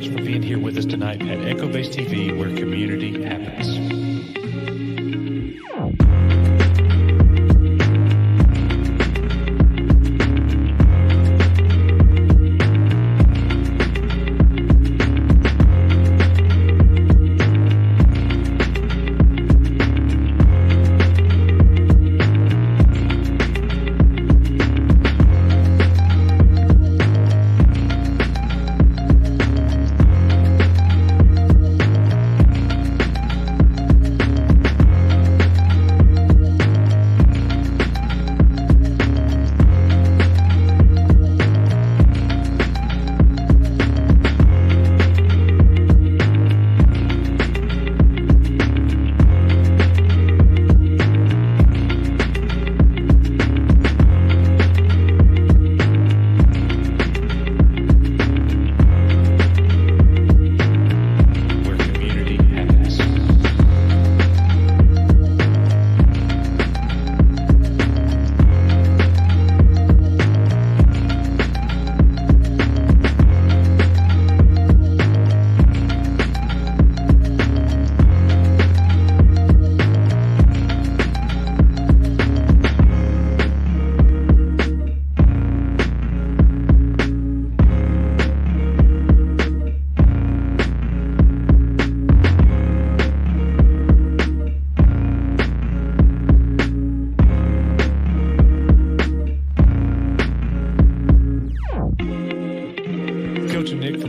much for being here with us tonight at Echo Base TV, where community happens.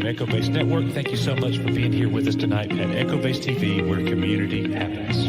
Echo Base Network. Thank you so much for being here with us tonight at Echo Base TV, where community happens.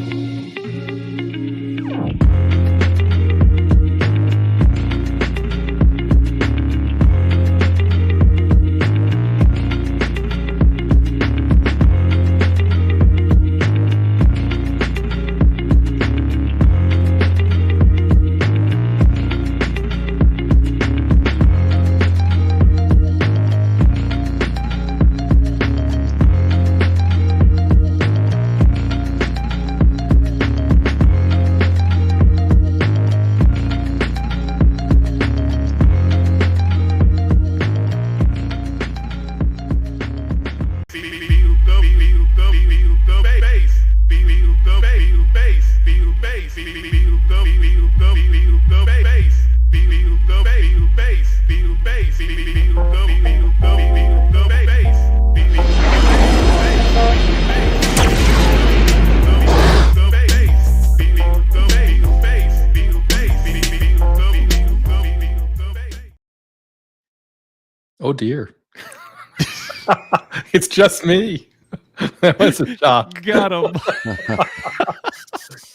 Oh dear. It's just me. That was a shock. Got him.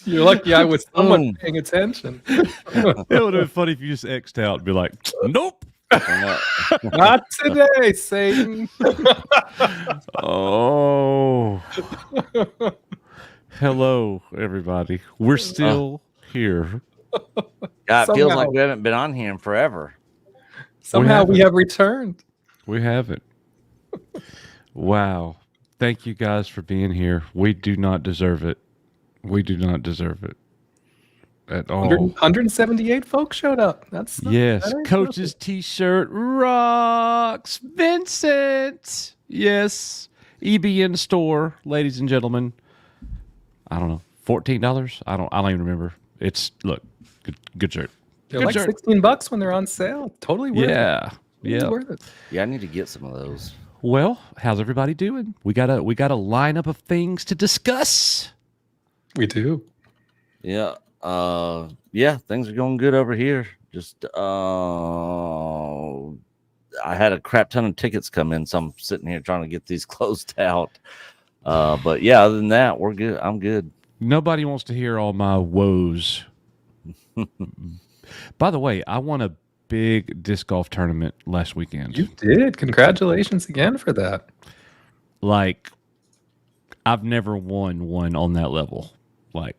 You're lucky I was somewhat paying attention. It would have been funny if you just X'd out and be like, nope. Not today, Satan. Oh. Hello, everybody. We're still here. God, it feels like we haven't been on here in forever. Somehow we have returned. We haven't. Wow. Thank you guys for being here. We do not deserve it. We do not deserve it at all. 178 folks showed up. That's yes. Coach's T-shirt rocks. Vincent. Yes. EBN store, ladies and gentlemen. I don't know. $14. I don't even remember. It's good shirt. They're like $16 when they're on sale. Totally worth it. Yeah. Worth it. Yeah, I need to get some of those. Well, how's everybody doing? We got a lineup of things to discuss. We do. Yeah. Things are going good over here. Just I had a crap ton of tickets come in, so I'm sitting here trying to get these closed out. But yeah, other than that, we're good. I'm good. Nobody wants to hear all my woes. By the way, I won a big disc golf tournament last weekend. You did. Congratulations again for that. Like, I've never won one on that level. Like,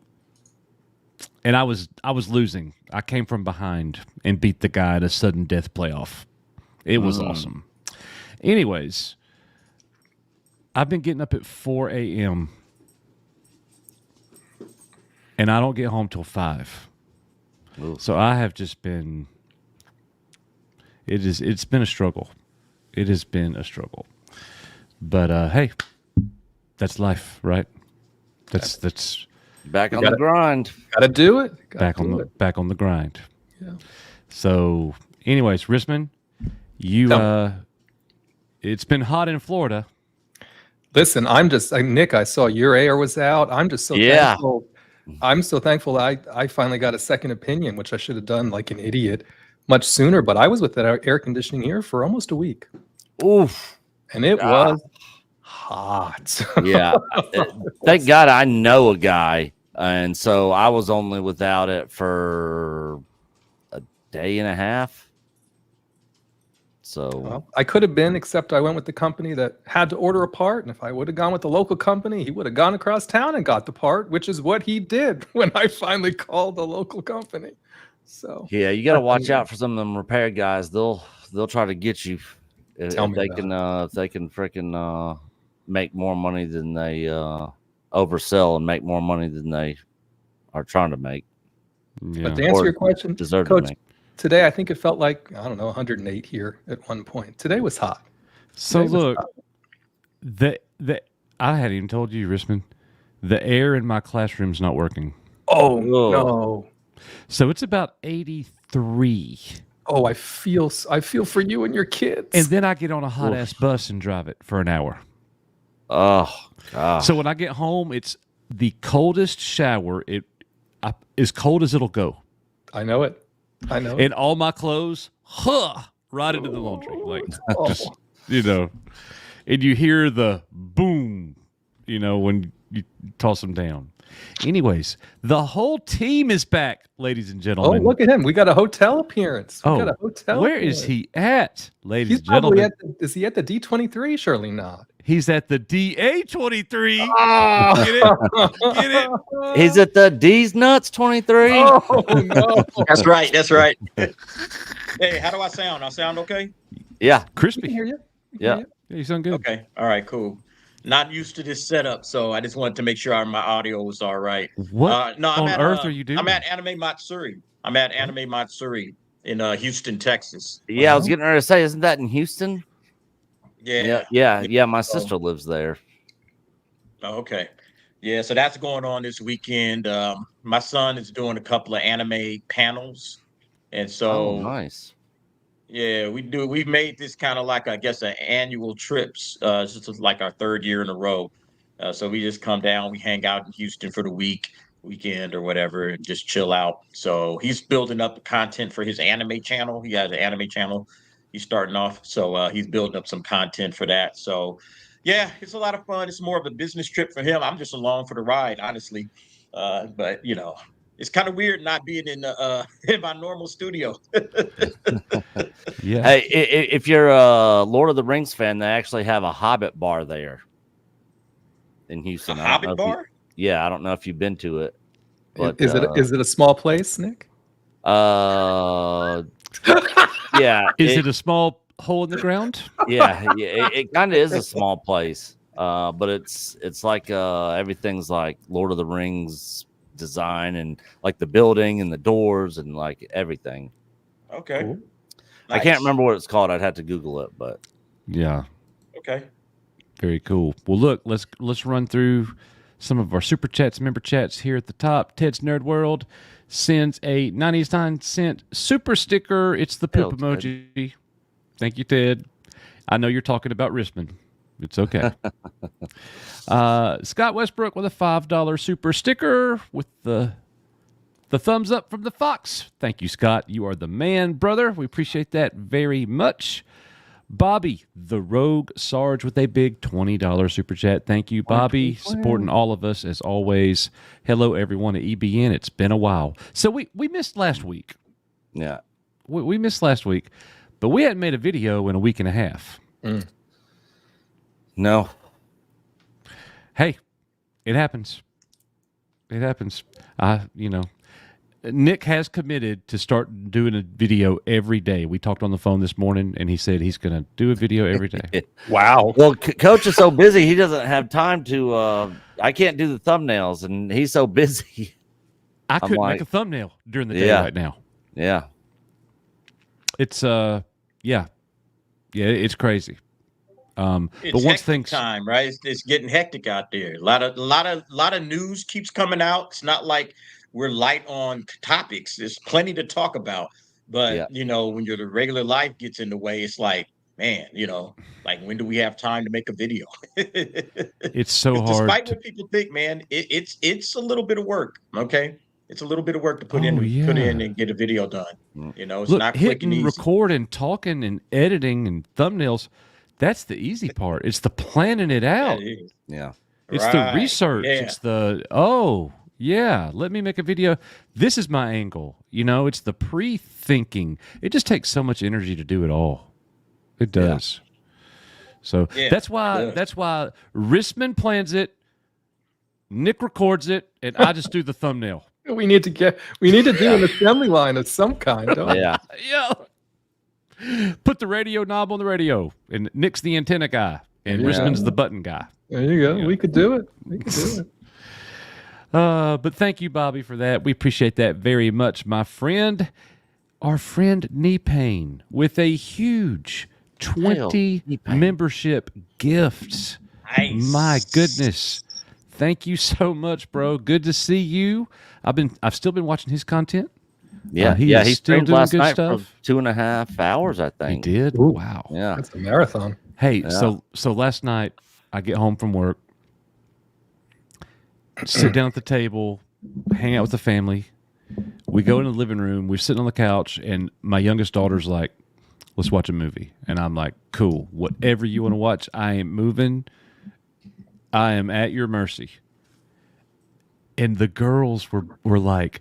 and I was losing. I came from behind and beat the guy at a sudden death playoff. It was awesome. Anyways, I've been getting up at 4 a.m. and I don't get home till 5. Ooh. So I have just been. It's been a struggle. It has been a struggle. But hey, that's life, right? That's Back on gotta- the grind. Gotta do it. back on the grind. Yeah. So, anyways, Risman, you it's been hot in Florida. Listen, Nick, I saw your air was out. I'm just so Yeah. thankful. I'm so thankful that I finally got a second opinion, which I should have done like an idiot much sooner. But I was with that air conditioning here for almost a week, Oof. and it was hot. Yeah. Thank God I know a guy. And so I was only without it for a day and a half. So Well, I could have been, except I went with the company that had to order a part. And if I would have gone with the local company, he would have gone across town and got the part, which is what he did when I finally called the local company. So yeah, you got to watch out for some of them repair guys. They'll try to get you if Tell me they about can freaking make more money than they oversell and make more money than they are trying to make. Yeah. But to answer Or your question, deserve Coach, to make. today I think it felt like, I don't know, 108 here at one point. Today was hot. So Today was look, hot. the I hadn't even told you, Risman, the air in my classroom's not working. Oh Whoa. no. So it's about 83. Oh, I feel for you and your kids. And then I get on a hot Oof. ass bus and drive it for an hour. Oh God. So when I get home, it's the coldest shower. As cold as it'll go. I know it. I know. And all my clothes, right into the laundry. Like, Oh. just, and you hear the boom, when you toss them down. Anyways, the whole team is back, ladies and Oh, gentlemen. look at him. We got a hotel appearance. We Oh, got a hotel where is appearance. he at, ladies He's and probably gentlemen? is he at the D23? Surely not. He's at the DA23. Oh, Get it? Get it? He's at the D's Nuts 23. Oh no. That's right. That's right. Hey, how do I sound? I sound okay? Yeah. We can Crispy. hear you. Yeah. Yeah, you sound good. Okay. All right, cool. Not used to this setup, so I just wanted to make sure my audio was all right. What No, I'm on at, earth are you doing? I'm at Anime Matsuri. I'm at Anime Matsuri in Houston, Texas. Yeah, I was getting ready to say, isn't that in Houston? Yeah. My sister lives there. Oh, okay. Yeah, so that's going on this weekend. My son is doing a couple of anime panels. And so Oh, nice. yeah, we've made this kind of like, I guess, an annual trips. This is like our third year in a row. So we just come down, we hang out in Houston for the weekend or whatever, and just chill out. So he's building up the content for his anime channel. He has an anime channel he's starting off. So he's building up some content for that. So yeah, it's a lot of fun. It's more of a business trip for him. I'm just along for the ride, honestly. But it's kind of weird not being in in my normal studio. Yeah. Hey, if you're a Lord of the Rings fan, they actually have a Hobbit bar there in A Houston. Hobbit bar? I don't know if you've been to it. But, Is it a small place, Nick? yeah. Is it a small hole in the ground? Yeah, it kind of is a small place, but it's like everything's like Lord of the Rings design, and like the building and the doors and like everything. Okay. Cool. I can't Nice. remember what it's called. I'd have to Google it, but Yeah. Okay. Very cool. Well, look, let's run through some of our super chats, member chats here at the top. Ted's Nerd World sends a 99-cent super sticker. It's the poop Hell, Ted. emoji. Thank you, Ted. I know you're talking about Risman. It's okay. Scott Westbrook with a $5 super sticker with the thumbs up from the Fox. Thank you, Scott. You are the man, brother. We appreciate that very much. Bobby, the Rogue Sarge, with a big $20 super chat. Thank you, Bobby, supporting all of us as always. Hello, everyone at EBN. It's been a while. So we missed last week. yeah. We missed last week, but we hadn't made a video in a week and a half. No. Hey, it happens. It happens. Nick has committed to start doing a video every day. We talked on the phone this morning, and he said he's going to do a video every day. Wow. Well, Coach is so busy, he doesn't have time to. I can't do the thumbnails, and he's so busy. I couldn't like- make a thumbnail during the day Yeah. right now. Yeah. It's it's crazy. But It's once hectic things, time, right? It's getting hectic out there. A lot of news keeps coming out. It's not like we're light on topics. There's plenty to talk about. But Yeah. when the regular life gets in the way, it's like, man, like when do we have time to make a video? it's so 'Cause hard. despite what people think, man, it's a little bit of work. Okay, it's a little bit of work to put in yeah. and get a video done. Mm. It's Look, not quick and hitting easy. record and talking and editing and thumbnails, that's the easy part. It's the planning it Yeah, out. it is. Yeah. It's the Right. research. Yeah. It's the, oh, yeah, let me make a video. This is my angle. It's the pre-thinking. It just takes so much energy to do it all. It does. So Yeah, that's it why does. Risman plans it, Nick records it, and I just do the thumbnail. We need to do an assembly line of some kind. Don't we? Yeah. Yeah. Put the radio knob on the radio, and Nick's the antenna guy, and Yeah. Risman's the button guy. There you go. Yeah. We could do it. We could do it. But thank you, Bobby, for that. We appreciate that very much, my friend. Our friend Knee Pain with a huge 20 Knee Pain. membership gift. Nice. My goodness. Thank you so much, bro. Good to see you. I've still been watching his content. Yeah. he yeah. is He still streamed doing last good night stuff. for 2.5 hours, I He think. did. Ooh. Wow. Yeah. That's a marathon. Hey, Yeah. so last night I get home from work, sit down at the table, hang out with the family. We go in the living room, we're sitting on the couch, and my youngest daughter's like, let's watch a movie. And I'm like, cool, whatever you want to watch, I ain't moving. I am at your mercy. And the girls were like,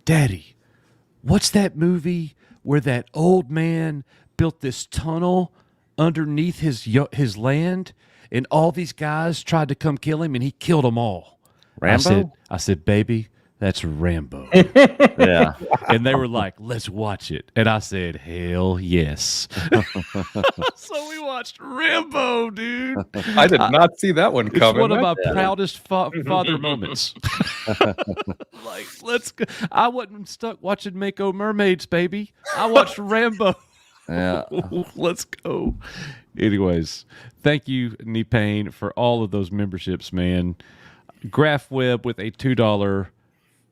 Daddy, what's that movie where that old man built this tunnel underneath his land, and all these guys tried to come kill him, and he killed them all? Rambo? I said, baby, that's Rambo. Yeah. And they were like, let's watch it. And I said, hell yes. So we watched Rambo, dude. I did not see that one It's coming. one of my Yeah. proudest father moments. Like, let's go. I wasn't stuck watching Mako Mermaids, baby. I watched Rambo. Yeah. Let's go. Anyways, thank you, Knee Pain, for all of those memberships, man. Graph Web with a $2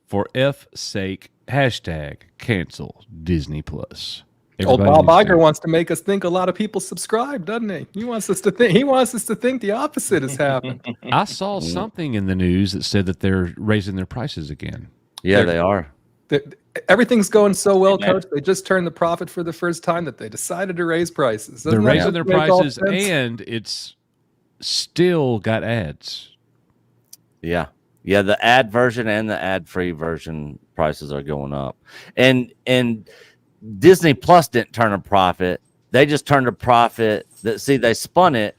for F sake hashtag cancel Disney Plus. Old Everybody Bob needs to- Iger wants to make us think a lot of people subscribe, doesn't he? He wants us to think the opposite has happened. I saw something in the news that said that they're raising their prices again. Yeah, they are. Everything's going so well, Yeah. Coach. They just turned the profit for the first time that they decided to raise prices. They're Doesn't that raising their make all prices, sense? and it's still got ads. Yeah. Yeah, the ad version and the ad-free version prices are going up. And Disney Plus didn't turn a profit. They just turned a profit they spun it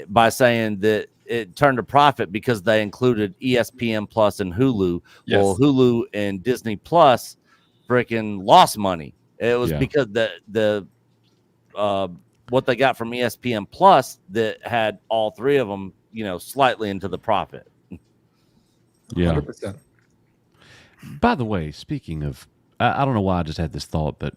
by saying that it turned a profit because they included ESPN Plus and Hulu. Yes. Well, Hulu and Disney Plus freaking lost money. It was Yeah. because the what they got from ESPN Plus that had all three of them, slightly into the profit. Yeah. 100%. By the way, speaking of, I don't know why I just had this thought, but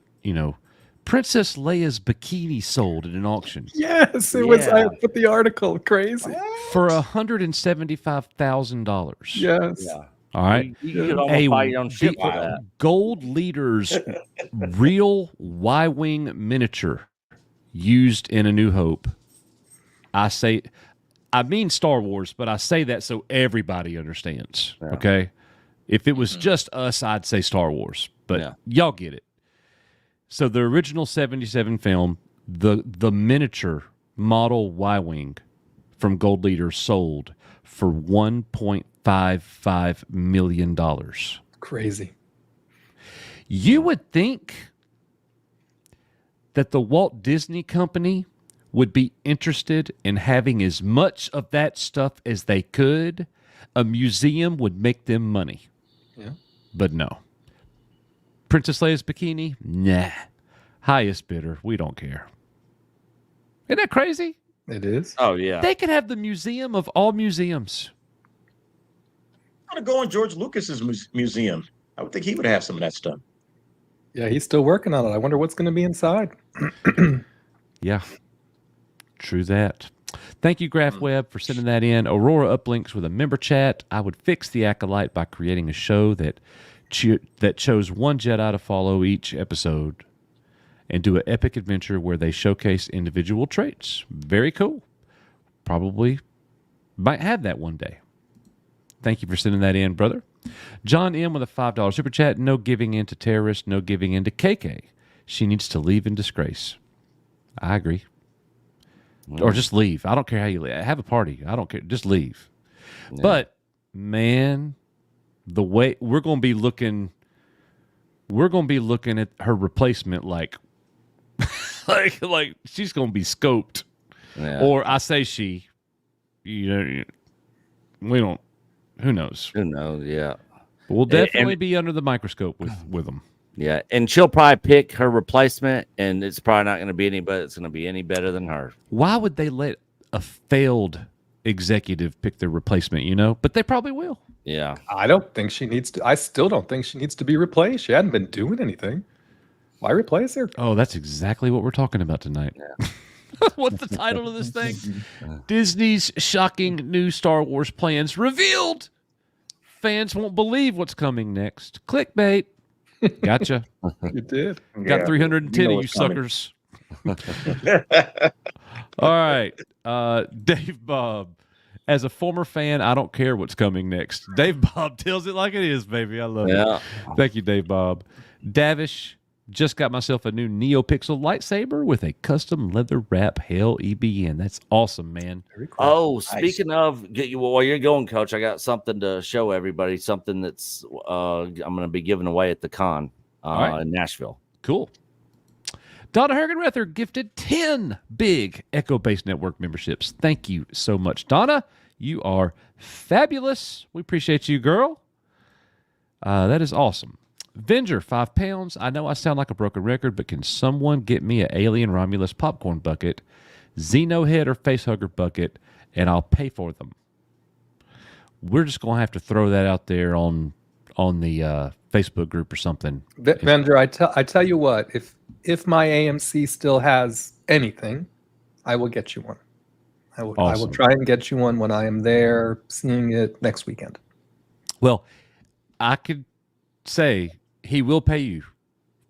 Princess Leia's bikini sold at an auction Yes, it was. I Yeah. put the article. Crazy. for $175,000. Yes. All right. You could almost buy your own ship for that. Gold Leader's real Y-wing miniature used in A New Hope. I mean Star Wars, but I say that so everybody understands. Yeah. Okay. If it was just us, I'd say Star Wars, but Yeah. y'all get it. So the original 77 film, the miniature model Y-wing from Gold Leader sold for $1.55 million. Crazy. You would think that the Walt Disney Company would be interested in having as much of that stuff as they could. A museum would make them money. Yeah. But no. Princess Leia's bikini? Nah. Highest bidder. We don't care. Isn't that crazy? It is. Oh yeah. They could have the museum of all museums. I want to go in George Lucas's museum. I would think he would have some of that stuff. Yeah, he's still working on it. I wonder what's going to be inside. Yeah. True that. Thank you, Graph Web, for sending that in. Aurora uplinks with a member chat. I would fix the Acolyte by creating a show that chose one Jedi to follow each episode and do an epic adventure where they showcase individual traits. Very cool. Probably might have that one day. Thank you for sending that in, brother. John M. with a $5 super chat. No giving in to terrorists, no giving in to KK. She needs to leave in disgrace. I agree. Or just leave. I don't care how you leave. Have a party. I don't care. Just leave. Yeah. But, man, the way we're going to be looking at her replacement like like she's going to be scoped. Yeah. Or I say she, we don't, who knows? Who knows? Yeah. We'll definitely And- be under the microscope with them. Yeah. And she'll probably pick her replacement, and it's probably not going to be it's going to be any better than her. Why would they let a failed executive pick their replacement, But they probably will. Yeah. I don't think she needs to. I still don't think she needs to be replaced. She hadn't been doing anything. Why replace her? Oh, that's exactly what we're talking about tonight. Yeah. What's the title of this thing? Disney's shocking new Star Wars plans revealed. Fans won't believe what's coming next. Clickbait. Gotcha. You did. Got 310 You know of you what's coming. suckers. All right. Dave Bob. As a former fan, I don't care what's coming next. Dave Bob tells it like it is, baby. I love Yeah. it. Thank you, Dave Bob. Davish, just got myself a new NeoPixel lightsaber with a custom leather wrap Hell EBN. That's awesome, man. Very cool. Oh, speaking of, while you're going, Coach, I got something to show everybody. Something that's I'm going to be giving away at the con right. in Nashville. Cool. Donna Hergenrether gifted 10 big Echo Base Network memberships. Thank you so much, Donna. You are fabulous. We appreciate you, girl. That is awesome. Venger, £5. I know I sound like a broken record, but can someone get me an Alien Romulus popcorn bucket, Xenohead or Facehugger bucket, and I'll pay for them? We're just going to have to throw that out there on the Facebook group or something. Vendor, I tell you what, if my AMC still has anything, I will get you one. I will Awesome. try and get you one when I am there seeing it next weekend. Well, I could say he will pay you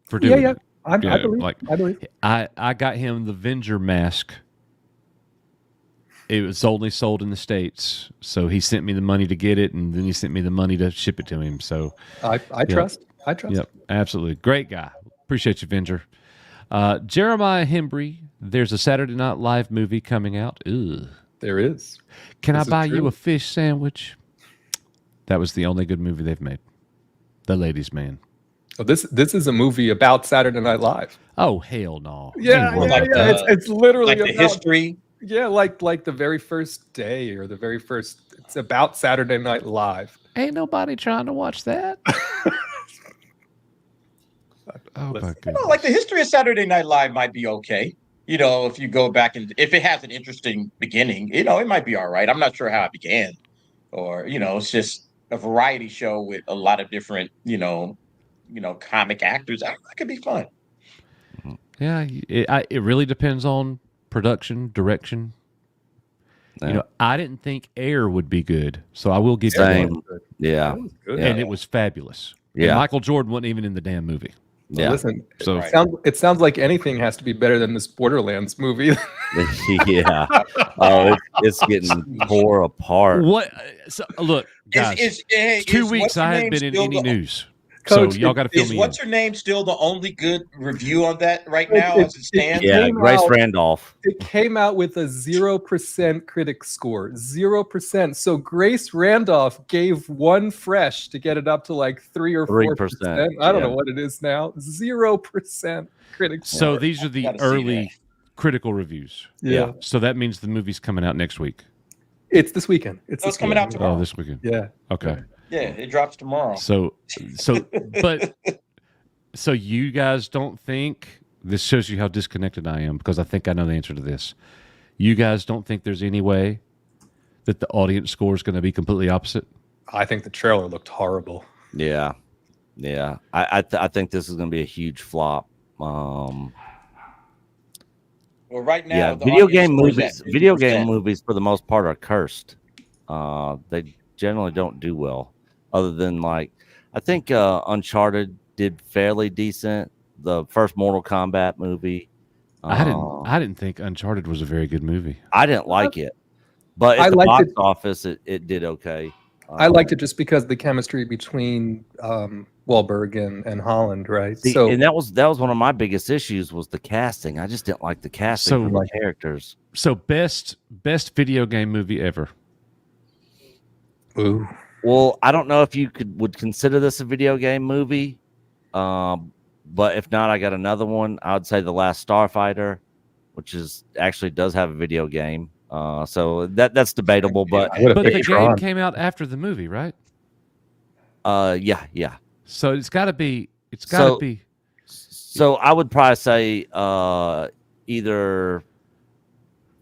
for doing Yeah. it. I Yeah, believe. like- I believe. I got him the Venger mask. It was only sold in the States, so he sent me the money to get it, and then he sent me the money to ship it to him. So, I trust. I trust. yep, absolutely. Great guy. Appreciate you, Venger. Jeremiah Hembry, there's a Saturday Night Live movie coming out. Ugh. There is. Can This I is buy you true. a fish sandwich? That was the only good movie they've made. The Ladies' Man. So this is a movie about Saturday Night Live. Oh, hell no. Yeah, Ain't like yeah. the- It's literally like the about, history. yeah, like the very first day or the very first. It's about Saturday Night Live. Ain't nobody trying to watch that. Oh, my Listen, goodness. Like the history of Saturday Night Live might be okay. If you go back and if it has an interesting beginning, it might be all right. I'm not sure how it began, or it's just a variety show with a lot of different, comic actors. That could be fun. Yeah, it really depends on production, direction. Yeah. I didn't think Air would be good, so I will give you Same. that. Yeah. That was good. And it was fabulous. And Yeah. Michael Jordan wasn't even in the damn movie. Well, Yeah. listen, So Right. it sounds like anything has to be better than this Borderlands movie. Yeah. Oh, it's getting tore apart. what? So, look, guys, Is 2 weeks I haven't been in any news, so Coach, y'all got to fill Is me in. what's her name still the only good review on that right It- now it- as it stands? Yeah, came Grace out- Randolph. It came out with a 0% critic score. 0%. So Grace Randolph gave one fresh to get it up to like 3 or 4%. 3%, I don't know yeah. what it is now. 0% critic score. So these are the Gotta see early critical reviews. yeah. So that means the movie's coming out next week. It's this weekend. Oh, it's this coming out weekend. tomorrow. Oh, this weekend. Yeah. Okay. Yeah, it drops tomorrow. So you guys don't think this shows you how disconnected I am, because I think I know the answer to this. You guys don't think there's any way that the audience score is going to be completely opposite? I think the trailer looked horrible. Yeah. Yeah. I think this is going to be a huge flop. Well, Well, right now, Yeah, the video audience game score is movies. at Video game 50%. movies, for the most part, are cursed. They generally don't do well, other than like I think Uncharted did fairly decent. The first Mortal Kombat movie. I didn't think Uncharted was a very good movie. I didn't like it, but I at the liked box it. office, it did okay. I liked it just because the chemistry between Wahlberg and Holland, right? See, So and that was one of my biggest issues was the casting. I just didn't like the casting So- for the characters. So best video game movie ever. ooh, Well, I don't know if you would consider this a video game movie, but if not, I got another one. I would say The Last Starfighter, which is actually does have a video game. So that's debatable, but I would have But the picked game Tron. came out after the movie, right? yeah. So it's got to be. It's got to So- be. So I would probably say either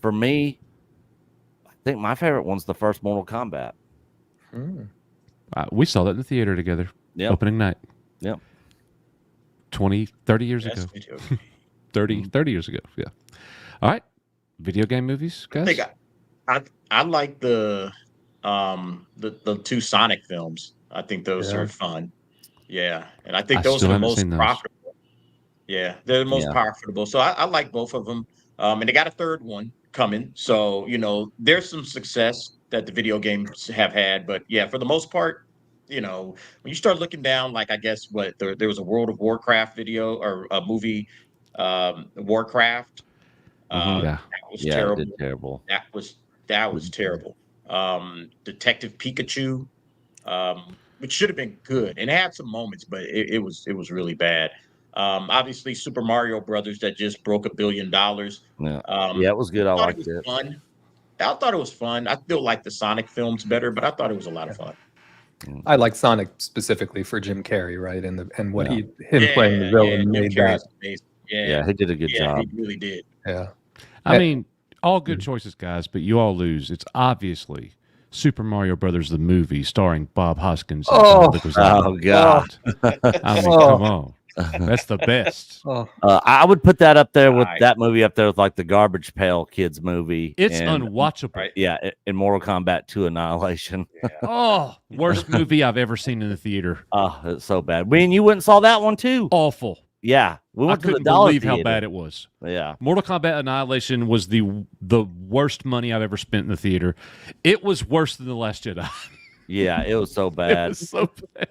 for me, I think my favorite one's the first Mortal Kombat. Hmm. We saw that in the theater together. Yep. Opening night. Yep. 30 years That's ago. video. 30 years ago. Yeah. All right. Video game movies, I guys. think I like the two Sonic films. I think those Yeah. are fun. Yeah, and I think I those still are the haven't most seen those. profitable. Yeah, they're the most Yeah. profitable. So I like both of them. And they got a third one coming. So there's some success that the video games have had. But yeah, for the most part, when you start looking down, like I guess there was a World of Warcraft video or a movie, Warcraft. Yeah. That was Yeah, it terrible. did terrible. That was terrible. Detective Pikachu, which should have been good and it had some moments, but it was really bad. Obviously, Super Mario Brothers that just broke $1 billion. Yeah, Um, yeah, it was good. I thought liked was it. fun. I thought it was fun. I still like the Sonic films better, but I thought it was a lot of fun. I like Sonic specifically for Jim Carrey, right? And what Yeah. him playing the villain Jim made Carrey's that. amazing. Yeah, he did a good Yeah, job. he really did. Yeah. I mean, all good choices, guys, but you all lose. It's obviously Super Mario Brothers, the movie, starring Bob Hoskins. And Oh. John Leguizamo. Oh God, I mean, Oh. come on. That's the best. Oh, I would put that up there with Right. that movie up there with like the Garbage Pail Kids movie. It's and, unwatchable. Right. Yeah, in Mortal Kombat 2 Annihilation. Oh, worst movie I've ever seen in the theater. Oh, it's so bad. You went and saw that one too. Awful. Yeah, we I went to the couldn't Dollar believe how Theater. bad it was. Yeah, Mortal Kombat Annihilation was the worst money I've ever spent in the theater. It was worse than The Last Jedi. yeah, it was so It bad. was so bad.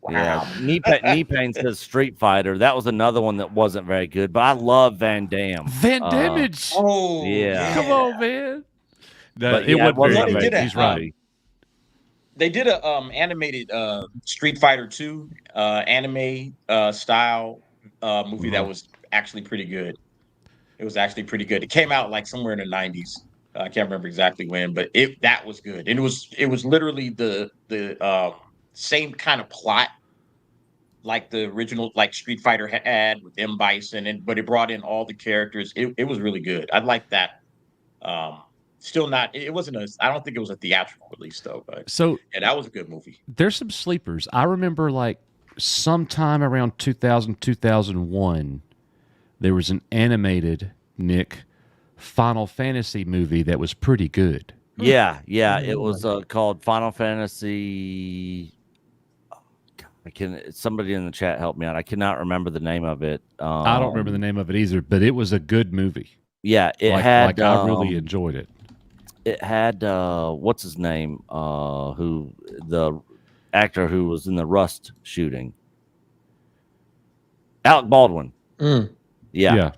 Yeah, Knee Pain says Street Fighter. That was another one that wasn't very good, but I love Van Damme. Van Damage. Oh, Yeah. Come on, man. No, But it yeah, wasn't very wasn't good. very good. He's right. They did a animated Street Fighter 2 anime style movie that was actually pretty good. It was actually pretty good. It came out like somewhere in the 90s. I can't remember exactly when, but that was good. And it was literally the same kind of plot like the original like Street Fighter had with M. Bison, but it brought in all the characters. It was really good. I like that. Still not. It wasn't I don't think it was a theatrical release though. But So yeah, that was a good movie. there's some sleepers. I remember like sometime around 2000, 2001, there was an animated Final Fantasy movie that was pretty good. Yeah, it was called Final Fantasy. Somebody in the chat help me out. I cannot remember the name of it. I don't remember the name of it either, but it was a good movie. Yeah, it Like, had. I really enjoyed it. It had what's his name? Who the actor who was in the Rust shooting? Alec Baldwin. mm. Yeah,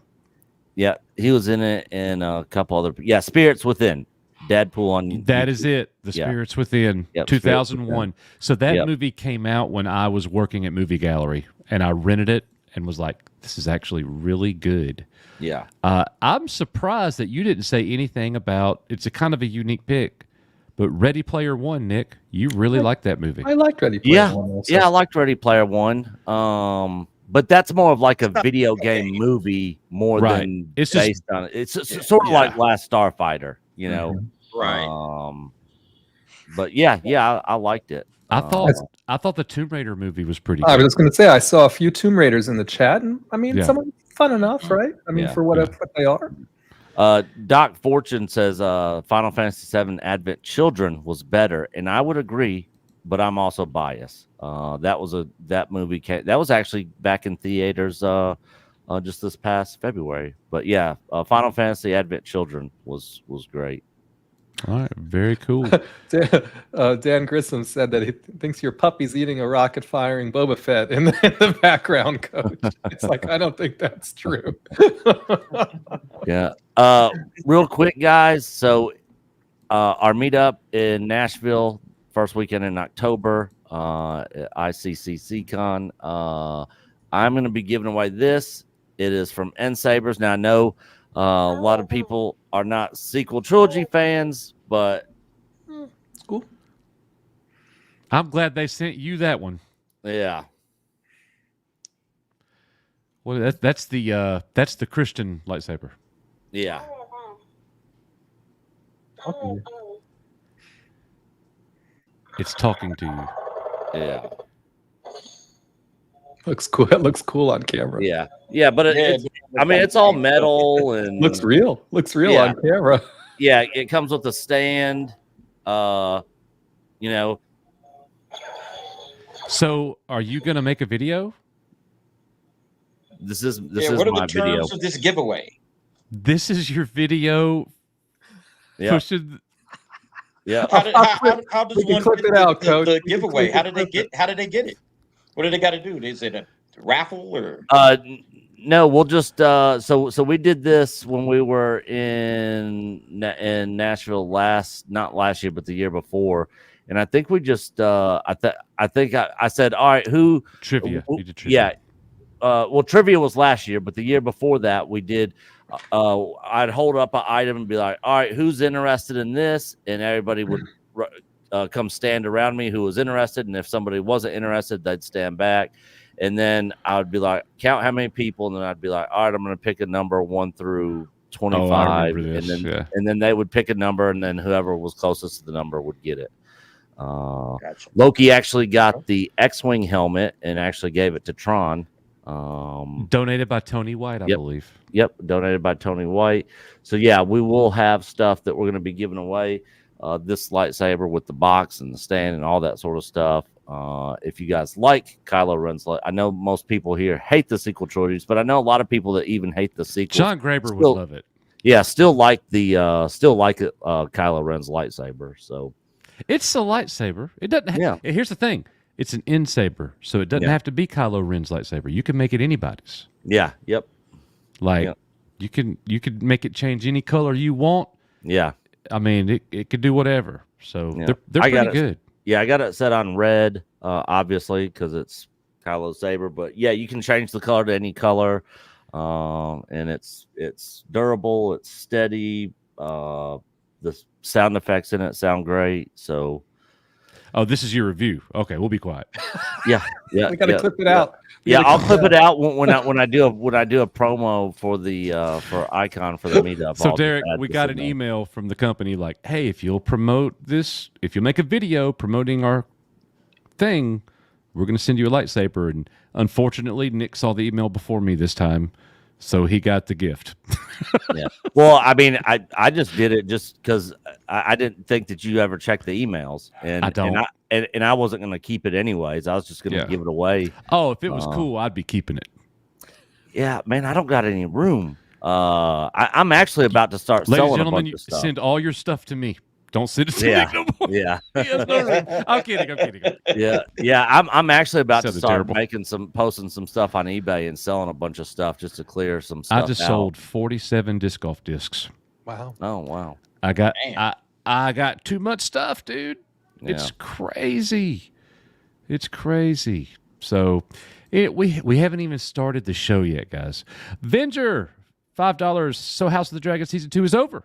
he was in it, and a couple other. Yeah, Spirits Within. Deadpool on. That YouTube. is it. The Yeah. Spirits Within, Yep, 2001. So that Yep. movie came out when I was working at Movie Gallery, and I rented it and was like, "This is actually really good." Yeah, I'm surprised that you didn't say anything about. It's a kind of a unique pick, but Ready Player One, Nick, you really like that movie. I liked Ready Player Yeah. One also. yeah. I liked Ready Player One. But that's more of like a video game movie more Right. than It's just- based on it. It's sort of like Last Starfighter, you know. Mhm. But yeah, I liked it. I thought the Tomb Raider movie was pretty I good. was just going to say I saw a few Tomb Raiders in the chat, and I mean, Yeah. some of them fun enough, right? I mean, Yeah. for what they are. Doc Fortune says Final Fantasy VII Advent Children was better, and I would agree, but I'm also biased. That movie that was actually back in theaters just this past February. But yeah, Final Fantasy Advent Children was great. All right, very cool. Dan Grissom said that he thinks your puppy's eating a rocket firing Boba Fett in the background, Coach. It's like, I don't think that's true. Yeah. Real quick, guys. So our meetup in Nashville, first weekend in October, at ICCCCon. I'm going to be giving away this. It is from N-Sabers. Now, I know a lot of people are not sequel trilogy fans, but It's cool. I'm glad they sent you that one. yeah. Well, that's the Christian lightsaber. Yeah. Okay. It's talking to you. Yeah. Looks cool. It looks cool on camera. Yeah. Yeah. But Yeah, it's all metal and Looks real. Looks real Yeah. on camera. Yeah. It comes with a stand. You know, So, are you gonna make a video? this is what are my the video. terms of this giveaway? This is your video. Yeah. Pushing. Yeah. How does We can one clip get it out, the Coach. We can giveaway? clip How it, did they clip get? How did they get it? What do they got to do? Is it a raffle or? No, we'll just so we did this when we were in Nashville not last year, but the year before, and I think we just I said, all right, who Trivia. You did trivia. yeah, well, trivia was last year, but the year before that we did. I'd hold up an item and be like, all right, who's interested in this, and everybody would come stand around me who was interested, and if somebody wasn't interested, they'd stand back. And then I would be like, count how many people, and then I'd be like, all right, I'm going to pick a number 1 through 25, Oh, I remember this, and then yeah. and then they would pick a number, and then whoever was closest to the number would get it. Gotcha. Loki actually got the X-wing helmet and actually gave it to Tron. Donated by Tony White, I Yep. believe. Yep, donated by Tony White. So yeah, we will have stuff that we're going to be giving away. This lightsaber with the box and the stand and all that sort of stuff. If you guys like Kylo Ren's, I know most people here hate the sequel trilogies, but I know a lot of people that even hate the sequels. John Graber would Still- love it. Yeah, still like Kylo Ren's lightsaber. So It's a lightsaber. It doesn't. Yeah. Here's the thing. It's an end saber, so it doesn't Yeah. have to be Kylo Ren's lightsaber. You can make it anybody's. yeah, yep, Like Yeah. you could make it change any color you want. yeah. I mean, it could do whatever. So Yeah. they're I got pretty it. good. Yeah, I got it set on red, obviously, because it's Kylo's saber. But yeah, you can change the color to any color, and it's durable, it's steady. The sound effects in it sound great. So Oh, this is your review. Okay, we'll be quiet. yeah, We got to yeah, clip it yeah. out. We Yeah, gotta I'll clip it out when I do a promo for the for Icon for the meetup. So I'll just Derek, add we this got in an there. email from the company like, "Hey, if you'll promote this, if you'll make a video promoting our thing, we're going to send you a lightsaber." And unfortunately, Nick saw the email before me this time, so he got the gift. Yeah. Well, I mean, I just did it just because I didn't think that you ever checked the emails, and I don't. and I wasn't going to keep it anyways. I was just going to Yeah. give it away. Oh, if it was cool, I'd be keeping it. Yeah, man, I don't got any room. I'm actually about to start Ladies and selling a gentlemen, bunch you of stuff. send all your stuff to me. Don't send it to Yeah. Nick no more. Yeah, He has no room. I'm kidding. yeah. I'm actually about to Sounded start terrible. posting some stuff on eBay and selling a bunch of stuff just to clear some stuff. I just out. sold 47 disc golf discs. Wow. Oh wow. I got Damn. I got too much stuff, dude. It's Yeah. crazy. It's crazy. So we haven't even started the show yet, guys. Venger, $5. So House of the Dragon Season 2 is over.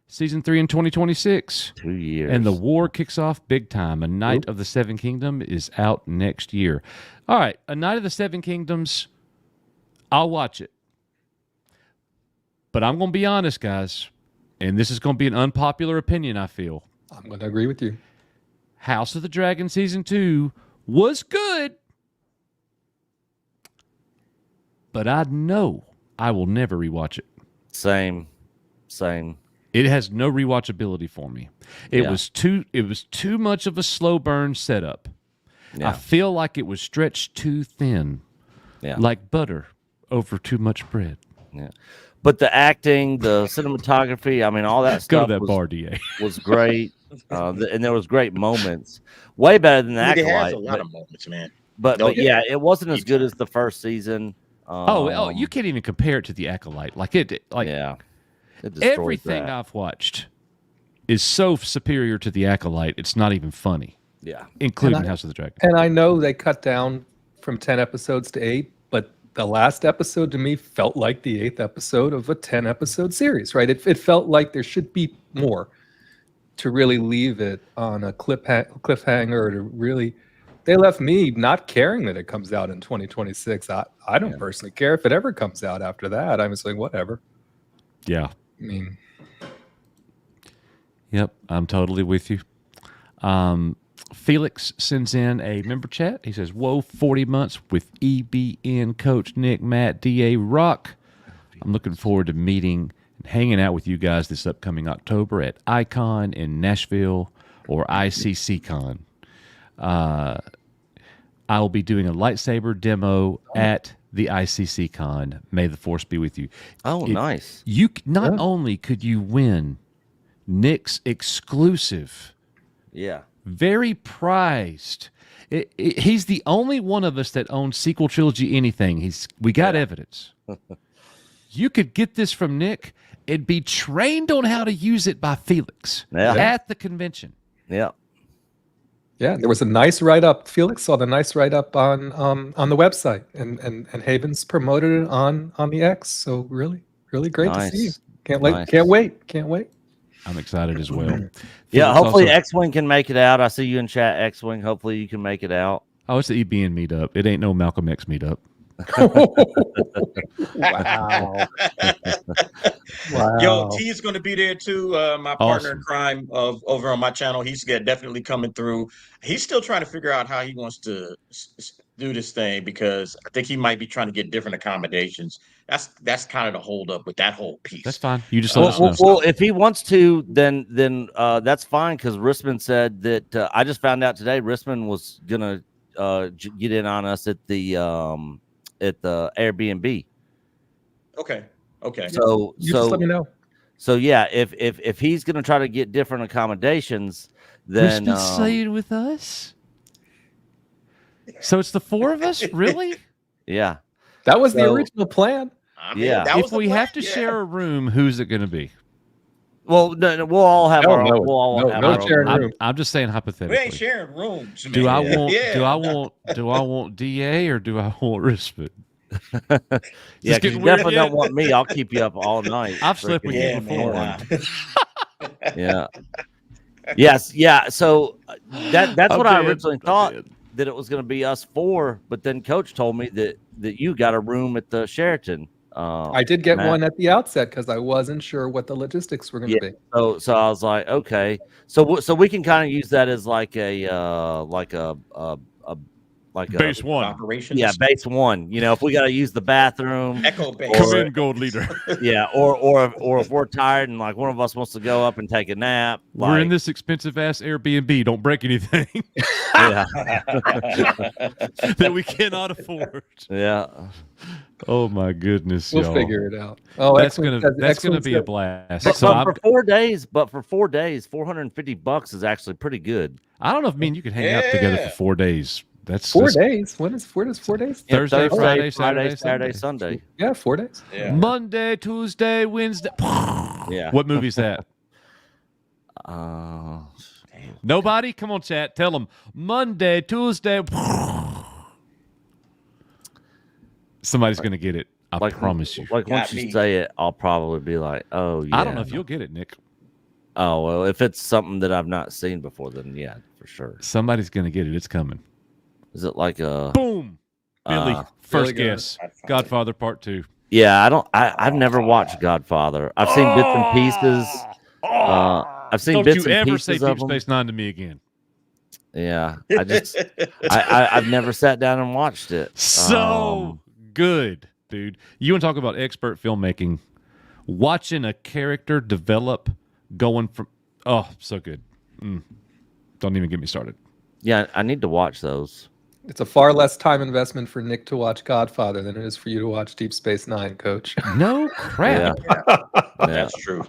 Season 3 in 2026. 2 years. And the war kicks off big time. A Knight of the Seven Kingdom is out next year. All right, A Knight of the Seven Kingdoms, I'll watch it. But I'm going to be honest, guys, and this is going to be an unpopular opinion, I feel. I'm going to agree with you. House of the Dragon Season 2 was good, but I know I will never rewatch it. Same. Same. It has no rewatchability for me. It Yeah. was too much of a slow burn setup. I Yeah. feel like it was stretched too thin, Yeah. like butter over too much bread. Yeah. But the acting, the cinematography, I mean, all that Go stuff to that was, bar, DA. was great. And there was great moments. Way better than the I mean, it has Acolyte. a lot of moments, man. But No, yeah, it wasn't as Keep good trying. as the first season. Oh, you can't even compare it to the Acolyte. Like yeah. It destroys everything that. I've watched is so superior to the Acolyte. It's not even funny, Yeah. including And I- House of the Dragon. And I know they cut down from 10 episodes to 8, but the last episode to me felt like the 8th episode of a 10-episode series, right? It felt like there should be more to really leave it on a cliffhanger, to really. They left me not caring that it comes out in 2026. I don't personally care if it ever comes out after that. I'm just like, whatever. Yeah. I mean, Yep, I'm totally with you. Felix sends in a member chat. He says, "Whoa, 40 months with EBN coach Nick, Matt, DA, Rock. I'm looking forward to meeting and hanging out with you guys this upcoming October at Icon in Nashville or ICCCon. I'll be doing a lightsaber demo at the ICCCon. May the Force be with you." Oh, nice. You not only could you win Nick's exclusive, Yeah. very prized. He's the only one of us that owns sequel trilogy anything. We got evidence. You could get this from Nick and be trained on how to use it by Felix at the convention. Yeah. yeah, there was a nice write-up. Felix saw the nice write-up on the website, and Havens promoted it on the X. So really, really great to see you. Nice. Can't Nice. Can't wait. I'm excited as well. Yeah. Felix Hopefully also- X-Wing can make it out. I see you in chat, X-Wing. Hopefully you can make it out. Oh, it's the EBN meetup. It ain't no Malcolm X meetup. Wow. Yo, T is going to be there too. My partner Awesome. in crime over on my channel. He's definitely coming through. He's still trying to figure out how he wants to do this thing, because I think he might be trying to get different accommodations. That's kind of the hold up with that whole piece. That's fine. You just let us know. Well, if he wants to, then that's fine, because Rissman said that. I just found out today Rissman was gonna get in on us at the Airbnb. Okay. You just let me know. So yeah, if he's gonna try to get different accommodations, then Crispin's staying with us. So it's the four of us, really? yeah. That was the So- original plan. I mean, Yeah. that was If the we plan, have to yeah. share a room, who's it going to be? Well, no, we'll all have No, our no, own. We'll all no, have no our own sharing room. room. I'm just saying We hypothetically. ain't sharing rooms. Do man. I want? Yeah. Do I want DA or do I want Rispin? Yeah, It's 'cause you getting weird definitely yet? don't want me. I'll keep you up all night. I've slept with Freaking- you before. nah. Yeah. Yes. Yeah. So that's I'm what I dead. originally I'm thought, dead. that it was going to be us four, but then Coach told me that you got a room at the Sheraton. I did get Matt. one at the outset because I wasn't sure what the logistics were going to Yeah. be. So I was like, okay, so we can kind of use that as like a Base one. Operations. yeah, base one. You know, if we got to use the bathroom, Echo base. Come in, gold leader. yeah, or if we're tired and like one of us wants to go up and take a nap, We're in like, this expensive ass Airbnb. Don't break anything yeah, that we cannot afford. yeah. Oh my goodness, We'll y'all. figure it out. Oh, That's X-Wing gonna says- be a blast. But, So but I'm, for 4 days, $450 is actually pretty good. I don't know if me and you can hang out together Yeah. for 4 days. That's 4 that's days. Where does 4 days? Yeah, Thursday, Friday, Saturday, Sunday. Yeah, 4 days. Yeah. Monday, Tuesday, Wednesday. Yeah. What movie's that? Uh, Nobody? Come on, chat. Tell them. Monday, Tuesday. Somebody's going to get it. I promise you. Like Got once you me. say it, I'll probably be like, "Oh yeah." I don't know if you'll get it, Nick. Oh well, if it's something that I've not seen before, then yeah, for sure. Somebody's going to get it. It's coming. Is it like a? Boom. Billy, first Billy got it. guess. Godfather Part 2. Yeah, I don't. I've never watched Godfather. I've seen bits and pieces. I've seen Don't bits you and ever say pieces of Deep them. Space Nine to me again. Yeah, I just I've never sat down and watched it. So good, dude. You want to talk about expert filmmaking? watching a character develop, going from so good. Don't even get me started. Yeah, I need to watch those. It's a far less time investment for Nick to watch Godfather than it is for you to watch Deep Space Nine, Coach. No crap. Yeah. That's true.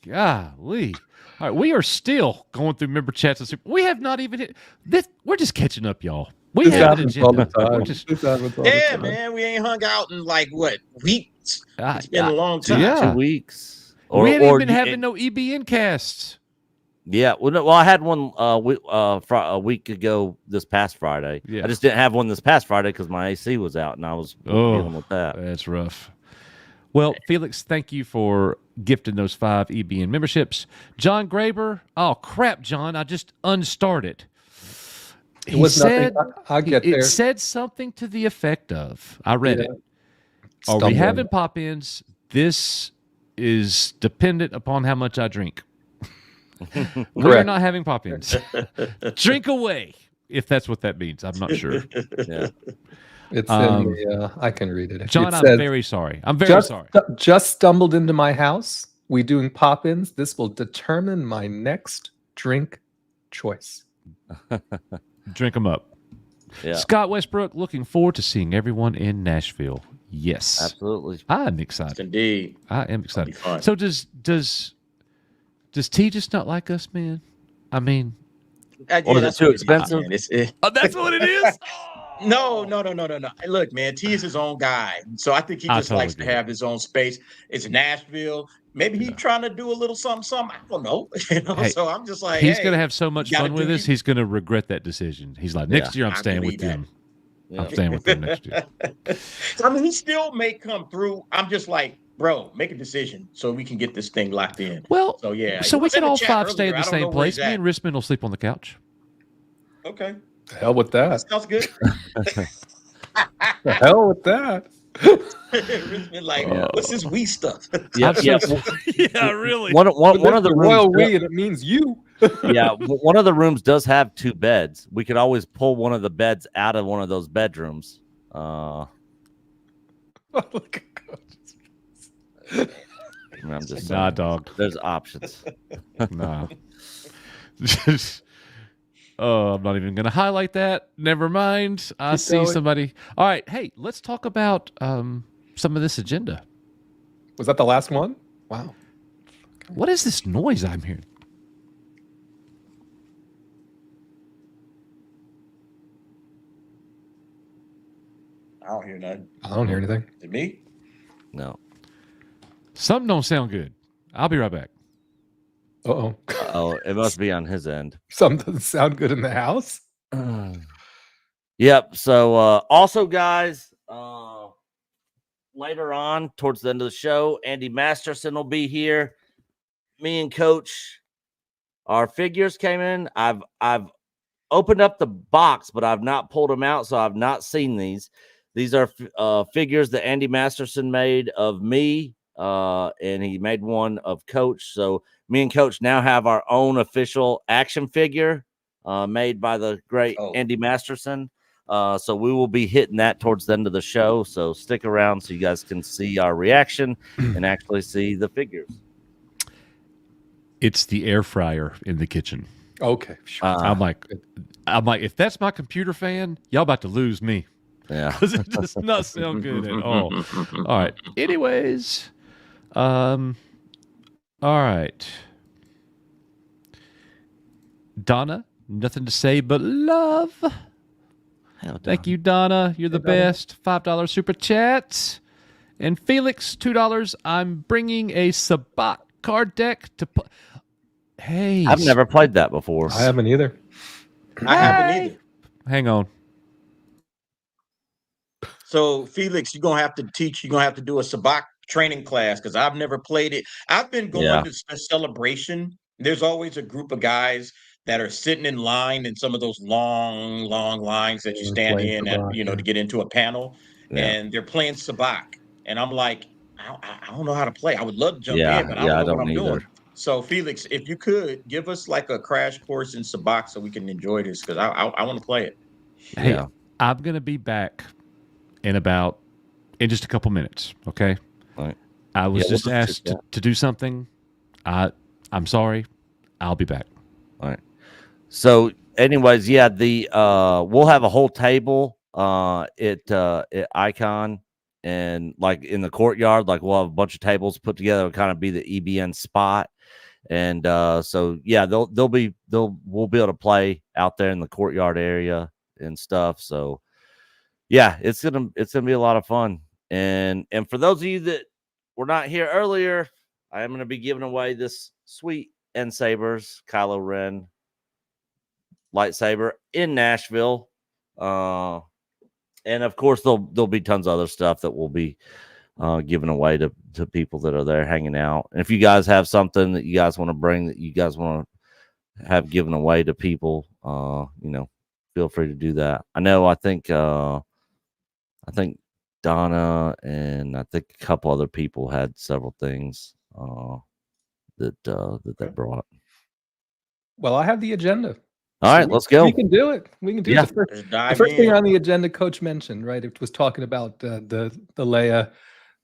Golly. All right, we are still going through member chats. And we have not even hit this. We're just catching up, y'all. We This have an happens all the agenda. We're time. just, This happens all the Yeah, time. man, we ain't hung out in like what weeks. Ah, It's been a long time. Yeah. 2 weeks. we haven't even been you- having no EBN casts. Yeah, well, I had one a week ago this past Friday. Yeah. I just didn't have one this past Friday because my AC was out and I was dealing with that. That's rough. Well, Felix, thank you for gifting those 5 EBN memberships. John Graber, oh crap, John, I just unstarted. It was nothing. I'll get it there. said something to the effect of, I read Yeah. it. Are we Stumbling. having pop-ins? This is dependent upon how much I drink. We're Correct. not having pop-ins. Drink away, if that's what that means. I'm not sure. Yeah. It's Um, in the, I can read it. John, It I'm says, very sorry. I'm very sorry. Just stumbled into my house. We doing pop-ins. This will determine my next drink choice. Drink them up. Yeah. Scott Westbrook, looking forward to seeing everyone in Nashville. Yes. Absolutely. I'm excited. Indeed. I am That'll be excited. fun. So does T just not like us, man? I mean, Or is it that's too what it is, expensive? man. It's- that's what it is. No. Look, man, T is his own guy. So I think he I just totally likes to get it. have his own space. It's Nashville. Maybe he's trying to do a little something. I don't know. Hey, So I'm just like, He's hey, gonna have so much gotta fun with do us. you. He's gonna regret that decision. He's like, next year I'm I staying believe with that. them. Yeah. I'm staying with them next year. I mean, he still may come through. I'm just like, bro, make a decision so we can get this thing locked in. Well, So yeah. so he we was in can the all chat 5 stay in earlier. the I don't know same where he's place. Me at. and Richmond will sleep on the couch. Okay, The hell with that. sounds good. The hell with that. Richmond, like, what's this we stuff? Yeah, I'm yeah. so- yeah, really. One of the royal rooms. we, and it means you. One of the rooms does have 2 beds. We could always pull one of the beds out of one of those bedrooms. Look at Coach. I'm just Nah, saying, dog. there's options. Nah. Oh, I'm not even going to highlight that. Never mind. I Keep see going. somebody. All right. Hey, let's talk about some of this agenda. Was that the last one? Wow. What is this noise I'm hearing? I don't hear nothing. I don't hear anything. To me, No. Something don't sound good. I'll be right back. Uh-oh. Oh, it must be on his end. Something doesn't sound good in the house. Yep. So also, guys, later on towards the end of the show, Andy Masterson will be here. Me and Coach, our figures came in. I've opened up the box, but I've not pulled them out, so I've not seen these. These are figures that Andy Masterson made of me, and he made one of Coach. So me and Coach now have our own official action figure made by the great Andy Masterson. So we will be hitting that towards the end of the show. So stick around so you guys can see our reaction and actually see the figures. It's the air fryer in the kitchen. Okay. Sure. I'm like, if that's my computer fan, y'all about to lose me. Yeah. Because it does not sound good at all. All right. Anyways, all right. Donna, nothing to say but love. Thank you, Donna. You're the best. $5 super chat. And Felix, $2. I'm bringing a Sabat card deck to play. Hey, I've never played that before. I haven't either. I haven't either. hang on. So Felix, you're gonna have to teach. You're gonna have to do a sabak training class because I've never played it. I've been going to a celebration. There's always a group of guys that are sitting in line in some of those long lines that you stand in, to get into a panel, and they're playing sabak. And I'm like, I don't know how to play. I would love to jump in, but I don't know what I'm doing. So Felix, if you could give us like a crash course in sabak so we can enjoy this because I want to play it. Hey, I'm gonna be back in just a couple minutes. Okay. Right. I was Yeah, we'll just just asked do to do something. I'm sorry. I'll be back. All right. So, anyways, yeah, the we'll have a whole table at Icon, and like in the courtyard, like we'll have a bunch of tables put together. It'll kind of be the EBN spot. And so yeah, we'll be able to play out there in the courtyard area and stuff. So yeah, it's gonna be a lot of fun. And for those of you that were not here earlier, I am gonna be giving away this sweet N Sabers Kylo Ren lightsaber in Nashville. And of course there'll be tons of other stuff that will be giving away to people that are there hanging out. And if you guys have something that you guys want to bring, that you guys want to have given away to people, feel free to do that. I think Donna and I think a couple other people had several things that they brought. Well, I have the agenda. All right, let's go. We can do it. We can do Yeah. it. Just The dive first thing in. on the agenda, Coach mentioned, right? It was talking about the Leia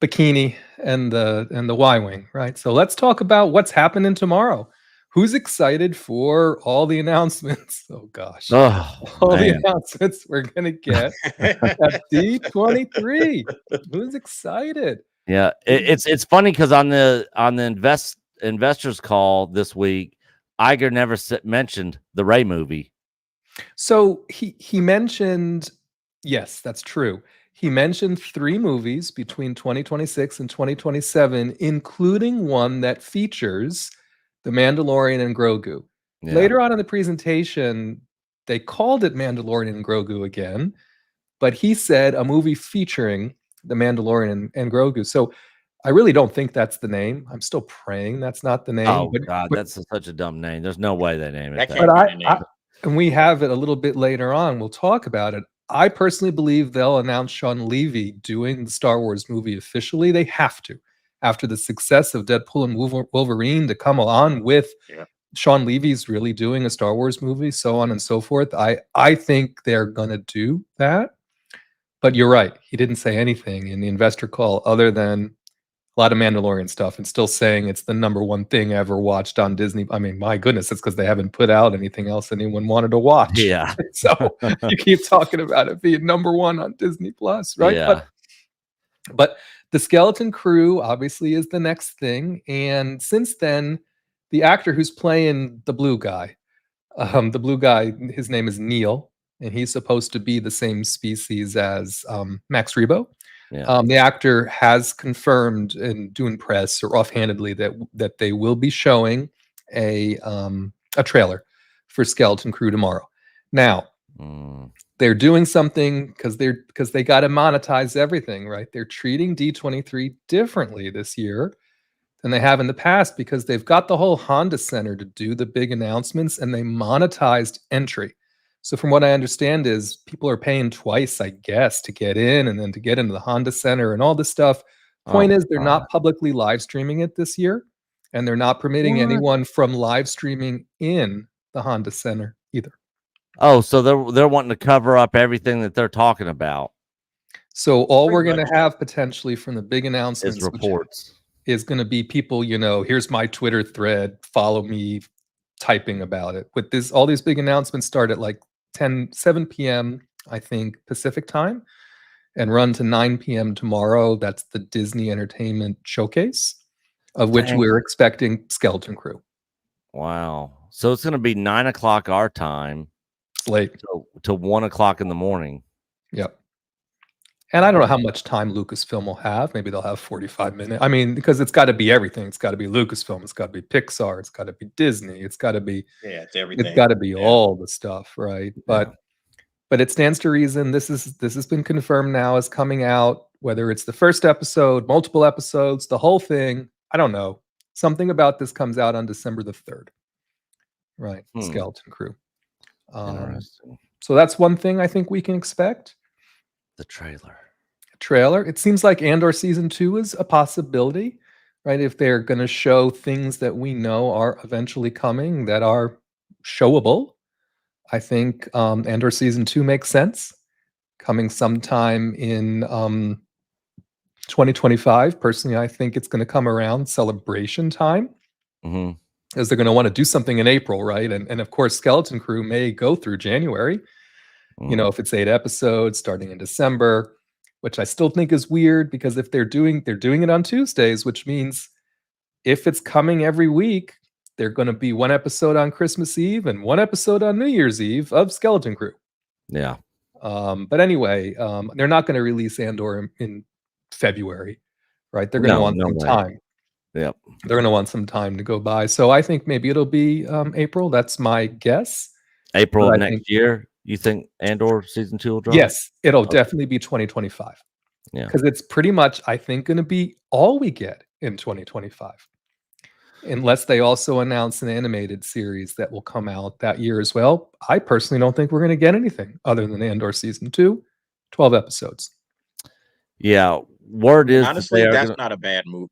bikini and the Y-wing, right? So let's talk about what's happening tomorrow. Who's excited for all the announcements? Oh gosh, Oh, all the man. announcements we're gonna get at D23. Who's excited? Yeah, it's funny because on the investors call this week, Iger never mentioned the Ray movie. So he mentioned, yes, that's true. He mentioned 3 movies between 2026 and 2027, including one that features The Mandalorian and Grogu. Yeah. Later on in the presentation, they called it Mandalorian and Grogu again, but he said a movie featuring The Mandalorian and Grogu. So I really don't think that's the name. I'm still praying that's not the name. Oh God, that's such a dumb name. There's no way they name it That that. can't But be the name. and we have it a little bit later on. We'll talk about it. I personally believe they'll announce Sean Levy doing the Star Wars movie officially. They have to, after the success of Deadpool and Wolverine, to come on with Sean Levy's really doing a Star Wars movie, so on and so forth. I think they're gonna do that. But you're right. He didn't say anything in the investor call other than a lot of Mandalorian stuff, and still saying it's the #1 thing ever watched on Disney. I mean, my goodness, it's because they haven't put out anything else anyone wanted to watch. Yeah. So you keep talking about it being #1 on Disney Plus, right? Yeah. But the Skeleton Crew obviously is the next thing. And since then, the actor who's playing the blue guy, his name is Neil, and he's supposed to be the same species as Max Rebo. Yeah. The actor has confirmed in doing press or offhandedly that they will be showing a trailer for Skeleton Crew tomorrow. Now, they're doing something because they got to monetize everything, right? They're treating D23 differently this year than they have in the past because they've got the whole Honda Center to do the big announcements, and they monetized entry. So from what I understand is people are paying twice, I guess, to get in and then to get into the Honda Center and all this stuff. Point is, they're not publicly live streaming it this year, and they're not permitting anyone from live streaming in the Honda Center either. Oh, so they're wanting to cover up everything that they're talking about. So all we're going to have potentially from the big announcements is reports. Is going to be people, here's my Twitter thread, follow me, typing about it. With this, all these big announcements start at like 7 p.m. I think Pacific time, and run to 9 p.m. tomorrow. That's the Disney Entertainment Showcase, of which we're expecting Skeleton Crew. Wow! So it's going to be 9 o'clock our time. It's late to 1 o'clock in the morning. Yep. And I don't know how much time Lucasfilm will have. Maybe they'll have 45 minutes. I mean, because it's got to be everything. It's got to be Lucasfilm. It's got to be Pixar. It's got to be Disney. It's got to be it's everything. It's got to be all the stuff, right? But it stands to reason. This has been confirmed now as coming out. Whether it's the first episode, multiple episodes, the whole thing, I don't know. Something about this comes out on December the 3rd, right? Skeleton Crew. Interesting. So that's one thing I think we can expect. The trailer. It seems like Andor season 2 is a possibility, right? If they're going to show things that we know are eventually coming that are showable, I think Andor season 2 makes sense. Coming sometime in 2025, personally, I think it's going to come around celebration time, Hmm. as they're going to want to do something in April, right? And of course, Skeleton Crew may go through January. If it's 8 episodes starting in December, which I still think is weird, because if they're doing it on Tuesdays, which means if it's coming every week, they're going to be one episode on Christmas Eve and one episode on New Year's Eve of Skeleton Crew. Yeah. But anyway, they're not going to release Andor in February, right? They're going to No, want no some way. time. Yep. They're going to want some time to go by. So I think maybe it'll be April. That's my guess. April But of I next think- year, you think Andor season 2 will drop? Yes, it'll Okay. definitely be 2025. Yeah. Because it's pretty much, I think, going to be all we get in 2025. Unless they also announce an animated series that will come out that year as well. I personally don't think we're going to get anything other than Andor season 2, 12 episodes. Yeah. Word is that Honestly, they are that's gonna, not a bad move.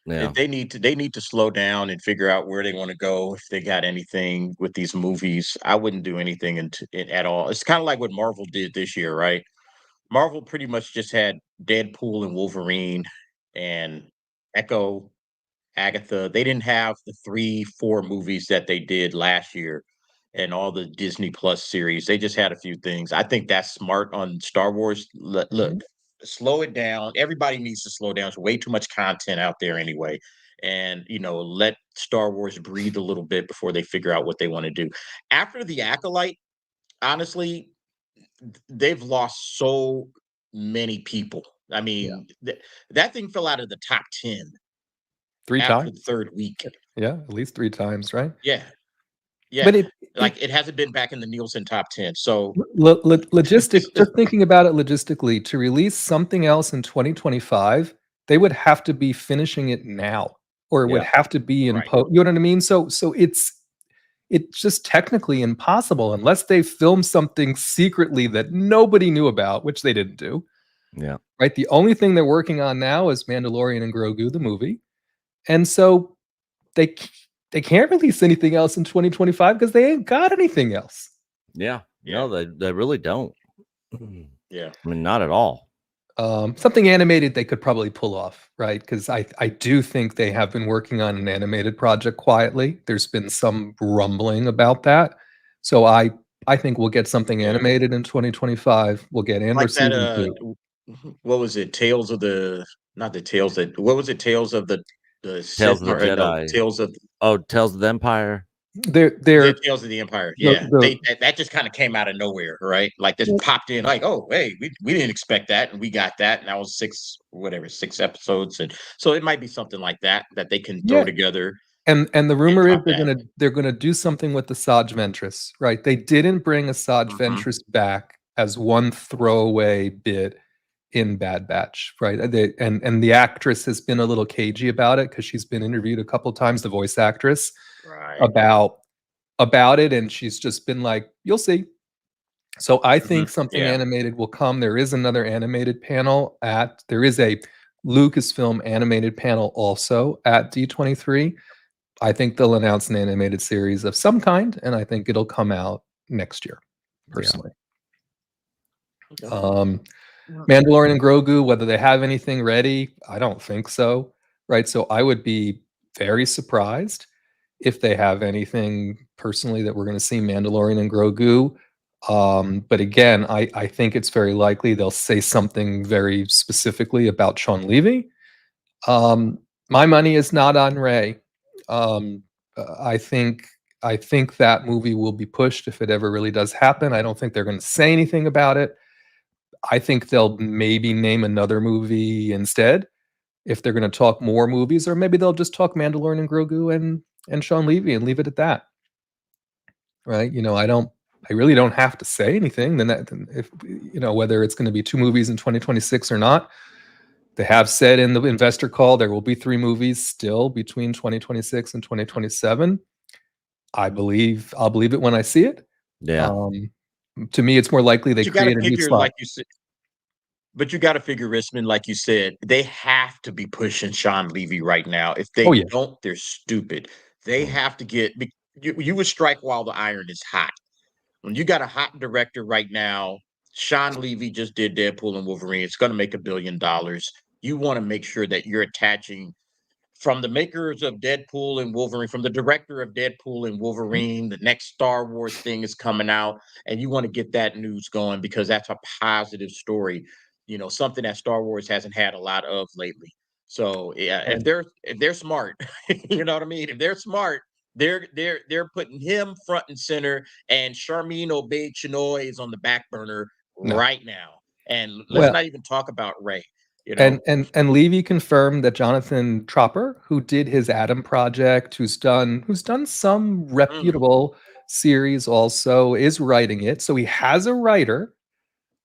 yeah. If they need to slow down and figure out where they want to go. If they got anything with these movies, I wouldn't do anything at all. It's kind of like what Marvel did this year, right? Marvel pretty much just had Deadpool and Wolverine and Echo, Agatha. They didn't have the 3-4 movies that they did last year and all the Disney Plus series. They just had a few things. I think that's smart on Star Wars. Look, slow it down. Everybody needs to slow down. There's way too much content out there anyway. And let Star Wars breathe a little bit before they figure out what they want to do. After the Acolyte, honestly, they've lost so many people. I mean, that thing fell out of the top 10 3 after times. the third week. Yeah, at least 3 times, right? Yeah. Yeah. But it hasn't been back in the Nielsen top 10. So logistics, just thinking about it logistically, to release something else in 2025, they would have to be finishing it now, or it would Yeah. have to be in Right. post. You know what I mean? So it's just technically impossible unless they film something secretly that nobody knew about, which they didn't do. Yeah. Right. The only thing they're working on now is Mandalorian and Grogu, the movie, and so they can't release anything else in 2025 because they ain't got anything else. Yeah. Yeah. No, they really don't. yeah. I mean, not at all. Something animated they could probably pull off, right? Because I do think they have been working on an animated project quietly. There's been some rumbling about that, so I think we'll get something animated in 2025. We'll get Andor Like that season 2. what was it? Tales of the not the Tales that what was it? Tales of the Tales of the Jedi. Tales of Tales of the Empire. They're Tales of the Empire. The- Yeah. the- That just kind of came out of nowhere, right? Like this popped in like, oh, hey, we didn't expect that and we got that. And that was 6 episodes. And so it might be something like that they can throw Yeah. together. And the rumor is top that. they're gonna do something with the Asajj Ventress, right? They didn't bring Asajj Mhm. Ventress back as one throwaway bit in Bad Batch, right? And the actress has been a little cagey about it because she's been interviewed a couple times, the voice actress, Right. about it, and she's just been like, "You'll see." So I think something Yeah. animated will come. There is another animated panel there is a Lucasfilm animated panel also at D23. I think they'll announce an animated series of some kind, and I think it'll come out next year, personally. Okay. Mandalorian and Grogu, whether they have anything ready, I don't think so, right? So I would be very surprised if they have anything personally that we're going to see Mandalorian and Grogu. But again, I think it's very likely they'll say something very specifically about Sean Levy. My money is not on Rey. I think that movie will be pushed if it ever really does happen. I don't think they're going to say anything about it. I think they'll maybe name another movie instead if they're going to talk more movies, or maybe they'll just talk Mandalorian and Grogu and Sean Levy and leave it at that. Right? I really don't have to say anything. Then if whether it's going to be 2 movies in 2026 or not. They have said in the investor call there will be 3 movies still between 2026 and 2027. I'll believe it when I see it. Yeah. To me, it's more likely they You got create to a new figure, slot. like you said, but you got to figure, Richmond, like you said, they have to be pushing Sean Levy right now. If they Oh, yeah. don't, they're stupid. They have to get. You would strike while the iron is hot. When you got a hot director right now, Sean Levy just did Deadpool and Wolverine. It's going to make $1 billion. you want to make sure that you're attaching from the makers of Deadpool and Wolverine, from the director of Deadpool and Wolverine, the next Star Wars thing is coming out, and you want to get that news going because that's a positive story, something that Star Wars hasn't had a lot of lately. So yeah, if they're smart, you know what I mean? If they're smart, they're putting him front and center, and Charmin Obey Chinoy is on the back burner No. right now. And let's Well, not even talk about Ray. You know, and Levy confirmed that Jonathan Tropper, who did his Adam project, who's done some reputable series, also is writing it. So he has a writer,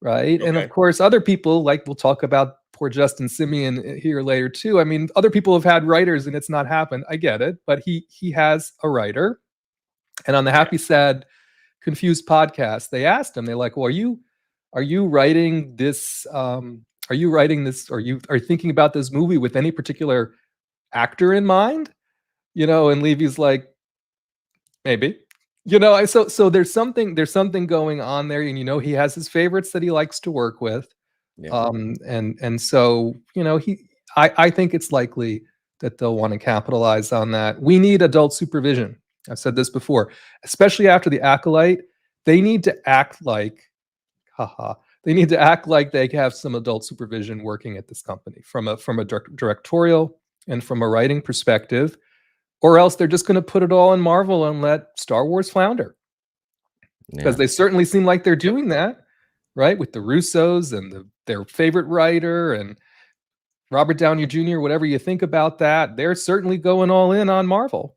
right? And of Okay. course, other people, like we'll talk about poor Justin Simeon here later too. I mean, other people have had writers and it's not happened. I get it, but he has a writer. And on the Happy Sad Confused podcast, they asked him, they're like, well, are you writing this are you thinking about this movie with any particular actor in mind? And Levy's like, maybe. So there's something going on there, and he has his favorites that he likes to work with. Yeah. And so, I think it's likely that they'll want to capitalize on that. We need adult supervision. I've said this before, especially after The Acolyte. They need to act like, they need to act like they have some adult supervision working at this company from a directorial and from a writing perspective, or else they're just going to put it all in Marvel and let Star Wars flounder. Because they certainly seem like they're doing that, right? With the Russos and their favorite writer and Robert Downey Jr., whatever you think about that, they're certainly going all in on Marvel,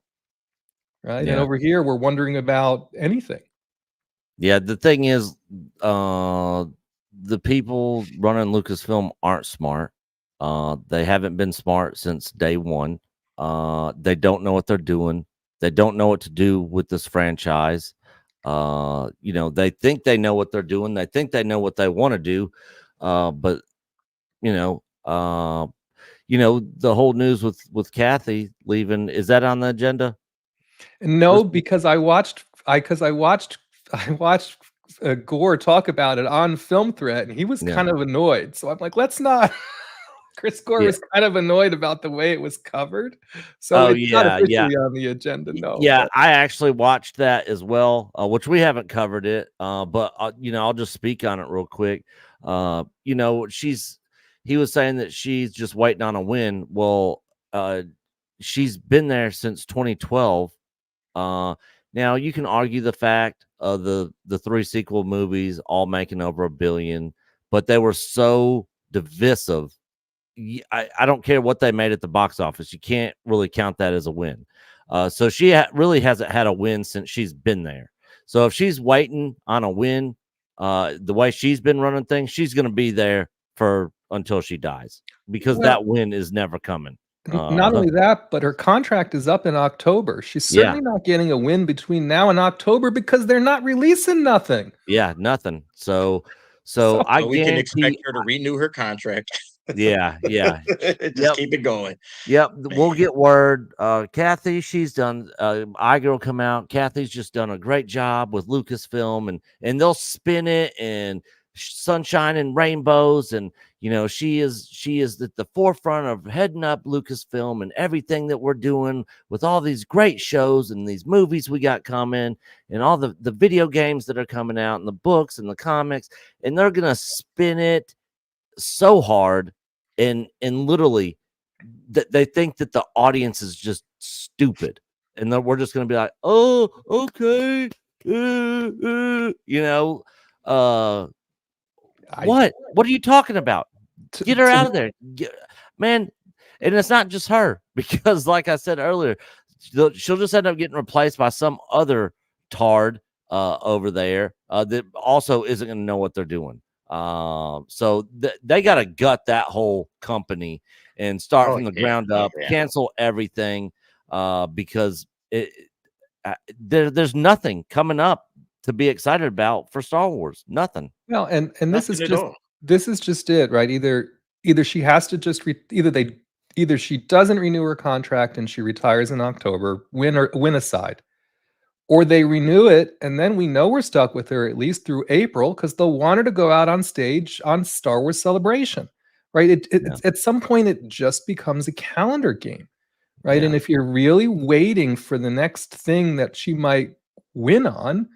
right? Yeah. And over here, we're wondering about anything. Yeah, the thing is, the people running Lucasfilm aren't smart. They haven't been smart since day one. They don't know what they're doing. They don't know what to do with this franchise. They think they know what they're doing. They think they know what they want to do. But the whole news with Kathy leaving, is that on the agenda? No, because I watched Gore talk about it on Film Threat, and he was kind of annoyed. So I'm like, let's not. Chris Gore was kind of annoyed about the way it was covered. So it's not officially on the agenda. No. Yeah, I actually watched that as well, which we haven't covered it. But I'll just speak on it real quick. He was saying that she's just waiting on a win. Well, she's been there since 2012. Now you can argue the fact of the 3 sequel movies all making over $1 billion, but they were so divisive. I don't care what they made at the box office. You can't really count that as a win. So she really hasn't had a win since she's been there. So if she's waiting on a win, the way she's been running things, she's going to be there until she dies, because that win is never coming. Not only that, but her contract is up in October. She's certainly not getting a win between now and October because they're not releasing nothing. Yeah, nothing. So we can expect her to renew her contract. Yeah. Just keep it going. Yep, we'll get word. Kathy, she's done. Iger will come out. Kathy's just done a great job with Lucasfilm, and they'll spin it and sunshine and rainbows, and she is at the forefront of heading up Lucasfilm and everything that we're doing with all these great shows and these movies we got coming and all the video games that are coming out and the books and the comics, and they're gonna spin it so hard and literally they think that the audience is just stupid, and then we're just gonna be like, oh, okay, what are you talking about? Get her out of there, man. And it's not just her, because like I said earlier, she'll just end up getting replaced by some other tard over there that also isn't going to know what they're doing. So they got to gut that whole company and start from the ground up, cancel everything, because there's nothing coming up to be excited about for Star Wars. Nothing. Well, and this is just it, right? Either she has to just either she doesn't renew her contract and she retires in October, win aside, or they renew it and then we know we're stuck with her at least through April because they'll want her to go out on stage on Star Wars Celebration, right? Yeah. At some point, it just becomes a calendar game, right? And Yeah. if you're really waiting for the next thing that she might win on,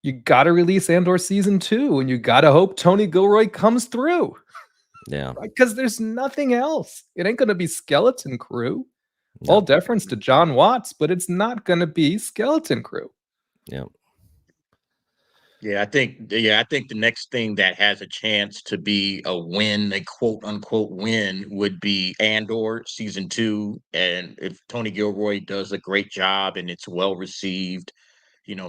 you got to release Andor season 2, and you got to hope Tony Gilroy comes through, Yeah. right? Because there's nothing else. It ain't going to be Skeleton Crew. No. All deference to John Watts, but it's not going to be Skeleton Crew. Yeah. Yeah, I think the next thing that has a chance to be a win, a quote unquote win, would be Andor season 2. And if Tony Gilroy does a great job and it's well received,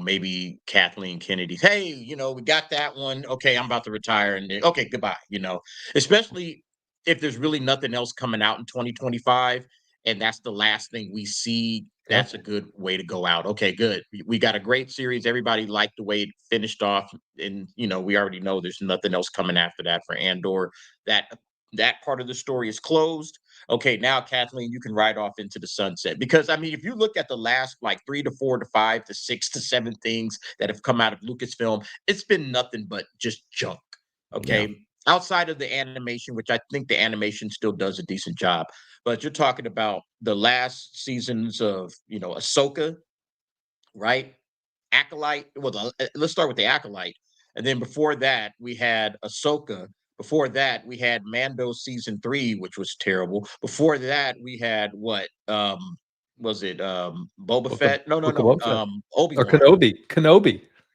maybe Kathleen Kennedy's, hey, we got that one. Okay, I'm about to retire, and then, okay, goodbye. Especially if there's really nothing else coming out in 2025, and that's the last thing we see. That's a good way to go out. Okay, good. We got a great series. Everybody liked the way it finished off, and we already know there's nothing else coming after that for Andor. That part of the story is closed. Okay, now Kathleen, you can ride off into the sunset. Because I mean, if you look at the last like 3 to 4 to 5 to 6 to 7 things that have come out of Lucasfilm, it's been nothing but just junk. Okay. Yeah. Outside of the animation, which I think the animation still does a decent job, but you're talking about the last seasons of Ahsoka, right? Acolyte. Well, let's start with the Acolyte, and then before that we had Ahsoka. Before that we had Mando season 3, which was terrible. Before that we had what? Was it Boba Book of- Fett? No, Book of Boba Fett. Obi Or Wan.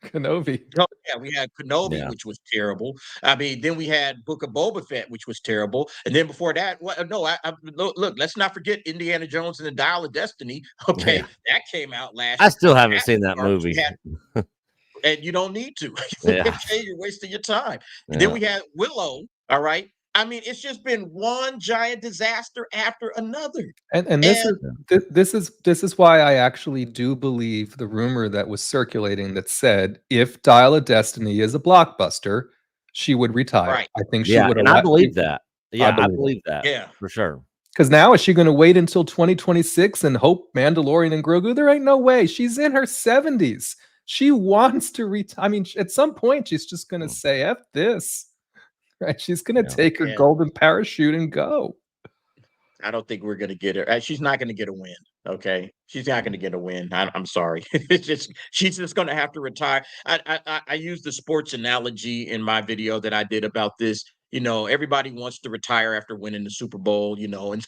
Kenobi. Oh, yeah, we had Kenobi, Yeah. which was terrible. I mean, then we had Book of Boba Fett, which was terrible, and then before that, what? No, look. Let's not forget Indiana Jones and the Dial of Destiny. Okay, Yeah. that came out last. I still haven't That seen that garbage. movie. We had- and you don't need to. Yeah. Okay, you're wasting your time. And then we had Willow. All right. I mean, it's just been one giant disaster after another. And this is why I actually do believe the rumor that was circulating that said if Dial of Destiny is a blockbuster, she would retire. Right. I think she Yeah, would. and I believe that. Yeah, I believe believe that. Yeah. For sure. Because now is she going to wait until 2026 and hope Mandalorian and Grogu? There ain't no way. She's in her 70s. She wants to retire. I mean, at some point, she's just going to say F this. Right? She's going to take her Yeah. golden parachute and go. I don't think we're going to get her. She's not going to get a win. Okay, she's not going to get a win. I'm sorry. It's just she's just going to have to retire. I used the sports analogy in my video that I did about this. Everybody wants to retire after winning the Super Bowl.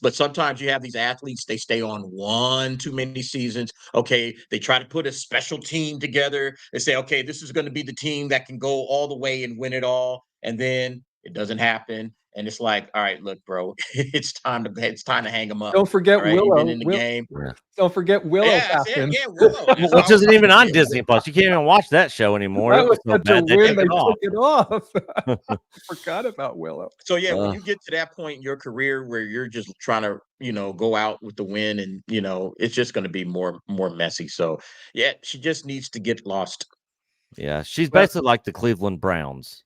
But sometimes you have these athletes. They stay on one too many seasons. Okay, they try to put a special team together. They say, okay, this is going to be the team that can go all the way and win it all, and then it doesn't happen. And it's like, all right, look, bro, it's time to hang them up. Don't forget All right, you've Willow. been in the game. Don't forget Willow. Yeah, Willow. That's Which all- isn't even on yeah. Disney Plus. You can't even watch that show anymore. That It was was so such a bad they win. took They it off. took it off. I forgot about Willow. So yeah, when Uh. you get to that point in your career where you're just trying to, go out with the win, and it's just going to be more messy. So yeah, she just needs to get lost. Yeah, she's Well- basically like the Cleveland Browns.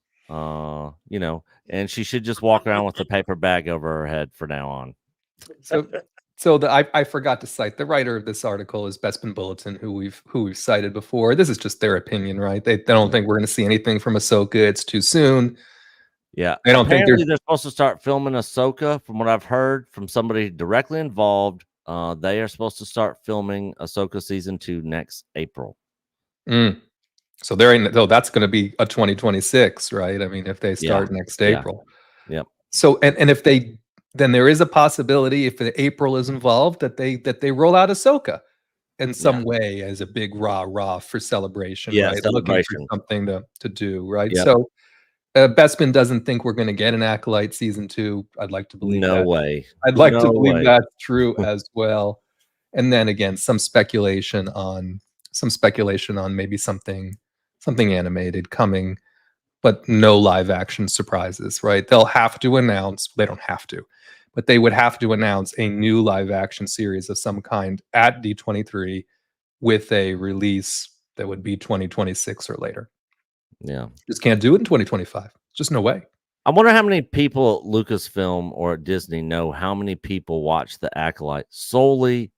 And she should just walk around with a paper bag over her head from now on. So I forgot to cite the writer of this article is Bespin Bulletin, who we've cited before. This is just their opinion, right? They don't think we're going to see anything from Ahsoka. It's too soon. Yeah, I don't think apparently they're supposed to start filming Ahsoka. From what I've heard from somebody directly involved, they are supposed to start filming Ahsoka season 2 next April. So there ain't. So that's going to be a 2026, right? I mean, if they start next Yeah. April. Yep. So and if they, then there is a possibility if April is involved that they roll out Ahsoka in some way as a big rah for celebration, Yeah, right? celebration. Looking for something to do, right? Yep. So Bespin doesn't think we're going to get an Acolyte season 2. I'd like to believe No that. way. I'd like to No believe way. that's true as well. And then again, some speculation on maybe something animated coming, but no live action surprises, right? They'll have to announce, they don't have to, but they would have to announce a new live action series of some kind at D23 with a release that would be 2026 or later. Yeah. Just can't do it in 2025. Just no way. I wonder how many people at Lucasfilm or at Disney know how many people watch The Acolyte solely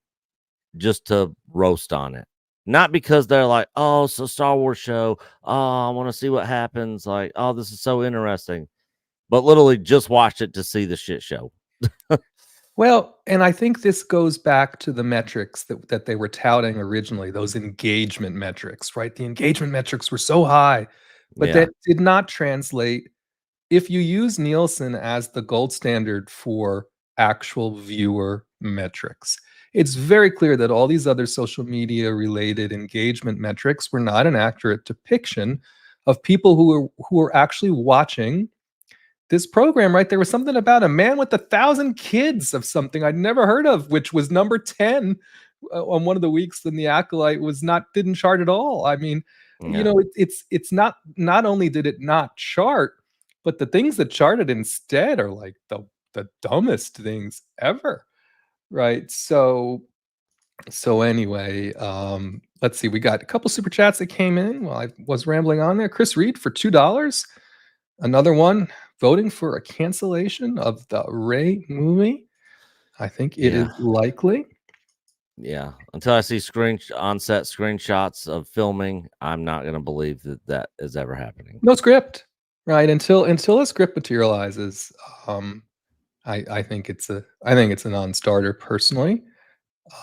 just to roast on it. Not because they're like, oh, it's a Star Wars show. Oh, I want to see what happens. Like, oh, this is so interesting. but literally just watched it to see the shit show. Well, and I think this goes back to the metrics that they were touting originally, those engagement metrics, right? The engagement metrics were so high, but Yeah. that did not translate. If you use Nielsen as the gold standard for actual viewer metrics, it's very clear that all these other social media related engagement metrics were not an accurate depiction of people who are actually watching this program. Right, there was something about a man with 1,000 kids of something I'd never heard of, which was number 10 on one of the weeks. Then the Acolyte didn't chart at all. I mean, Yeah. it's not only did it not chart, but the things that charted instead are like the dumbest things ever, right? So anyway, let's see. We got a couple super chats that came in while I was rambling on there. Chris Reed for $2. Another one voting for a cancellation of the Ray movie. I think it is likely. Yeah. Until I see on-set screenshots of filming, I'm not going to believe that is ever happening. No script, right? Until a script materializes, I think it's a non-starter personally.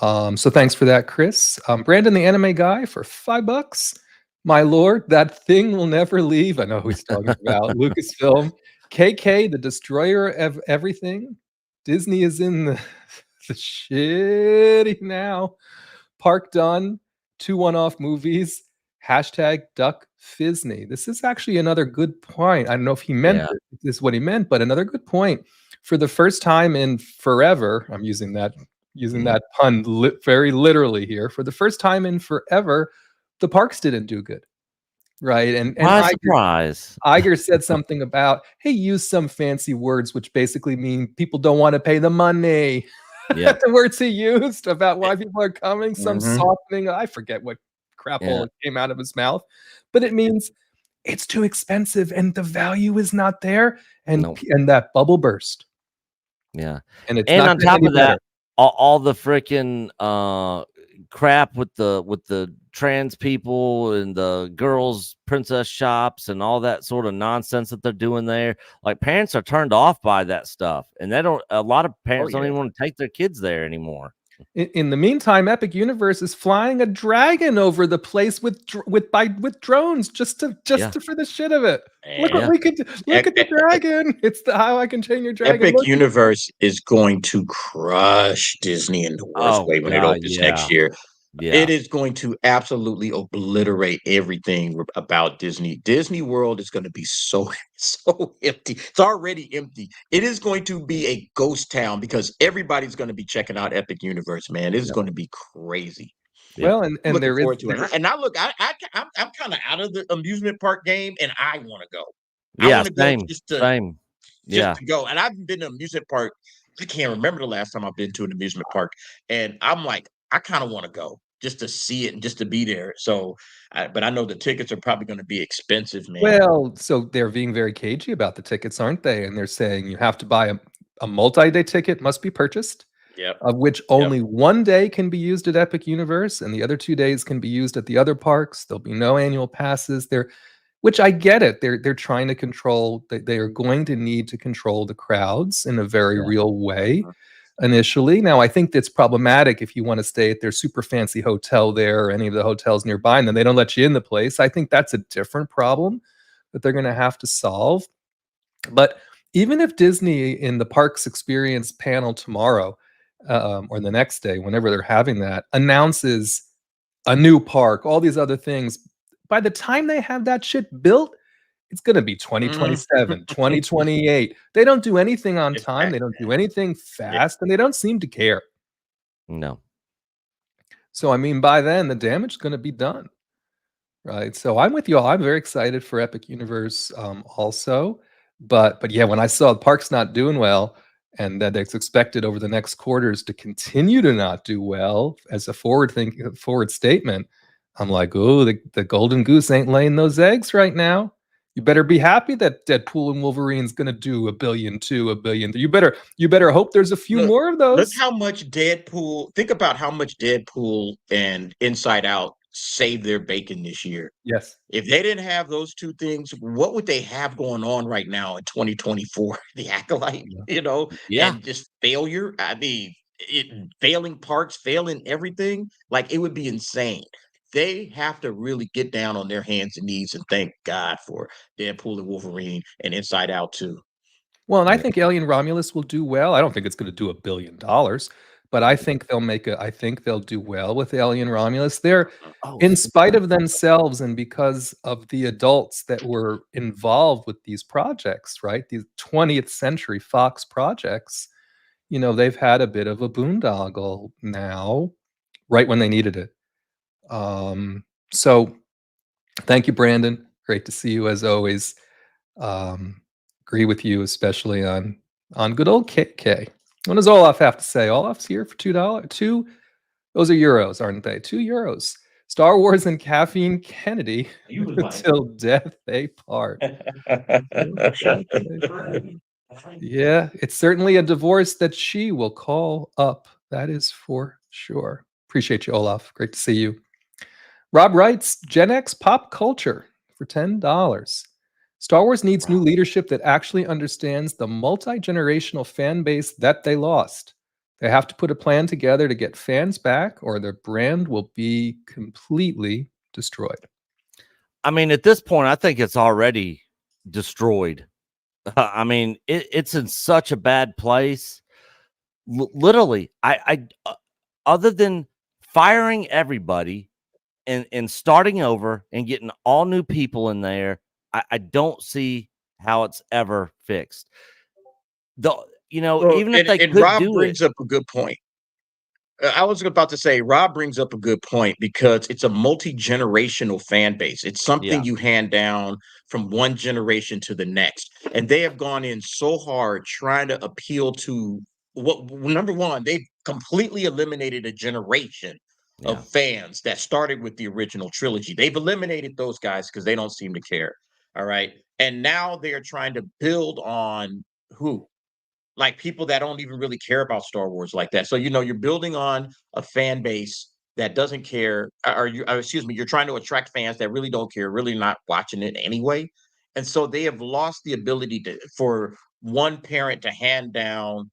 So thanks for that, Chris. Brandon, the anime guy, for $5. My lord, that thing will never leave. I know who he's talking about. Lucasfilm. KK, the destroyer of everything. Disney is in the shitty now. Park done. 2 one-off movies. Hashtag Duck Fisney. This is actually another good point. I don't know if he meant this is what he meant, but another good point. For the first time in forever, I'm using that pun very literally here. For the first time in forever, the parks didn't do good, right? And surprise. Iger said something about, hey, use some fancy words, which basically mean people don't want to pay the money. Yeah. The words he used about why people are coming, some softening. I forget what crap all came out of his mouth, but it means it's too expensive and the value is not there, and that bubble burst. Yeah, and it's on top of that, better. all the freaking crap with the trans people and the girls princess shops and all that sort of nonsense that they're doing there. Like, parents are turned off by that stuff, and a lot of parents don't even want to take their kids there anymore. In the meantime, Epic Universe is flying a dragon over the place with drones just for the shit of it. Look what we could do. Look at the dragon. It's how I can chain your dragon. Epic Universe is going to crush Disney in the worst way when it opens next year. Yeah. It is going to absolutely obliterate everything about Disney. Disney World is going to be so empty. It's already empty. It is going to be a ghost town because everybody's going to be checking out Epic Universe, man. It is going to be crazy. Well, and there is, and I look, I'm kind of out of the amusement park game, and I want to go. Yeah, same. Just to go. And I haven't been to an amusement park. I can't remember the last time I've been to an amusement park, and I'm like, I kind of want to go just to see it and just to be there. So, but I know the tickets are probably going to be expensive, man. Well, so they're being very cagey about the tickets, aren't they? And they're saying you have to buy a multi-day ticket, must be purchased. Yep. Of which only 1 day can be used at Epic Universe, and the other 2 days can be used at the other parks. There'll be no annual passes there, which I get it. They're trying to control. They are going to need to control the crowds in a very real way. Initially. Now, I think that's problematic if you want to stay at their super fancy hotel there or any of the hotels nearby, and then they don't let you in the place. I think that's a different problem that they're going to have to solve. But even if Disney in the Parks Experience panel tomorrow or the next day, whenever they're having that, announces a new park, all these other things, by the time they have that shit built, it's going to be 2027, 2028. They don't do anything on time. They don't do anything fast, and they don't seem to care. No. So, I mean, by then, the damage is going to be done. Right. So I'm with you all. I'm very excited for Epic Universe also. But yeah, when I saw the park's not doing well and that it's expected over the next quarters to continue to not do well as a forward statement, I'm like, oh, the golden goose ain't laying those eggs right now. You better be happy that Deadpool and Wolverine's going to do $1 billion, $1 billion. You better hope there's a few more of those. Look how much Deadpool. Think about how much Deadpool and Inside Out save their bacon this year. Yes. If they didn't have those two things, what would they have going on right now in 2024? The Acolyte, Yeah. Yeah. and just failure. I mean, failing parks, failing everything. Like, it would be insane. They have to really get down on their hands and knees and thank God for Deadpool and Wolverine and Inside Out too. Well, and I Yeah. think Alien Romulus will do well. I don't think it's going to do $1 billion, but I think I think they'll do well with Alien Romulus. They're, Oh, in spite of themselves and because of the adults that were involved with these projects, right? These 20th Century Fox projects, they've had a bit of a boondoggle now, right when they needed it. So thank you, Brandon. Great to see you as always. Agree with you, especially on good old KK. What does Olaf have to say? Olaf's here for $2. Those are euros, aren't they? €2. Star Wars and Caffeine Kennedy till death they part. Yeah, it's certainly a divorce that she will call up. That is for sure. Appreciate you, Olaf. Great to see you. Rob writes Gen X pop culture for $10. Star Wars needs new leadership that actually understands the multi-generational fan base that they lost. They have to put a plan together to get fans back, or their brand will be completely destroyed. I mean, at this point, I think it's already destroyed. I mean, it's in such a bad place. Literally, I other than firing everybody and starting over and getting all new people in there, I don't see how it's ever fixed. Well, even if they and could Rob do brings it, up a good point. I was about to say, Rob brings up a good point because it's a multi-generational fan base. It's something yeah, you hand down from one generation to the next. And they have gone in so hard trying to appeal to number one, they've completely eliminated a generation yeah, of fans that started with the original trilogy. They've eliminated those guys because they don't seem to care. All right. And now they are trying to build on who? Like, people that don't even really care about Star Wars like that. So, you're building on a fan base that doesn't care, excuse me, you're trying to attract fans that really don't care, really not watching it anyway. And so they have lost the ability for one parent to hand down,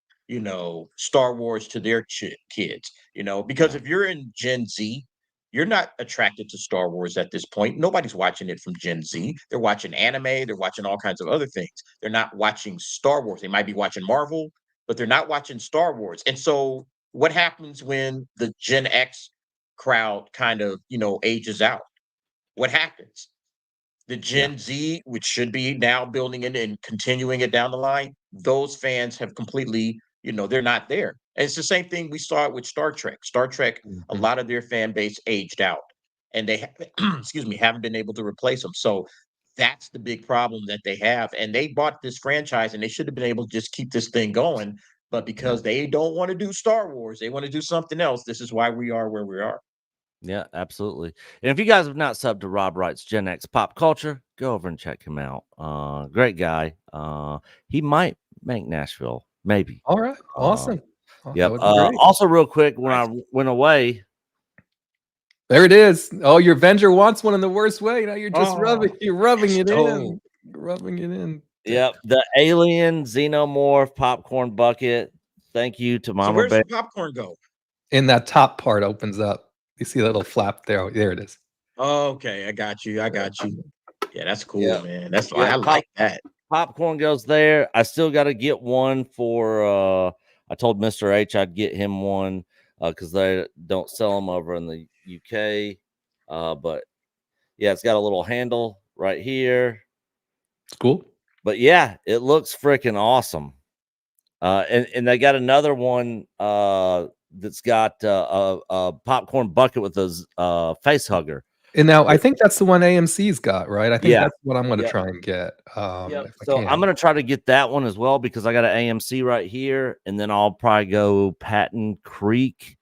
Star Wars to their kids, because yeah, if you're in Gen Z, you're not attracted to Star Wars at this point. Nobody's watching it from Gen Z. They're watching anime, they're watching all kinds of other things. They're not watching Star Wars. They might be watching Marvel, but they're not watching Star Wars. And so what happens when the Gen X crowd kind of, ages out? What happens? The yeah, Gen Z, which should be now building it and continuing it down the line, those fans have completely, they're not there. And it's the same thing we saw with Star Trek. Star Trek, a mhm, lot of their fan base aged out, and they, excuse me, haven't been able to replace them. So that's the big problem that they have. And they bought this franchise, and they should have been able to just keep this thing going. But yeah. because they don't want to do Star Wars, they want to do something else. This is why we are where we are. Yeah, absolutely. And if you guys have not subbed to Rob Wright's Gen X Pop Culture, go over and check him out. Great guy. He might make Nashville, maybe. All right. Uh, Awesome. Oh, that yep. would be great. Also, real quick, when Nice. I went away, There it is. Oh, your Avenger wants one in the worst way. Now you're just rubbing it Stone. in. Rubbing it in. yep, the Alien Xenomorph popcorn bucket. Thank you to So Mama where's Bear. the popcorn go? In that top part opens up. You see that little flap there. There it is. Okay, I got you. I got you. Yeah, that's cool, Yeah. man. That's Yeah, I like that. Popcorn goes there. I still got to get one for. I told Mr. H I'd get him one because they don't sell them over in the UK. But yeah, it's got a little handle right here. It's cool. But yeah, it looks freaking awesome. And they got another one that's got a popcorn bucket with a face hugger. And now I think that's the one AMC's got, right? I think Yeah. that's what I'm going to Yep. try and get. Yep. If I So can. I'm gonna try to get that one as well because I got an AMC right here, and then I'll probably go Patton Creek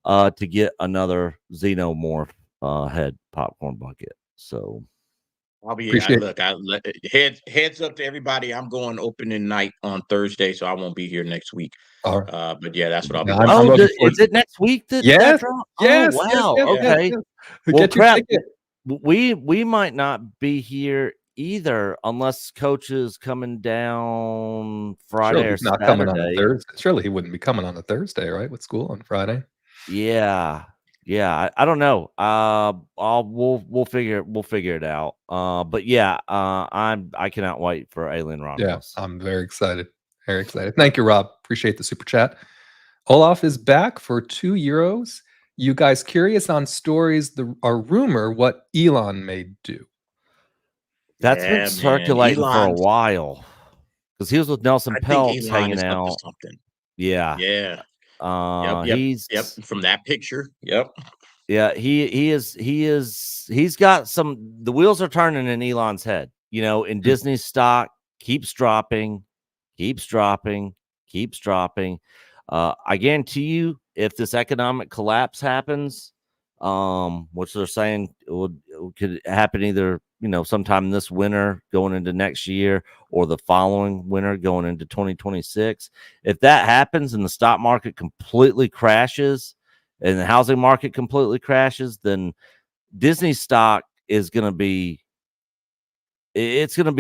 to get another Xenomorph head popcorn bucket. So I'll be. Appreciate Heads up to everybody. I'm going opening night on Thursday, so I won't be here next week. All right. But yeah, that's what I'll be. Yeah, watching. I'm looking forward Is it next week that Yes, drop? yes, Oh, yes, wow. yes, yes, Okay. yes. Well, Get your crap. ticket. We might not be here either unless Coach is coming down Friday Surely or he's not coming on a Saturday. Thursday. Surely he wouldn't be coming on a Thursday, right? With school on Friday. Yeah. I don't know. We'll figure it out. But yeah, I cannot wait for Alien Yeah, Romulus. I'm very excited. Very excited. Thank you, Rob. Appreciate the super chat. Olaf is back for €2. You guys curious on stories are rumor what Elon may do? That's Yeah, been man. circulating for a Elon's- while because he was with Nelson I think Peltz Elon hanging is up to out. something. Yeah. Yeah. He's From that picture. Yep. Yeah, he's got the wheels are turning in Elon's head, in Disney stock keeps dropping. I guarantee you if this economic collapse happens, which they're saying could happen either, sometime this winter going into next year or the following winter going into 2026. If that happens and the stock market completely crashes, and the housing market completely crashes, then Disney stock is going to be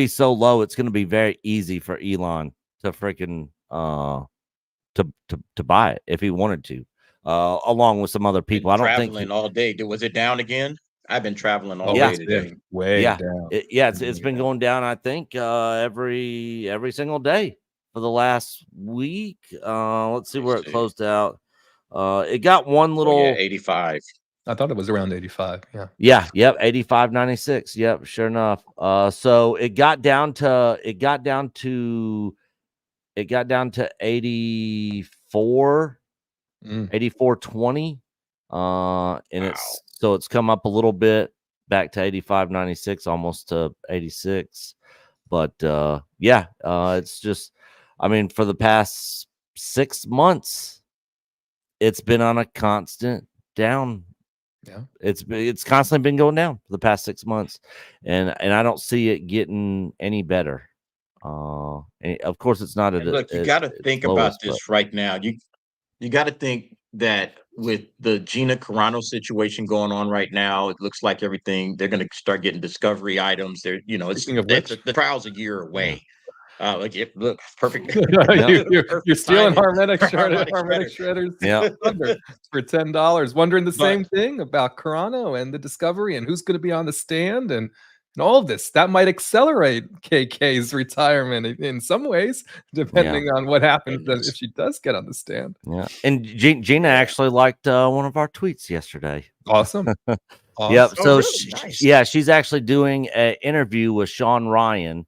so low. It's going to be very easy for Elon to freaking to buy it if he wanted to, along with some other people. I don't think traveling all day. Was it down again? I've been traveling all Yeah. day today. Way Yeah. down. It's been going down. I think every single day for the last week. Let's see where it closed out. It got one little 85. I thought it was around 85. Yeah. Yep, 85.96. Yep, sure enough. So it got down to 84, 84.20. And it's come up a little bit back to 85.96, almost to 86. But it's just, for the past 6 months, it's been on a constant down. Yeah, it's constantly been going down for the past 6 months, and I don't see it getting any better. And of course, it's not. Look, you got to think about this right now. You got to think that with the Gina Carano situation going on right now, it looks like everything they're going to start getting discovery items. The trial's a year away. Look, perfect. You're stealing Harmonic Harmonic Shredders Yeah. for $10. Wondering the same thing about Carano and the discovery and who's going to be on the stand and all of this. That might accelerate KK's retirement in some ways, depending on what happens if she does get on the stand. Yeah, and Gina actually liked one of our tweets yesterday. Awesome. Yep. So really? Nice. she's actually doing an interview with Sean Ryan.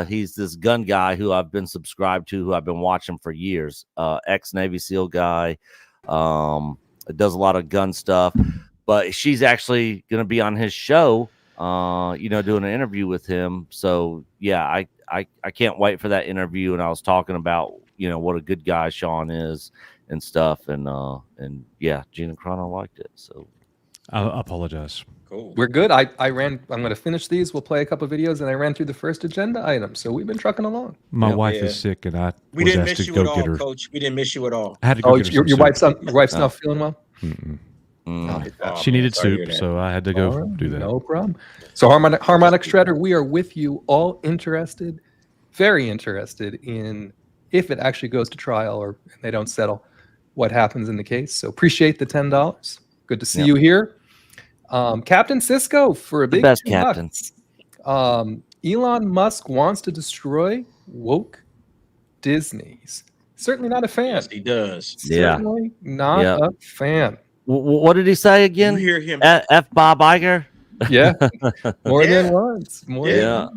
He's this gun guy who I've been subscribed to, who I've been watching for years. Ex-Navy SEAL guy. Does a lot of gun stuff, but she's actually going to be on his show, doing an interview with him. So yeah, I can't wait for that interview. And I was talking about, what a good guy Sean is and stuff. And yeah, Gina Carano liked it. So I apologize. Cool. We're good. I'm going to finish these. We'll play a couple videos, and I ran through the first agenda item. So we've been trucking along. My wife is sick, and We was didn't asked miss to you at go get all, her. Coach. We didn't miss you at all. I had to go get her your some wife's not feeling well. soup. Oh, She man, needed sorry to soup, hear so I had to go All right, do that. No problem. So Harmonic Shredder, we are with you, all interested, very interested in if it actually goes to trial or they don't settle, what happens in the case. So appreciate the $10. Good to see you here. Captain Cisco for a big best $2. captain. Elon Musk wants to destroy woke Disney's. Certainly not a fan. Yes, he does. Yeah. Certainly not a fan. What did he say again? You hear him? F. Bob Iger. Yeah, more Yeah. than once. Yeah.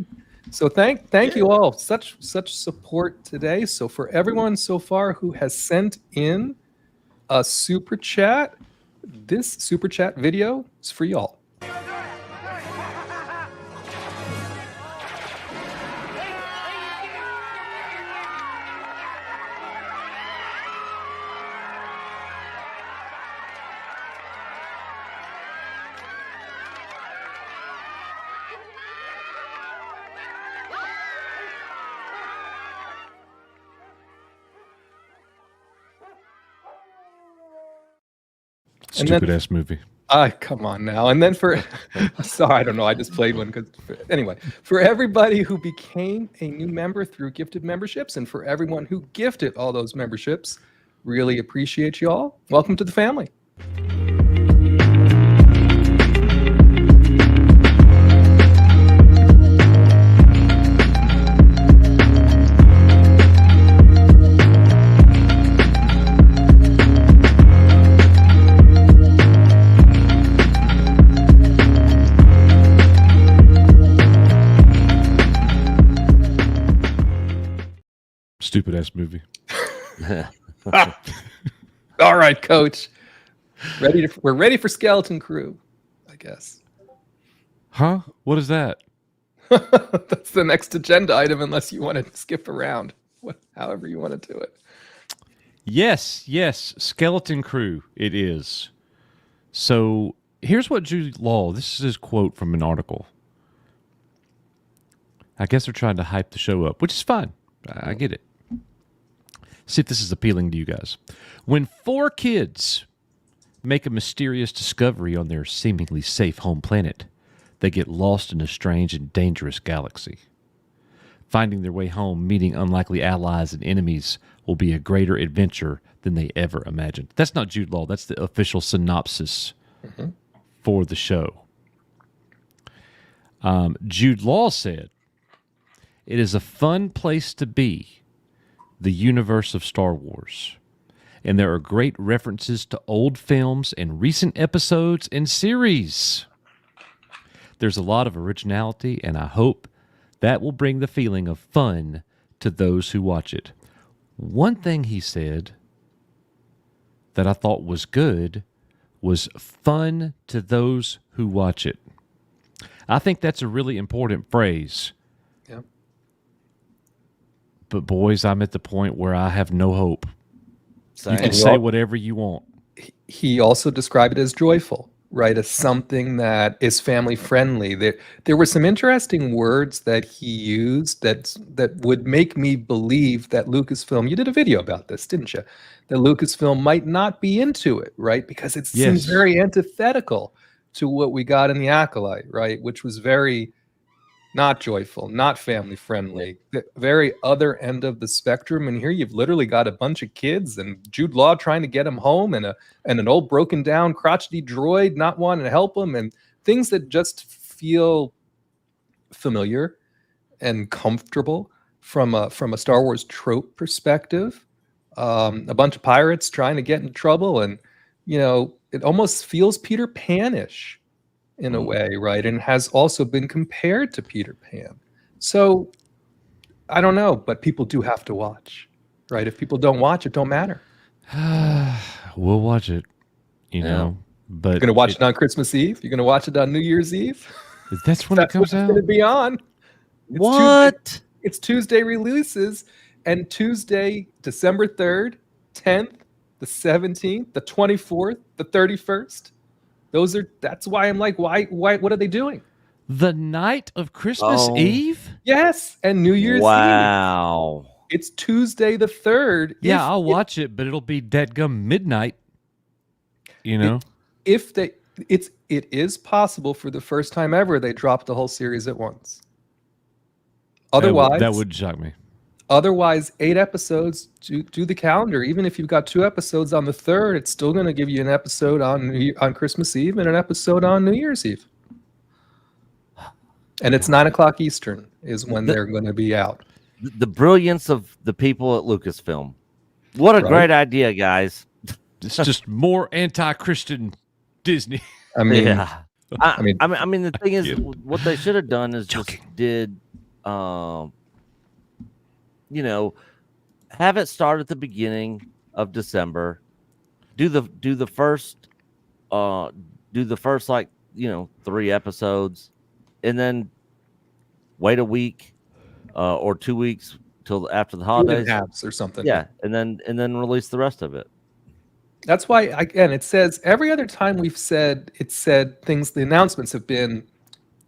So thank you all. Such support today. So for everyone so far who has sent in a super chat, this super chat video is for y'all. And then- Stupid ass movie. Come on now. And then sorry, I don't know. I just played one anyway, for everybody who became a new member through gifted memberships and for everyone who gifted all those memberships, really appreciate you all. Welcome to the family. Stupid ass movie. All right, Coach. We're ready for Skeleton Crew, I guess. Huh? What is that? That's the next agenda item, unless you want to skip around. However you want to do it. Yes, Skeleton Crew. It is. So here's what Jude Law. This is his quote from an article. I guess they're trying to hype the show up, which is fine. I get it. See if this is appealing to you guys. When 4 kids make a mysterious discovery on their seemingly safe home planet, they get lost in a strange and dangerous galaxy. Finding their way home, meeting unlikely allies and enemies will be a greater adventure than they ever imagined. That's not Jude Law. That's the official synopsis for the show. Jude Law said, "It is a fun place to be, the universe of Star Wars. And there are great references to old films and recent episodes and series. There's a lot of originality, and I hope that will bring the feeling of fun to those who watch it." One thing he said that I thought was good was fun to those who watch it. I think that's a really important phrase. Yep. But boys, I'm at the point where I have no hope. You Same. can say whatever you want. He also described it as joyful, right? As something that is family friendly. There were some interesting words that he used that would make me believe that Lucasfilm, you did a video about this, didn't you? That Lucasfilm might not be into it, right? Because it seems Yes. very antithetical to what we got in The Acolyte, right? Which was very not joyful, not family friendly, the very other end of the spectrum. And here you've literally got a bunch of kids and Jude Law trying to get him home, and an old broken down crotchety droid not wanting to help him, and things that just feel familiar and comfortable from a Star Wars trope perspective. A bunch of pirates trying to get in trouble, and it almost feels Peter Pan-ish in a way, right? And has also been compared to Peter Pan. So I don't know, but people do have to watch, right? If people don't watch, it don't matter. We'll watch it, you know. But You're gonna watch it on Christmas Eve. You're gonna watch it on New Year's Eve. that's when That's it what comes it's out. gonna be on. It's What? It's Tuesday releases, and Tuesday, December 3rd, 10th, the 17th, the 24th, the 31st. That's why I'm like, why, what are they doing? The night of Christmas Oh. Eve? Yes, and New Year's Eve. Wow. It's Tuesday the 3rd. Yeah, I'll watch it, but it'll be deadgum midnight. You know? It is possible for the first time ever they dropped the whole series at once. Otherwise, that would shock me. Otherwise, 8 episodes. Do the calendar. Even if you've got 2 episodes on the 3rd, it's still going to give you an episode on Christmas Eve and an episode on New Year's Eve. And it's 9:00 Eastern is when they're going to be out. The brilliance of the people at Lucasfilm. What a Right. great idea, guys. It's just more anti-Christian Disney. I mean, Yeah. I mean- mean, the thing is, Yeah. what they should have done is just Joking. did, have it start at the beginning of December. Do the first 3 episodes, and then wait a week or 2 weeks till after the two and a holidays. halves or something. Yeah, and then release the rest of it. That's why, again, it says every other time it said things, the announcements have been,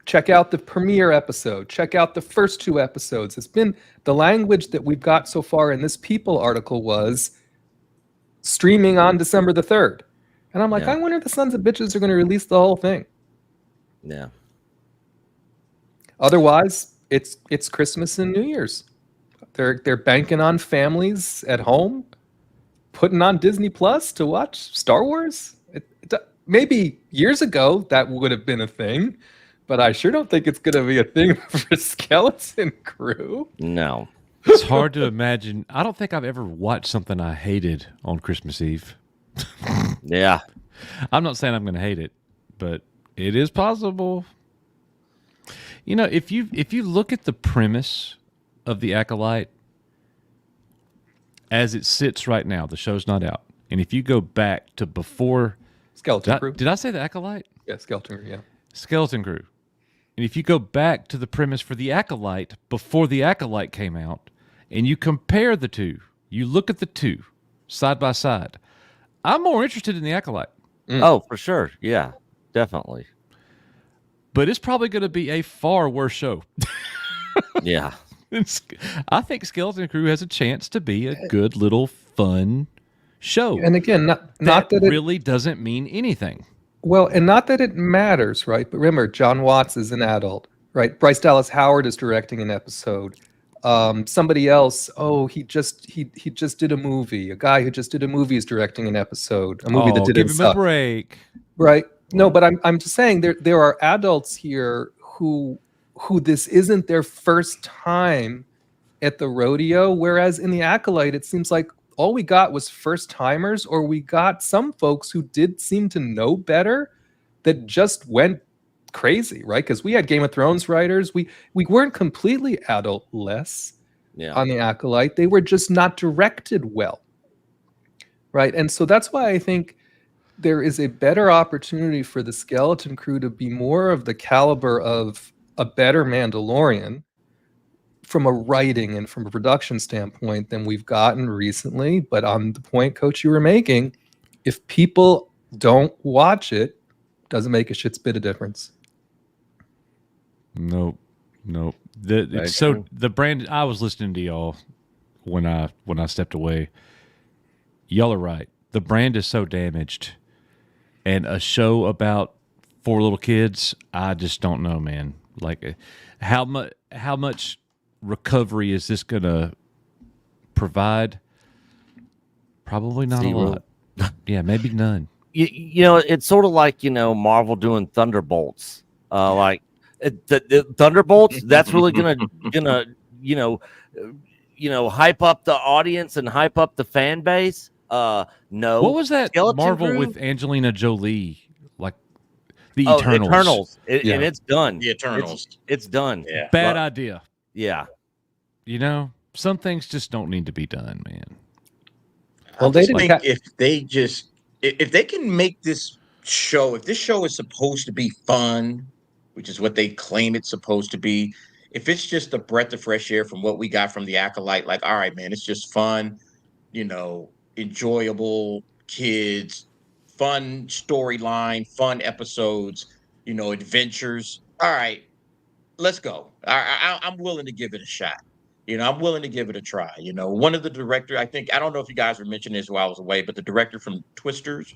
check out the premiere episode, check out the first 2 episodes. It's been the language that we've got so far in this People article was streaming on December the 3rd. And I'm like, Yeah. I wonder if the sons of bitches are going to release the whole thing. Yeah. Otherwise, it's Christmas and New Year's. They're banking on families at home, putting on Disney Plus to watch Star Wars. Maybe years ago that would have been a thing, but I sure don't think it's going to be a thing for Skeleton Crew. No. It's hard to imagine. I don't think I've ever watched something I hated on Christmas Eve. Yeah. I'm not saying I'm going to hate it, but it is possible. You know, if you look at the premise of The Acolyte as it sits right now, the show's not out. And if you go back to before Skeleton Crew. did I say The Acolyte? Yeah, Skeleton Crew, yeah. Skeleton Crew. And if you go back to the premise for The Acolyte before The Acolyte came out, and you compare the two, you look at the two side by side, I'm more interested in The Acolyte. Oh, for sure. Yeah, definitely. But it's probably going to be a far worse show. Yeah. I think Skeleton Crew has a chance to be a good little fun show. And again, not that that it really doesn't mean anything. well, and not that it matters, right? But remember, John Watts is an adult, right? Bryce Dallas Howard is directing an episode. Somebody else, he just did a movie. A guy who just did a movie is directing an episode. A movie that Oh, didn't give him a suck. break. Right. No, but I'm just saying there are adults here who this isn't their first time at the rodeo, whereas in The Acolyte, it seems like all we got was first timers, or we got some folks who did seem to know better that just went crazy, right? Because we had Game of Thrones writers. We weren't completely adult-less Yeah. on The Acolyte. They were just not directed well. Right. And so that's why I think there is a better opportunity for the Skeleton Crew to be more of the caliber of a better Mandalorian from a writing and from a production standpoint than we've gotten recently. But on the point, Coach, you were making, if people don't watch it, doesn't make a shit's bit of difference. Nope. Very So true. the brand. I was listening to y'all when I stepped away. Y'all are right. The brand is so damaged, and a show about 4 little kids. I just don't know, man. Like, how much recovery is this gonna provide? Probably not Zero. a lot. Yeah, maybe none. You know, it's sort of like, Marvel doing Thunderbolts. The Thunderbolts, that's really gonna hype up the audience and hype up the fan base. No. What was that Skeleton Marvel Crew? with Angelina Jolie? Like the Oh, Eternals. Eternals. Yeah. And it's done. The Eternals. It's done. Yeah. Bad But- idea. Yeah. You know, some things just don't need to be done, man. Well, I they just didn't think if they can make this show, if this show is supposed to be fun, which is what they claim it's supposed to be, if it's just a breath of fresh air from what we got from The Acolyte, like, all right, man, it's just fun, enjoyable kids, fun storyline, fun episodes, adventures. All right, let's go. I'm willing to give it a shot. I'm willing to give it a try. One of the director, I don't know if you guys were mentioning this while I was away, but the director from Twisters.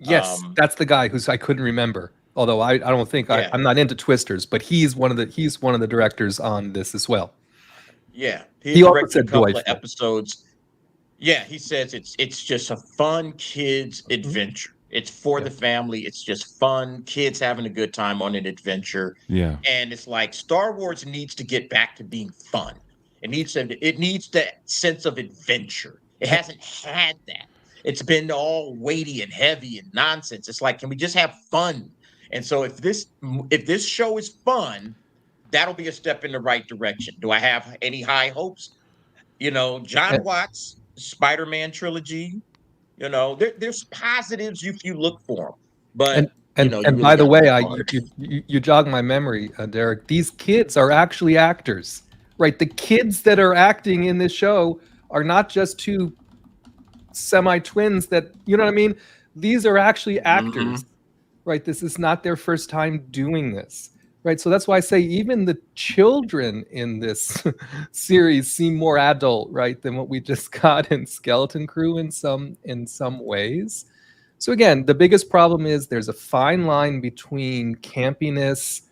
Yes, that's the guy who's I couldn't remember. Although I don't think Yeah. I'm not into Twisters, but he's one of the directors on this as well. Yeah, He also directed said a couple Boyfriend. of episodes. Yeah, he says it's just a fun kids adventure. It's for the family. It's just fun kids having a good time on an adventure. Yeah. And it's like Star Wars needs to get back to being fun. It needs that sense of adventure. It hasn't had that. It's been all weighty and heavy and nonsense. It's like, can we just have fun? And so if this show is fun, that'll be a step in the right direction. Do I have any high hopes? John Watts, Spider-Man trilogy. There's positives if you look for them. But And you and really by the gotta way, work hard. you jog my memory, Derek. These kids are actually actors, right? The kids that are acting in this show are not just two semi-twins that, you know what I mean? These are actually actors, right? This is not their first time doing this, right? So that's why I say even the children in this series seem more adult, right, than what we just got in Skeleton Crew in some ways. So again, the biggest problem is there's a fine line between campiness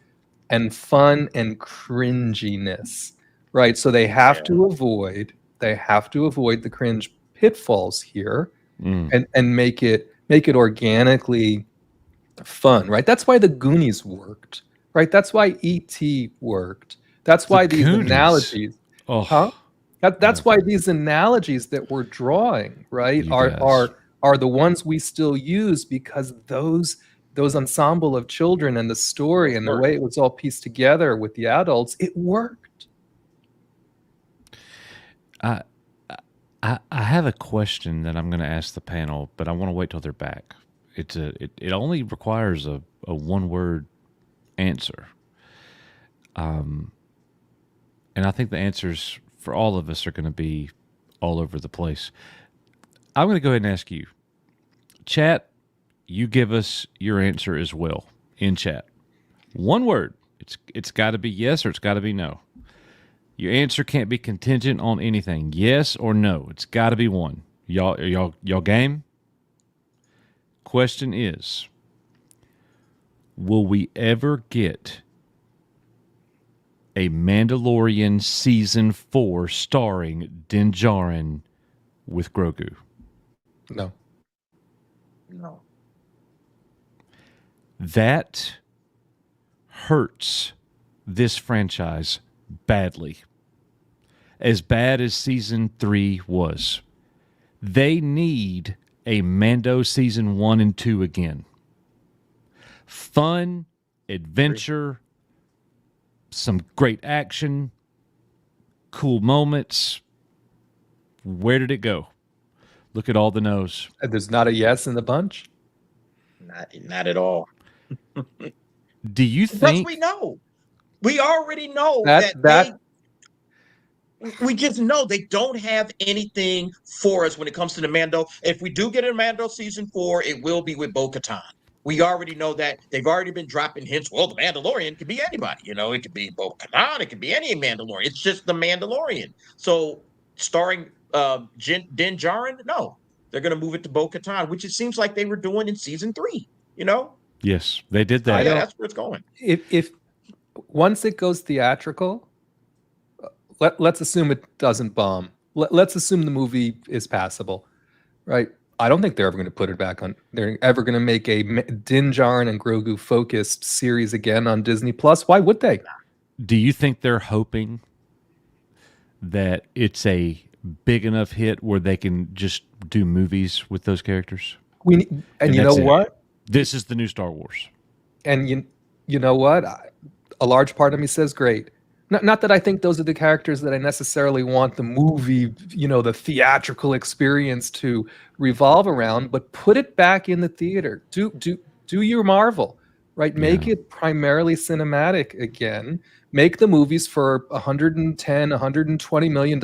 and fun and cringiness, right? So they have to avoid the cringe pitfalls here and make it organically fun, right? That's why the Goonies worked, right? That's why E.T. worked. That's why these Goonies. analogies, Oh, that's why these analogies that we're drawing, right, You guys. are the ones we still use, because those ensemble of children and the story and the way it was all pieced together with the adults, it worked. I have a question that I'm going to ask the panel, but I want to wait till they're back. It only requires a one word answer. And I think the answers for all of us are going to be all over the place. I'm going to go ahead and ask you, chat. You give us your answer as well in chat. One word. It's got to be yes or it's got to be no. Your answer can't be contingent on anything. Yes or no. It's got to be one. Y'all game? Question is, will we ever get a Mandalorian season 4 starring Din Djarin with Grogu? No. No. That hurts this franchise badly. As bad as season 3 was. They need a Mando season 1 and 2 again. Fun, adventure, some great action, cool moments. Where did it go? Look at all the no's. There's not a yes in the bunch. Not at all. Do you Because think we know. We already know That we just know they don't have anything for us when it comes to the Mando. If we do get a Mando season 4, it will be with Bo-Katan. We already know that. They've already been dropping hints. Well, the Mandalorian could be anybody. It could be Bo-Katan. It could be any Mandalorian. It's just the Mandalorian. So starring Din Djarin, no. They're going to move it to Bo-Katan, which it seems like they were doing in season 3, Yes, they did that. Yeah, that's where it's going. if once it goes theatrical, let's assume it doesn't bomb. Let's assume the movie is passable, right? I don't think they're ever going to put it back on. They're ever going to make a Din Djarin and Grogu focused series again on Disney Plus. Why would they? Do you think they're hoping that it's a big enough hit where they can just do movies with those characters? And you know that's it. what? This is the new Star Wars. And you know what? A large part of me says great. Not that I think those are the characters that I necessarily want the movie, the theatrical experience to revolve around, but put it back in the theater. Do your Marvel, right? Make it primarily cinematic again. Make the movies for $110, $120 million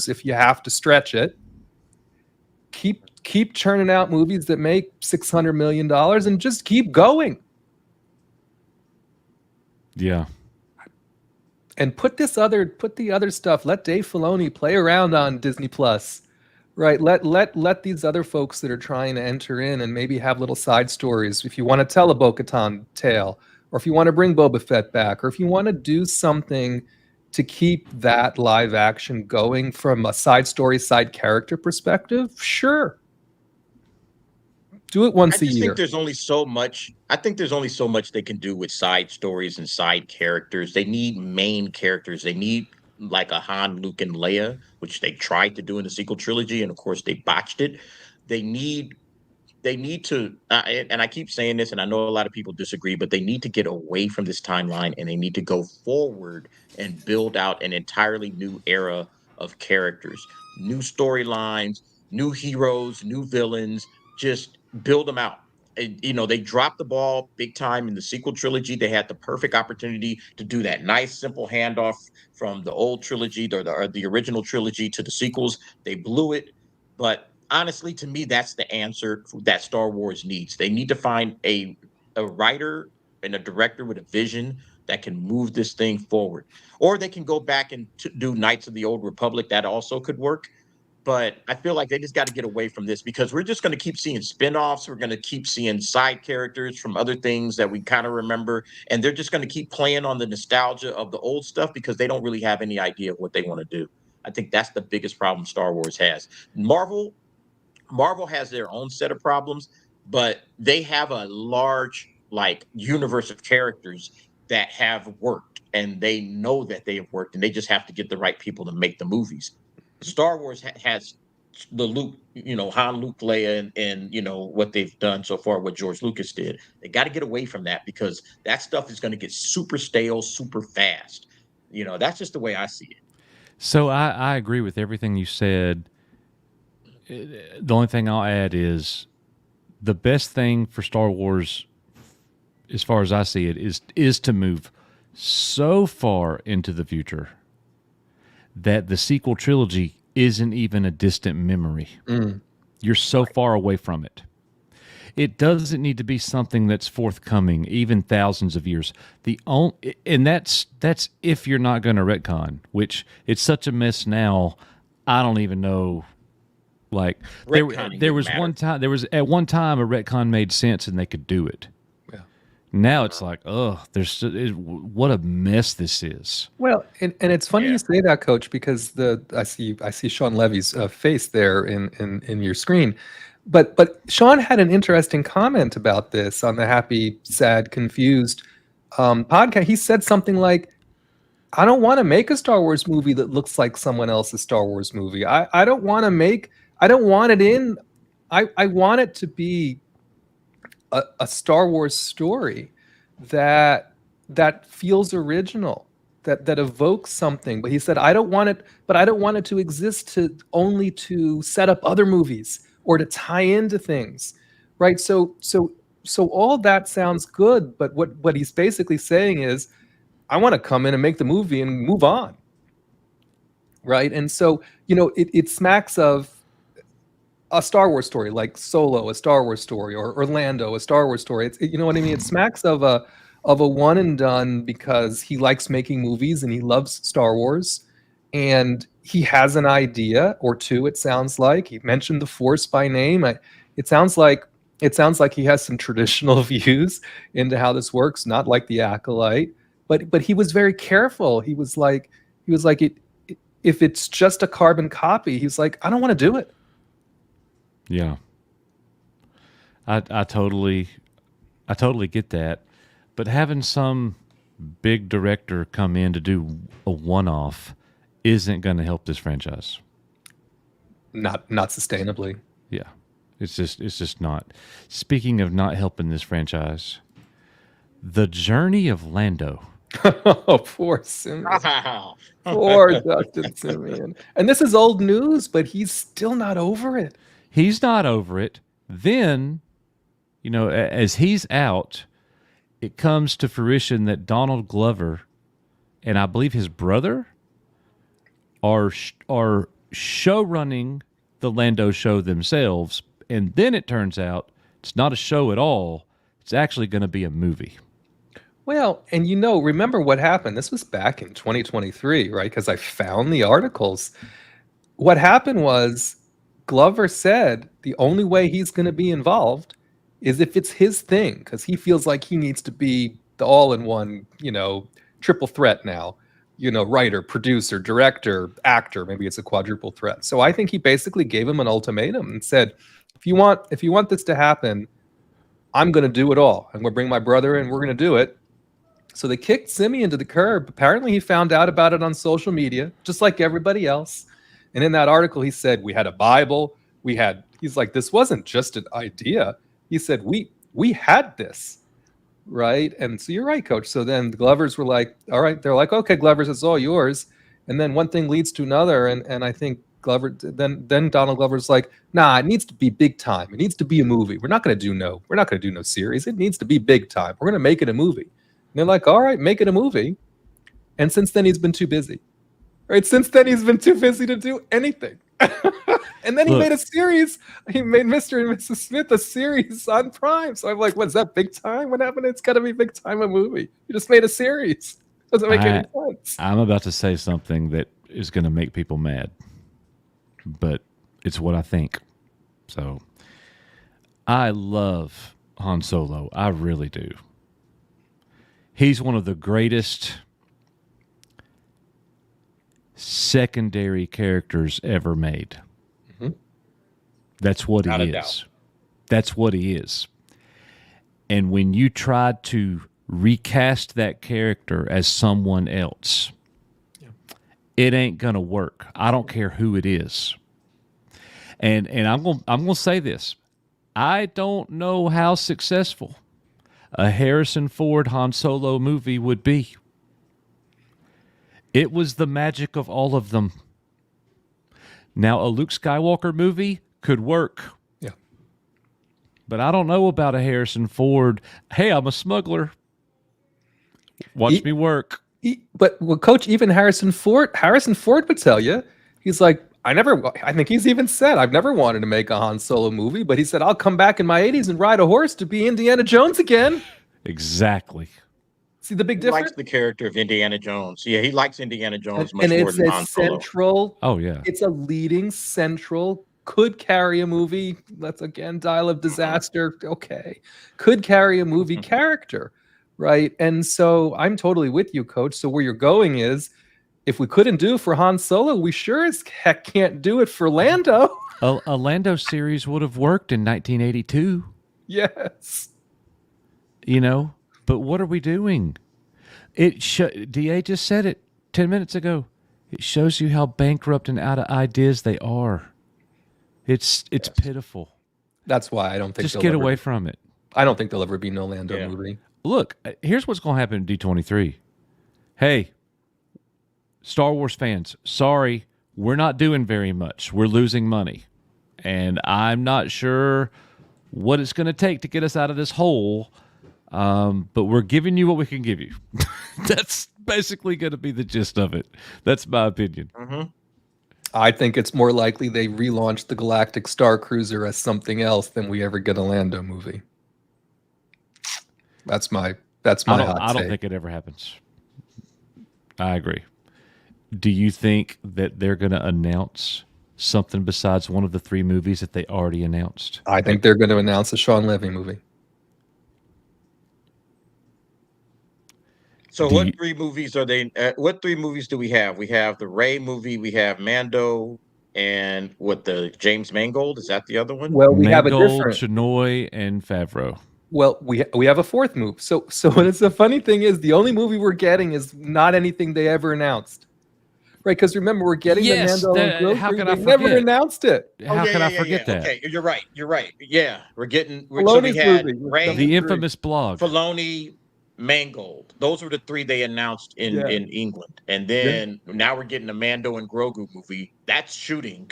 if you have to stretch it. Keep churning out movies that make $600 million and just keep going. Yeah. And put the other stuff. Let Dave Filoni play around on Disney Plus, right? Let these other folks that are trying to enter in and maybe have little side stories. If you want to tell a Bo-Katan tale, or if you want to bring Boba Fett back, or if you want to do something to keep that live action going from a side story, side character perspective, sure. Do it once a year. I think there's only so much. I think there's only so much they can do with side stories and side characters. They need main characters. They need like a Han, Luke, and Leia, which they tried to do in the sequel trilogy, and of course they botched it. They need to, and I keep saying this, and I know a lot of people disagree, but they need to get away from this timeline and they need to go forward and build out an entirely new era of characters, new storylines, new heroes, new villains. Just build them out. They dropped the ball big time in the sequel trilogy. They had the perfect opportunity to do that nice, simple handoff from the old trilogy or the original trilogy to the sequels. They blew it. But honestly, to me, that's the answer that Star Wars needs. They need to find a writer and a director with a vision that can move this thing forward. Or they can go back and do Knights of the Old Republic. That also could work. but I feel like they just got to get away from this because we're just going to keep seeing spin-offs. We're going to keep seeing side characters from other things that we kind of remember. And they're just going to keep playing on the nostalgia of the old stuff because they don't really have any idea of what they want to do. I think that's the biggest problem Star Wars has. Marvel has their own set of problems, but they have a large like universe of characters that have worked, and they know that they have worked, and they just have to get the right people to make the movies. Star Wars has the Luke, Han, Luke, Leia, and what they've done so far, what George Lucas did. They got to get away from that because that stuff is going to get super stale, super fast. That's just the way I see it. So I agree with everything you said. The only thing I'll add is the best thing for Star Wars, as far as I see it, is to move so far into the future that the sequel trilogy isn't even a distant memory. You're so far away from it. It doesn't need to be something that's forthcoming, even thousands of years. And that's if you're not going to retcon, which it's such a mess now. I don't even know. Like there was one time at one time a retcon made sense and they could do it. Yeah. Now it's like, what a mess this is. Well, and it's funny you say that, Coach, because I see Sean Levy's face there in your screen. But Sean had an interesting comment about this on the Happy, Sad, Confused podcast. He said something like, I don't want to make a Star Wars movie that looks like someone else's Star Wars movie. I don't want it in. I want it to be a Star Wars story that feels original, that evokes something. But he said, I don't want it to exist only to set up other movies or to tie into things, right? So all that sounds good, but what he's basically saying is, I want to come in and make the movie and move on, right? And so it smacks of a Star Wars story, like Solo, a Star Wars story, or Orlando, a Star Wars story. You know what I mean? It smacks of a one and done because he likes making movies and he loves Star Wars, and he has an idea or two. It sounds like he mentioned the Force by name. It sounds like he has some traditional views into how this works, not like the Acolyte, but he was very careful. He was like, if it's just a carbon copy, he's like, I don't want to do it. Yeah. I totally get that. But having some big director come in to do a one-off isn't going to help this franchise. Not sustainably. Yeah. It's just not. Speaking of not helping this franchise, The Journey of Lando. Oh, poor Simeon. Wow. Poor Dustin Simeon. And this is old news, but he's still not over it. He's not over it. Then, as he's out, it comes to fruition that Donald Glover and I believe his brother are show running the Lando show themselves. And then it turns out it's not a show at all. It's actually going to be a movie. Well, and remember what happened. This was back in 2023, right? Because I found the articles. What happened was Glover said the only way he's going to be involved is if it's his thing, because he feels like he needs to be the all-in-one, triple threat now. Writer, producer, director, actor. Maybe it's a quadruple threat. So I think he basically gave him an ultimatum and said, if you want this to happen, I'm going to do it all. I'm going to bring my brother in. We're going to do it. So they kicked Simeon to the curb. Apparently he found out about it on social media, just like everybody else. And in that article, he said, we had a Bible. He's like, this wasn't just an idea. He said, we had this. Right. And so you're right, Coach. So then the Glovers were like, all right. They're like, okay, Glovers, it's all yours. And then one thing leads to another. And I think Glover, then Donald Glover's like, nah, it needs to be big time. It needs to be a movie. We're not going to do no series. It needs to be big time. We're going to make it a movie. And they're like, all right, make it a movie. And since then he's been too busy. Right. Since then he's been too busy to do anything. And then he made a series. He made Mr. and Mrs. Smith a series on Prime. So I'm like, what's that, big time? What happened? It's got to be big time a movie. You just made a series. Doesn't make any sense. I'm about to say something that is going to make people mad. But It's what I think. So I love Han Solo. I really do. He's one of the greatest secondary characters ever made. Mhm. That's what Without he a is. doubt. That's what he is. And when you try to recast that character as someone else, it ain't gonna work. I don't care who it is. And I'm gonna say this. I don't know how successful a Harrison Ford Han Solo movie would be. It was the magic of all of them. Now, a Luke Skywalker movie could work. Yeah. But I don't know about a Harrison Ford. Hey, I'm a smuggler. Watch me work. But well, Coach, even Harrison Ford would tell you, he's like, I think he's even said, I've never wanted to make a Han Solo movie, but he said, I'll come back in my 80s and ride a horse to be Indiana Jones again. Exactly. See the big He difference? likes the character of Indiana Jones. Yeah, he likes Indiana Jones much And more it's than a Han Solo. central, Oh, yeah. it's a leading central, could carry a movie. Let's again, Dial of Disaster. Okay. Could carry a movie character, right? And so I'm totally with you, Coach. So where you're going is, if we couldn't do it for Han Solo, we sure as heck can't do it for Lando. A Lando series would have worked in 1982, Yes. you know? But what are we doing? DA just said it 10 minutes ago. It shows you how bankrupt and out of ideas they are. It's pitiful. That's why I don't think Just get away from it. I don't think there'll ever be no Lando Yeah. movie. Look, here's what's going to happen in D23. Hey, Star Wars fans, sorry, we're not doing very much. We're losing money. And I'm not sure what it's going to take to get us out of this hole, but we're giving you what we can give you. That's basically going to be the gist of it. That's my opinion. Mhm. I think it's more likely they relaunch the Galactic Star Cruiser as something else than we ever get a Lando movie. That's my hot I don't take. think it ever happens. I agree. Do you think that they're going to announce something besides one of the 3 movies that they already announced? I think they're going to announce a Sean Levy movie. So Do what you- 3 movies are they? What 3 movies do we have? We have the Ray movie. We have Mando, and what the James Mangold? Is that the other one? Well, we have a Mangold, different. Chinoy, and Favreau. Well, we have a 4th move. So what is the funny thing is the only movie we're getting is not anything they ever announced. Right, because remember we're getting Yes, the Mando and Grogu. how could I They never forget? announced it. How yeah, can I yeah, forget yeah. that? Okay, you're right. You're right. Yeah, so we Filoni's had movie was Ray, number The 3. infamous blog. Filoni, Mangold. Those were the 3 they announced in Yeah. England, and then now we're getting a Mando and Grogu movie. That's shooting,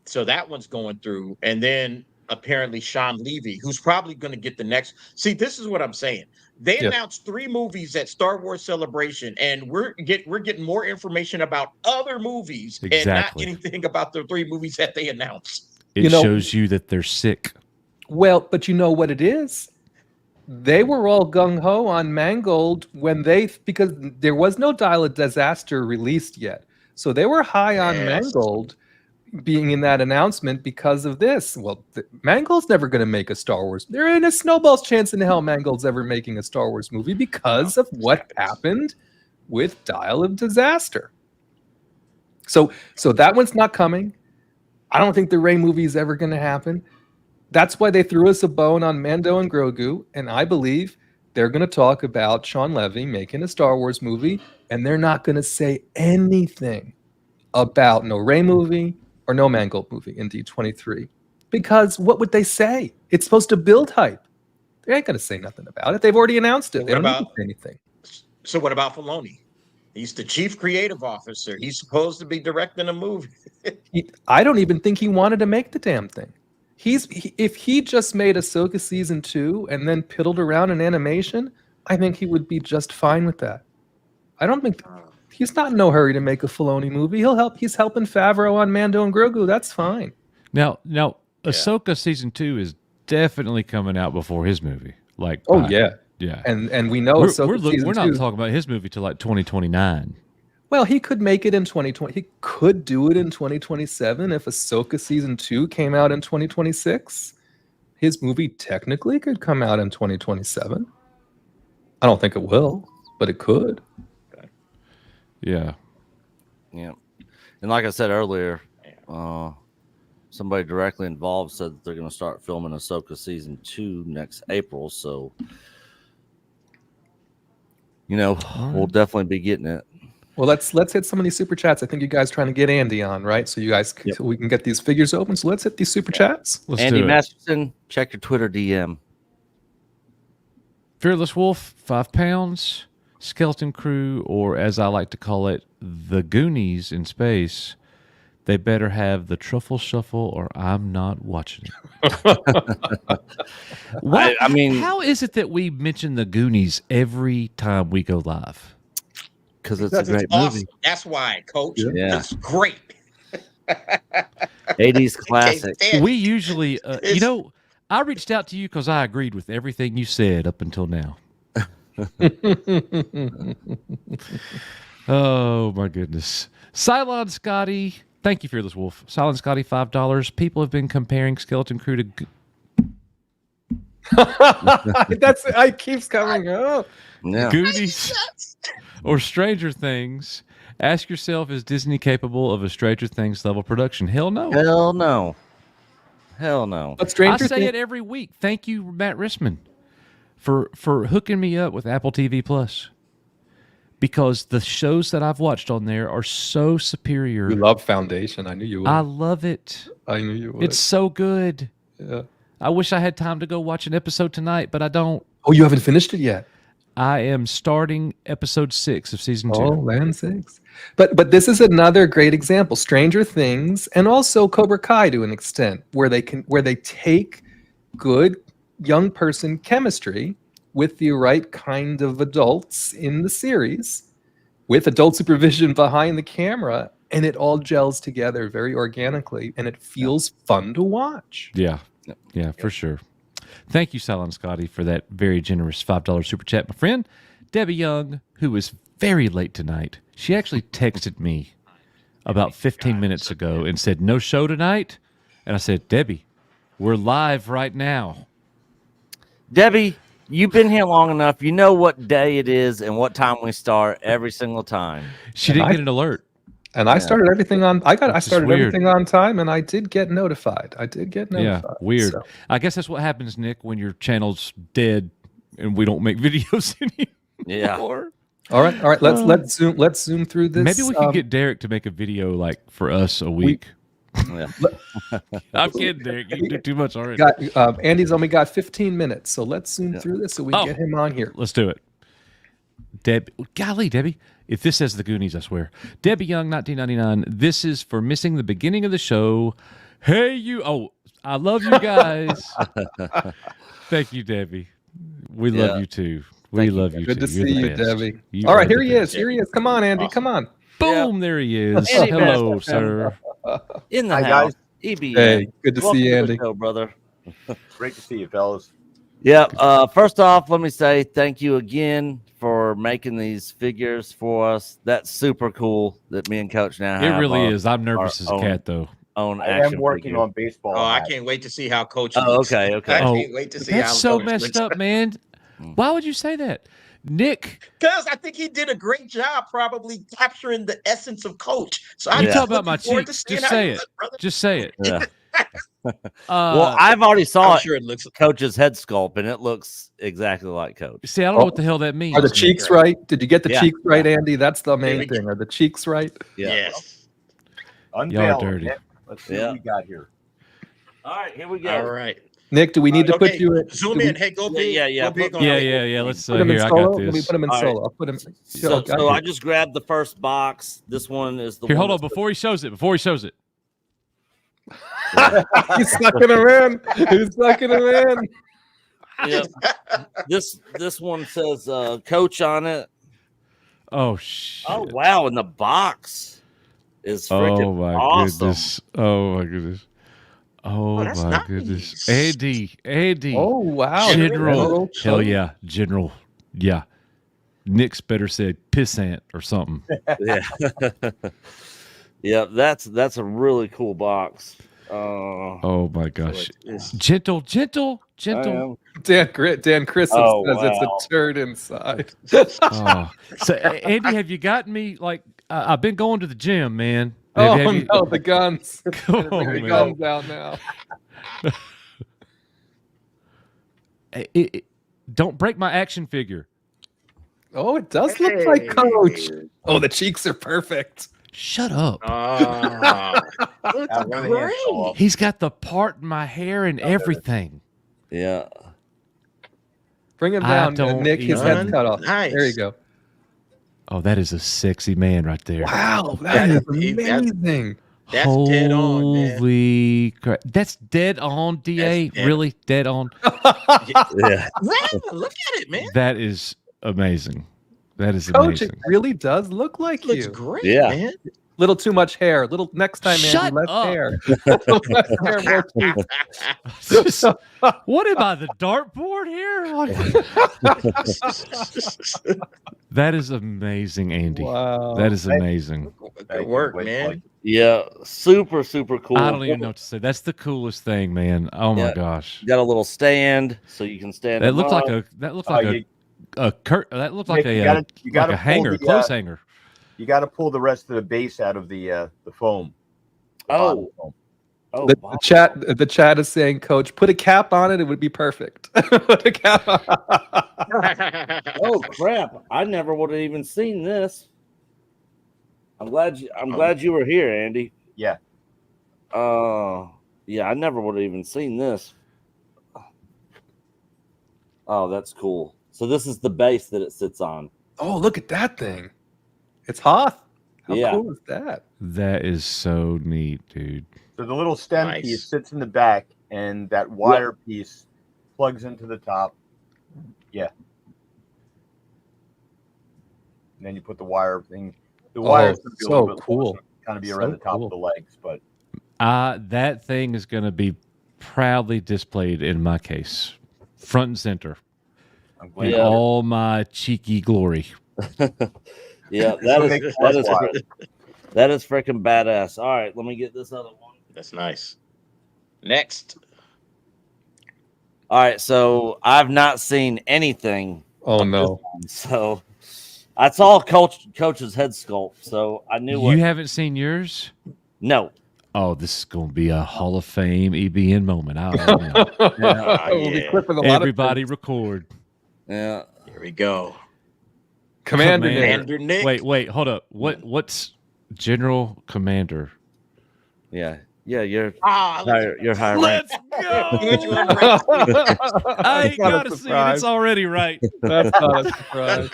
so that one's going through, and then apparently Sean Levy, who's probably going to get the next. See, this is what I'm saying. They Yeah. announced 3 movies at Star Wars Celebration, and we're getting more information about other movies and not Exactly. anything about the 3 movies that they announced. It You know- shows you that they're sick. Well, but you know what it is? They were all gung ho on Mangold because there was no Dial of Disaster released yet. So they were high on Yes. Mangold being in that announcement because of this. Well, Mangold's never going to make a Star Wars. There ain't a snowball's chance in hell Mangold's ever making a Star Wars movie because of what happened with Dial of Disaster. So that one's not coming. I don't think the Rey movie is ever going to happen. That's why they threw us a bone on Mando and Grogu, and I believe they're going to talk about Sean Levy making a Star Wars movie, and they're not going to say anything about no Rey movie or no Mangold movie in D23. Because what would they say? It's supposed to build hype. They ain't going to say nothing about it. They've already announced it. What They don't need about- to say anything. So what about Filoni? He's the chief creative officer. He's supposed to be directing a movie. I don't even think he wanted to make the damn thing. If he just made Ahsoka season 2 and then piddled around in animation, I think he would be just fine with that. I don't think he's not in no hurry to make a Filoni movie. He's helping Favreau on Mando and Grogu. That's fine. Now, Ahsoka season 2 is definitely coming out before his movie. Like, Oh yeah, yeah. and we know We're Ahsoka season not 2. talking about his movie till like 2029. Well, he could make it in 2020. He could do it in 2027 if Ahsoka season 2 came out in 2026. His movie technically could come out in 2027. I don't think it will, but it could. Yeah. Yeah. And like I said earlier, somebody directly involved said that they're going to start filming Ahsoka season 2 next April. So, we'll definitely be getting it. Well, let's hit some of these super chats. I think you guys trying to get Andy on, right? So you guys, so we can get these figures open. So let's hit these super chats. Let's Andy do it. Masterson, check your Twitter DM. Fearless Wolf, 5 pounds. Skeleton Crew, or as I like to call it, the Goonies in space. They better have the truffle shuffle, or I'm not watching it. I mean, how is it that we mention the Goonies every time we go live? Because it's a great awesome. movie. That's why, Coach. Yeah. It's great. 80s classic. We usually, I reached out to you because I agreed with everything you said up until now. Oh my goodness. Cylon Scotty, thank you, Fearless Wolf. Cylon Scotty, $5. People have been comparing Skeleton Crew to It keeps coming up. Yeah. Goonies or Stranger Things. Ask yourself, is Disney capable of a Stranger Things level production? Hell no. Hell no. Hell no. But I Stranger say Things, it every week. Thank you, Matt Rissman, for hooking me up with Apple TV Plus. Because the shows that I've watched on there are so superior. you love Foundation. I knew you would. I love it. I knew you would. It's so good. Yeah. I wish I had time to go watch an episode tonight, but I don't. Oh, you haven't finished it yet. I am starting episode 6 of season 2. Oh, land 6. But this is another great example. Stranger Things and also Cobra Kai to an extent, where they take good young person chemistry with the right kind of adults in the series, with adult supervision behind the camera, and it all gels together very organically, and it feels fun to watch. Yeah, for sure. Thank you, Silent Scotty, for that very generous $5 super chat. My friend, Debbie Young, who was very late tonight, she actually texted me about 15 minutes ago and said, no show tonight? And I said, Debbie, we're live right now. Debbie, you've been here long enough. You know what day it is and what time we start every single time. She didn't get an alert. And I started everything on. I Which is started weird. everything on time, and I did get notified. Yeah, weird. So. I guess that's what happens, Nick, when your channel's dead and we don't make videos anymore. Yeah. All right. Let's zoom through this. Maybe we can get Derek to make a video like for us a week. Yeah. I'm kidding, Derek. You do too much already. Andy's only got 15 minutes, so let's zoom through this so we Oh. get him on here. Let's do it. Golly, Debbie. If this says the Goonies, I swear. Debbie Young, 1999. This is for missing the beginning of the show. Hey, you. Oh, I love you guys. Thank you, Debbie. We love you too. We love you Good too. to You're see the you, best. Debbie. You All are right, the here he best. is. Here he is. Come on, Andy. Awesome. Come on. Boom, there he is. Andy Hello, Masterson. sir. In the Hi, house. guys. EBN. Hey, good to Welcome see you, the Andy. show, brother. Great to see you, fellas. Yeah. First off, let me say thank you again for making these figures for us. That's super cool that me and Coach now It have. really our is. I'm nervous as a own- cat, though. Own I action am working figure. on baseball. Oh, I hats. can't wait to see how Coach. Oh, looks. okay, okay. I Oh, can't wait to see how That's so Coach messed looks. up, man. Why would you say that? Nick, Because I think he did a great job, probably capturing the essence of Coach. So I'm you Yeah. talk about my looking forward to cheeks. seeing Just how say you it. look, brother. Just say it. Yeah. Uh, Well, I've already saw I'm sure it looks. Coach's head sculpt, and it looks exactly like Coach. see, I don't know what the hell that means. Are the cheeks right? Did you get the Yeah. cheeks right, Andy? That's the There we main go. thing. Are the cheeks right? Yeah. Yes. Unveil them, dirty. Nick. Let's see Yeah. what we got here. All right, here we go. All right. Nick, do we need to put Okay. you in? Zoom do we in. Hey, go big. Yeah, yeah. Go big on Yeah, it. yeah, yeah. Let's Put him in here. I solo. got Let me this. put him in All right. solo. I'll put him. So I just grabbed the first box. This one is the Here, one hold on. that's- Before he shows it. He's sucking him in. He's sucking him in. Yeah. This one says Coach on it. Oh shit. Oh wow, and the box is freaking Oh my awesome. goodness. Oh my goodness. Oh that's my nice. goodness. Andy. Oh wow! General. General Hell Cho. yeah. General. Yeah. Nick's better said pissant or something. Yeah. Yeah, that's a really cool box. Oh my gosh. It's- Gentle. I am. Dan Christoph Oh, says wow. it's a turd inside. Oh. So Andy, have you gotten me like I've been going to the gym, man. Oh Have you- no, the guns. Come Bring on, the man. guns out now. Don't break my action figure. Oh, it does look like Coach. Oh, the cheeks are perfect. Shut up. Ah, Now run the hands off. He's got the part in my hair and everything. Yeah. Bring him I down, don't Nick. His even- head's cut off. Nice. There you go. Oh, that is a sexy man right there. Wow, that is That's- amazing. That's dead on, man. Holy crap. That's dead on, DA? That's dead. Really? Dead on? Yeah. Wow, look at it, man. That is amazing. That is Coach, it amazing. really does look like Looks you. great, Yeah. man. Little too much hair. Little next time, Shut Andy, less up. hair. Less hair, more cheeks. What am I, the dartboard here? That is amazing, Andy. Wow. That is amazing. Good work, man. Yeah. Super, super cool. I don't even know what to say. That's the coolest thing, man. Oh my Yeah. gosh. You got a little stand so you can stand. That them looks like up. that looks like that looks like Nick, you a gotta like pull a hanger, the, clothes hanger. You got to pull the rest of the base out of the foam. Oh. Foam. Oh, The, wow. the chat is saying, Coach, put a cap on it. It would be perfect. Put a cap on. Oh crap! I never would have even seen this. I'm glad you were here, Andy. Yeah. Yeah, I never would have even seen this. Oh, that's cool. So this is the base that it sits on. Oh, look at that thing. It's Hoth. How Yeah. cool is that? That is so neat, dude. So the little stem Nice. piece sits in the back, and that wire piece plugs into the top. Yeah. And then you put the wire thing. The wire's gonna be a so little bit cool. kind of be So around the top cool. of the legs, but That thing is going to be proudly displayed in my case, front and center, I'm in glad. Yeah. all my cheeky glory. Yeah, We'll make plus wire. that is freaking badass. All right, let me get this other one. That's nice. Next. All right, so I've not seen anything. Oh, no. So that's all coach's head sculpt. So I knew what. You haven't seen yours? No. Oh, this is going to be a Hall of Fame EBN moment. I already know. We'll be yeah. clipping a lot Everybody of record. Yeah. Here we go. Commander Commander. Nick. Andrew Nick. Wait, hold up. What's General Commander? Yeah. Yeah. You're Ah, higher. You're higher. Let's Get you go. in rank. I ain't That's not a got to see it. surprise. It's already right. That's not a surprise.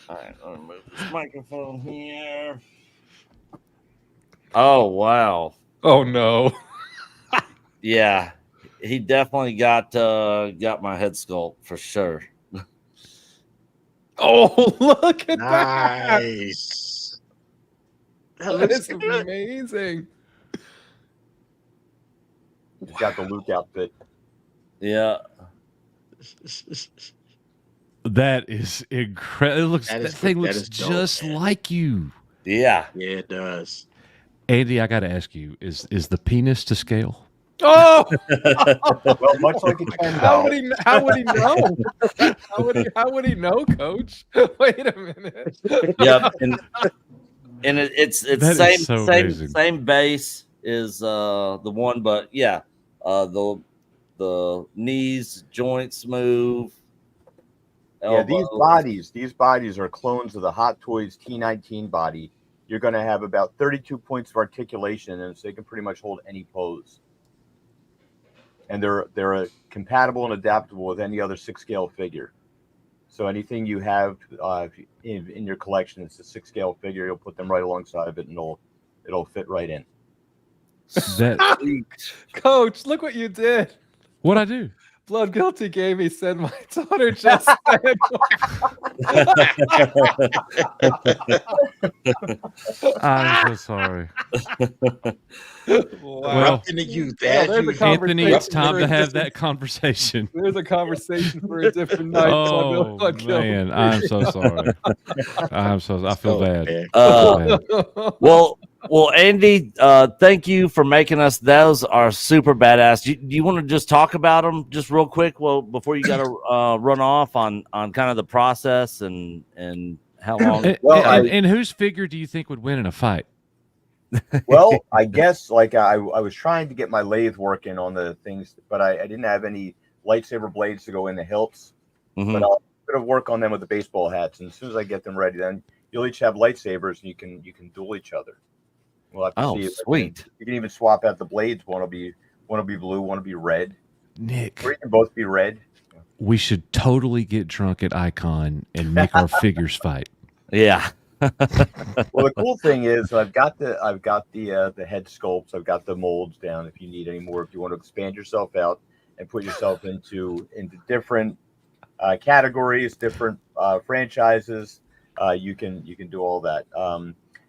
All right. Let me move this microphone here. Oh wow. Oh, no. Yeah. He definitely got my head sculpt for sure. Oh, look at that. Nice. That That looks is good. amazing. He's got the Luke outfit. Yeah. That is incredible. That That is- thing that looks is dope, just man. like you. Yeah. Yeah, it does. Andy, I got to ask you: is the penis to scale? Oh, Well, much like a 10 how bell. would he? How would he know? How would he know, Coach? Wait a minute. Yep. And it's That is same so same amazing. same base is the one, but yeah, the knees joints move. Yeah, these elbows. bodies are clones of the Hot Toys T19 body. You're going to have about 32 points of articulation, and so they can pretty much hold any pose. And they're compatible and adaptable with any other 6-scale figure. So anything you have in your collection, it's a 6-scale figure. You'll put them right alongside of it, and it'll fit right in. That Coach, look what you did. what I do? Blood Guilty Gamey said my daughter just said. I'm so sorry. Wow. Corrupting the youth. Well, As there's a you Anthony, it's conversation time for to a have different- that conversation. There's a conversation for a different night. Oh Blood Guilty. man, I'm so sorry. I feel Oh, bad. man. I feel bad. Well, Andy, thank you for making us. Those are super badass. Do you want to just talk about them just real quick? Well, before you got to run off on kind of the process and how long. And, Well, and whose figure do you think would win in a fight? Well, I guess like I was trying to get my lathe working on the things, but I didn't have any lightsaber blades to go in the hilts. Mhm. But I'll sort of work on them with the baseball hats, and as soon as I get them ready, then you'll each have lightsabers, and you can duel each other. We'll have to Oh, see. If sweet. You can even swap out the blades. One will be blue, one will be red, Nick, or you can both be red. we should totally get drunk at Icon and make our figures fight. Yeah. Well, the cool thing is I've got the head sculpts. I've got the molds down. If you need any more, if you want to expand yourself out and put yourself into different categories, different franchises, you can do all that.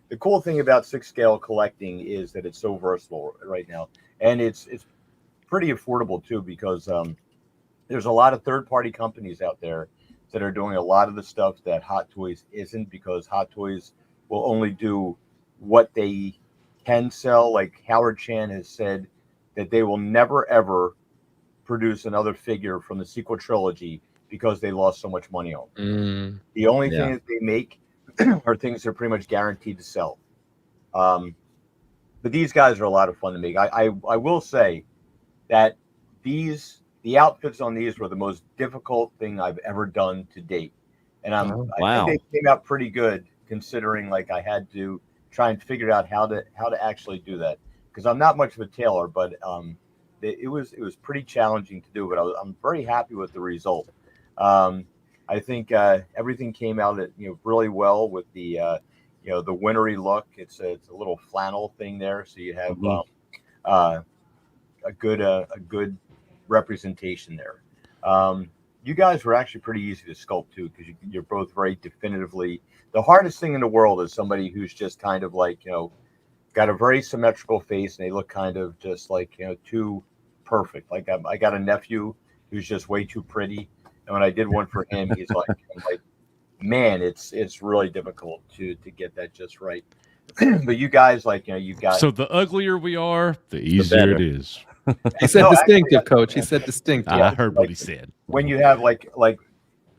The cool thing about 6 scale collecting is that it's so versatile right now, and it's pretty affordable too, because there's a lot of third-party companies out there that are doing a lot of the stuff that Hot Toys isn't, because Hot Toys will only do what they can sell. Like Howard Chan has said that they will never ever produce another figure from the sequel trilogy because they lost so much money on them. The only thing that they make are things that are pretty much guaranteed to sell. But these guys are a lot of fun to make. I will say that the outfits on these were the most difficult thing I've ever done to date, and I think they came out pretty good, considering like I had to try and figure out how to actually do that, because I'm not much of a tailor, but it was pretty challenging to do. But I'm very happy with the result. I think everything came out really well with the the wintry look. It's a little flannel thing there, so you have a good representation there. You guys were actually pretty easy to sculpt too, because you're both very definitively. The hardest thing in the world is somebody who's just kind of like got a very symmetrical face, and they look kind of just like too perfect. Like I got a nephew who's just way too pretty, and when I did one for him, he's like, I'm like, man, it's really difficult to get that just right. But you guys, like you've got. So the uglier we are, the easier it is. He said No, distinctive, actually, Coach. He said distinctive. I heard what he said. When you have like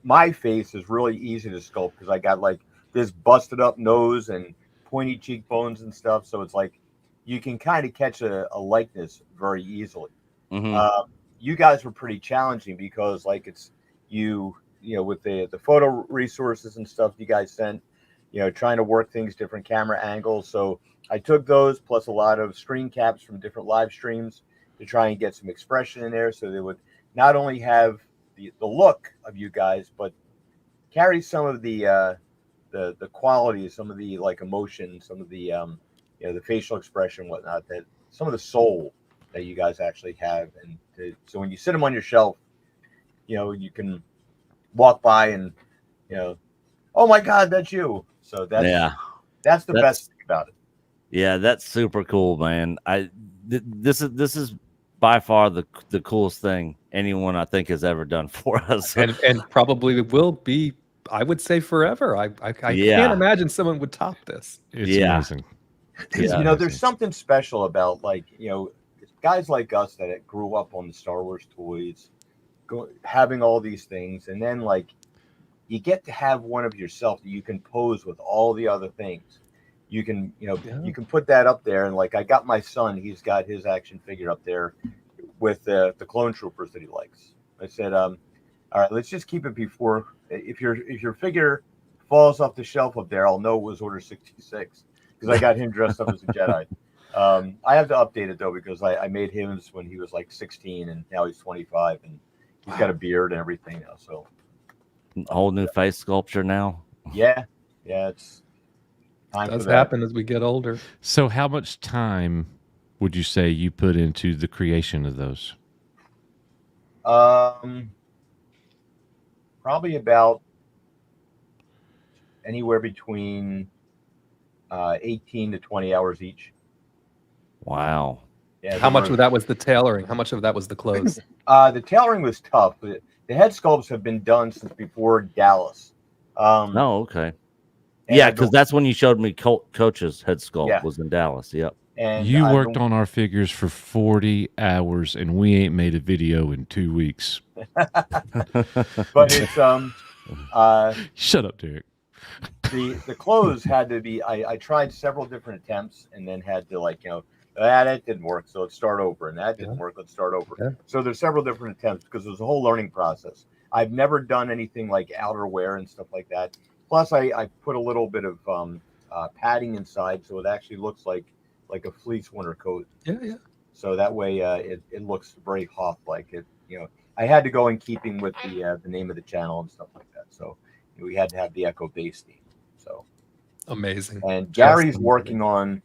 my face is really easy to sculpt, because I got like this busted up nose and pointy cheekbones and stuff, so it's like you can kind of catch a likeness very easily. You guys were pretty challenging, because like it's with the photo resources and stuff you guys sent, trying to work things, different camera angles. So I took those plus a lot of screen caps from different live streams to try and get some expression in there, so they would not only have the look of you guys, but carry some of the qualities, some of the like emotion, some of the the facial expression, whatnot, that some of the soul that you guys actually have. And so when you sit them on your shelf, you can walk by and oh my God, that's you. So that's the best thing about it. Yeah, that's super cool, man. This is by far the coolest thing anyone I think has ever done for us, and probably will be. I would say forever. I can't imagine someone would top this. It's amazing. There's something special about like guys like us that grew up on the Star Wars toys, having all these things, and then like you get to have one of yourself that you can pose with all the other things. You can, you can put that up there, and like I got my son, he's got his action figure up there with the clone troopers that he likes. I said, all right, let's just keep it before. If your figure falls off the shelf up there, I'll know it was Order 66, because I got him dressed up as a Jedi. I have to update it though, because I made him when he was like 16, and now he's 25, and he's got a beard and everything now. So whole new face sculpture now. Yeah, it's. It does happen as we get older. So how much time would you say you put into the creation of those? Probably about anywhere between 18 to 20 hours each. Wow. Yeah, How they much were- of that was the tailoring? How much of that was the clothes? The tailoring was tough. But the head sculpts have been done since before Dallas. Oh, okay. and Yeah, I've been- because that's when you showed me Coach's head sculpt Yeah. was in Dallas. Yep. and You I've worked been- on our figures for 40 hours, and we ain't made a video in 2 weeks. but it's Shut up, Derek. the clothes had to be. I tried several different attempts and then had to that didn't work, so let's start over, and that didn't work, let's start over. Yeah. So there's several different attempts because it was a whole learning process. I've never done anything like outerwear and stuff like that. Plus, I put a little bit of padding inside, so it actually looks like a fleece winter coat. Yeah. So that way, it looks very Hoth-like. I had to go in keeping with the name of the channel and stuff like that. So we had to have the Echo base theme. So Amazing. and Gary's amazing. working on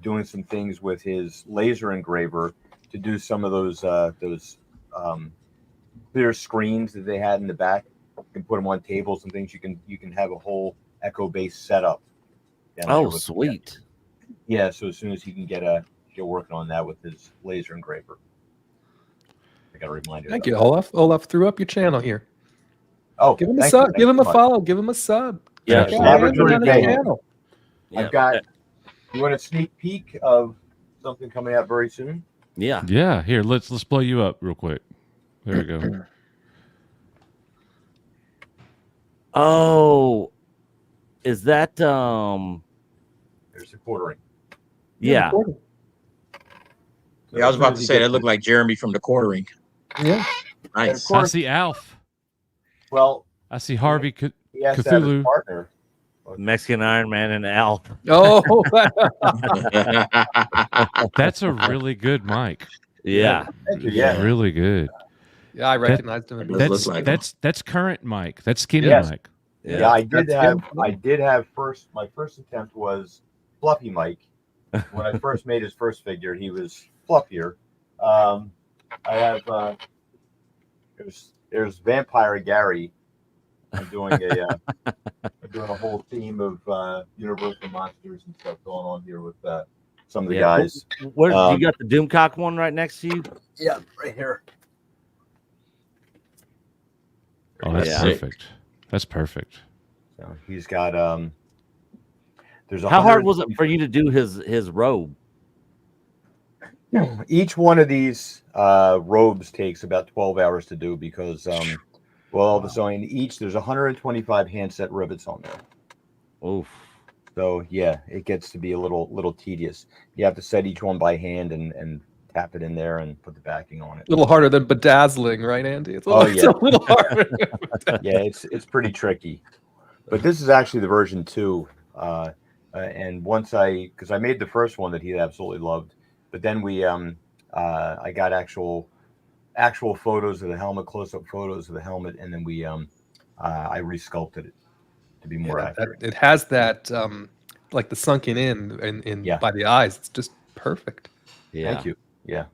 doing some things with his laser engraver to do some of those clear screens that they had in the back. You can put them on tables and things. You can have a whole Echo base setup. down there Oh, with- sweet. Yeah, so as soon as he can get working on that with his laser engraver. I got to remind you. Thank you, Olaf. Olaf threw up your channel here. Oh, Give him a thank sub. you, Give him a thank you so much. follow. Give him a sub. Yeah. Check out Laboratory Andy's other Gaming. channel. I've got. You want a sneak peek of something coming out very soon? Yeah. Yeah, here, let's blow you up real quick. There we go. Oh, is that There's the quartering. yeah. Yeah, I was about to say that looked like Jeremy from the quartering. Yeah. Nice. Of course. I see Alf. Well, I see Harvey. he has to have his Cthulhu. partner. Mexican Iron Man and Al. Oh, That's a really good mic. Yeah. Thank you. Yeah. Really good. yeah. I recognized him. That does That's look like him. that's current mic. That's skinny Yes. mic. Yeah, I did That's have. him. I did have first. My first attempt was Fluffy Mike. When I first made his first figure, he was fluffier. I have. There's Vampire Gary. I'm doing a whole theme of Universal monsters and stuff going on here with some of the Yeah. guys. Where you got the Doomcock one right next to you? Yeah, right here. Oh, that's Yeah. perfect. That's perfect. So he's got There's How hard was it for you to do his robe? Each one of these robes takes about 12 hours to do because so in each there's 125 handset rivets on there. Oof. So yeah, it gets to be a little tedious. You have to set each one by hand and tap it in there and put the backing on it. A little harder than bedazzling, right, Andy? It's a Oh, little, yeah. it's a little harder. Yeah, it's pretty tricky. But this is actually the version 2. And once because I made the first one that he absolutely loved, but then we I got actual photos of the helmet, close-up photos of the helmet, and then I resculpted it to be more Yeah, accurate. it has that like the sunken in Yeah. by the eyes. It's just perfect. Yeah. Thank you. Yeah,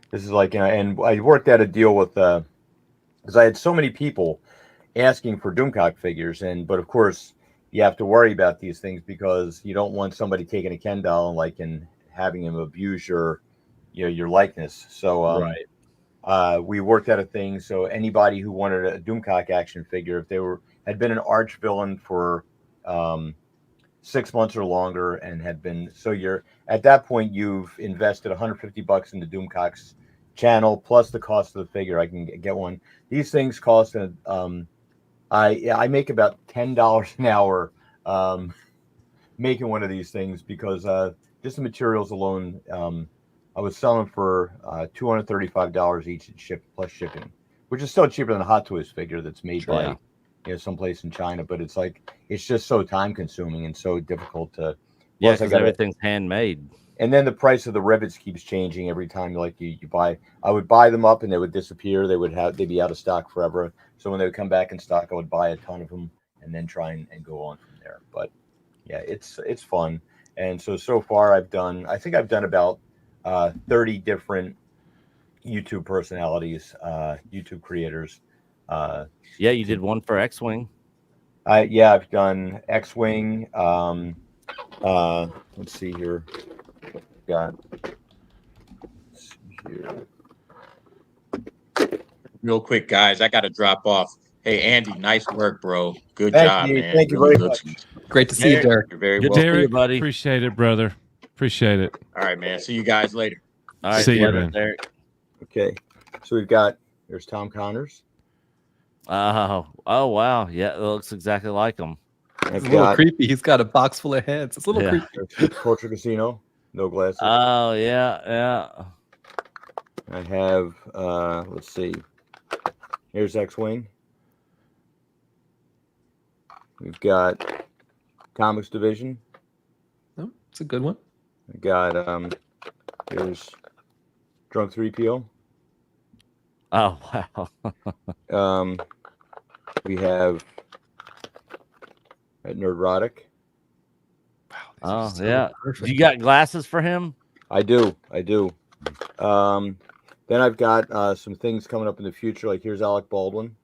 this is like, and I worked out a deal with because I had so many people asking for Doomcock figures, but of course you have to worry about these things because you don't want somebody taking a Ken doll and having him abuse your likeness. So Right. we worked out a thing. So anybody who wanted a Doomcock action figure, if they had been an arch villain for 6 months or longer and had been, you're at that point you've invested $150 into Doomcock's channel plus the cost of the figure. I can get one. These things cost I make about $10 an hour making one of these things because just the materials alone, I was selling for $235 each plus shipping, which is still cheaper than a Hot Toys figure that's made by someplace in China. But it's just so time consuming and so difficult to. Yeah, plus I because gotta- everything's handmade. And then the price of the rivets keeps changing every time. You buy, I would buy them up and they would disappear. They'd be out of stock forever. So when they would come back in stock, I would buy a ton of them and then try and go on from there. But yeah, it's fun. And so far I think I've done about 30 different YouTube personalities, YouTube creators. Yeah, you did one for X-Wing. I've done X-Wing. Let's see here. Got let's see here. Real quick, guys, I got to drop off. Hey, Andy, nice work, bro. Good Thank job, you. man. Thank you Really very good. much. Great to see you, Derek. You're very Good welcome. to see you, Derek, buddy. appreciate it, brother. Appreciate it. All right, man. See you guys later. All right, See you, later, man. Derek. Okay, so we've got there's Tom Connors. Oh, wow. Yeah, it looks exactly like him. It's I've a little got creepy. He's got a box full of heads. It's a little Yeah. creepy. Portrait Casino, no glasses. Oh, yeah. I have let's see. Here's X-Wing. We've got Comics Division. Oh, it's a good one. We got here's Drunk 3PO. Oh, wow. We have at Nerdrotic. Wow. these are Oh, so yeah. perfect. You got glasses for him? I do. Then I've got some things coming up in the future. Like here's Alec Baldwin.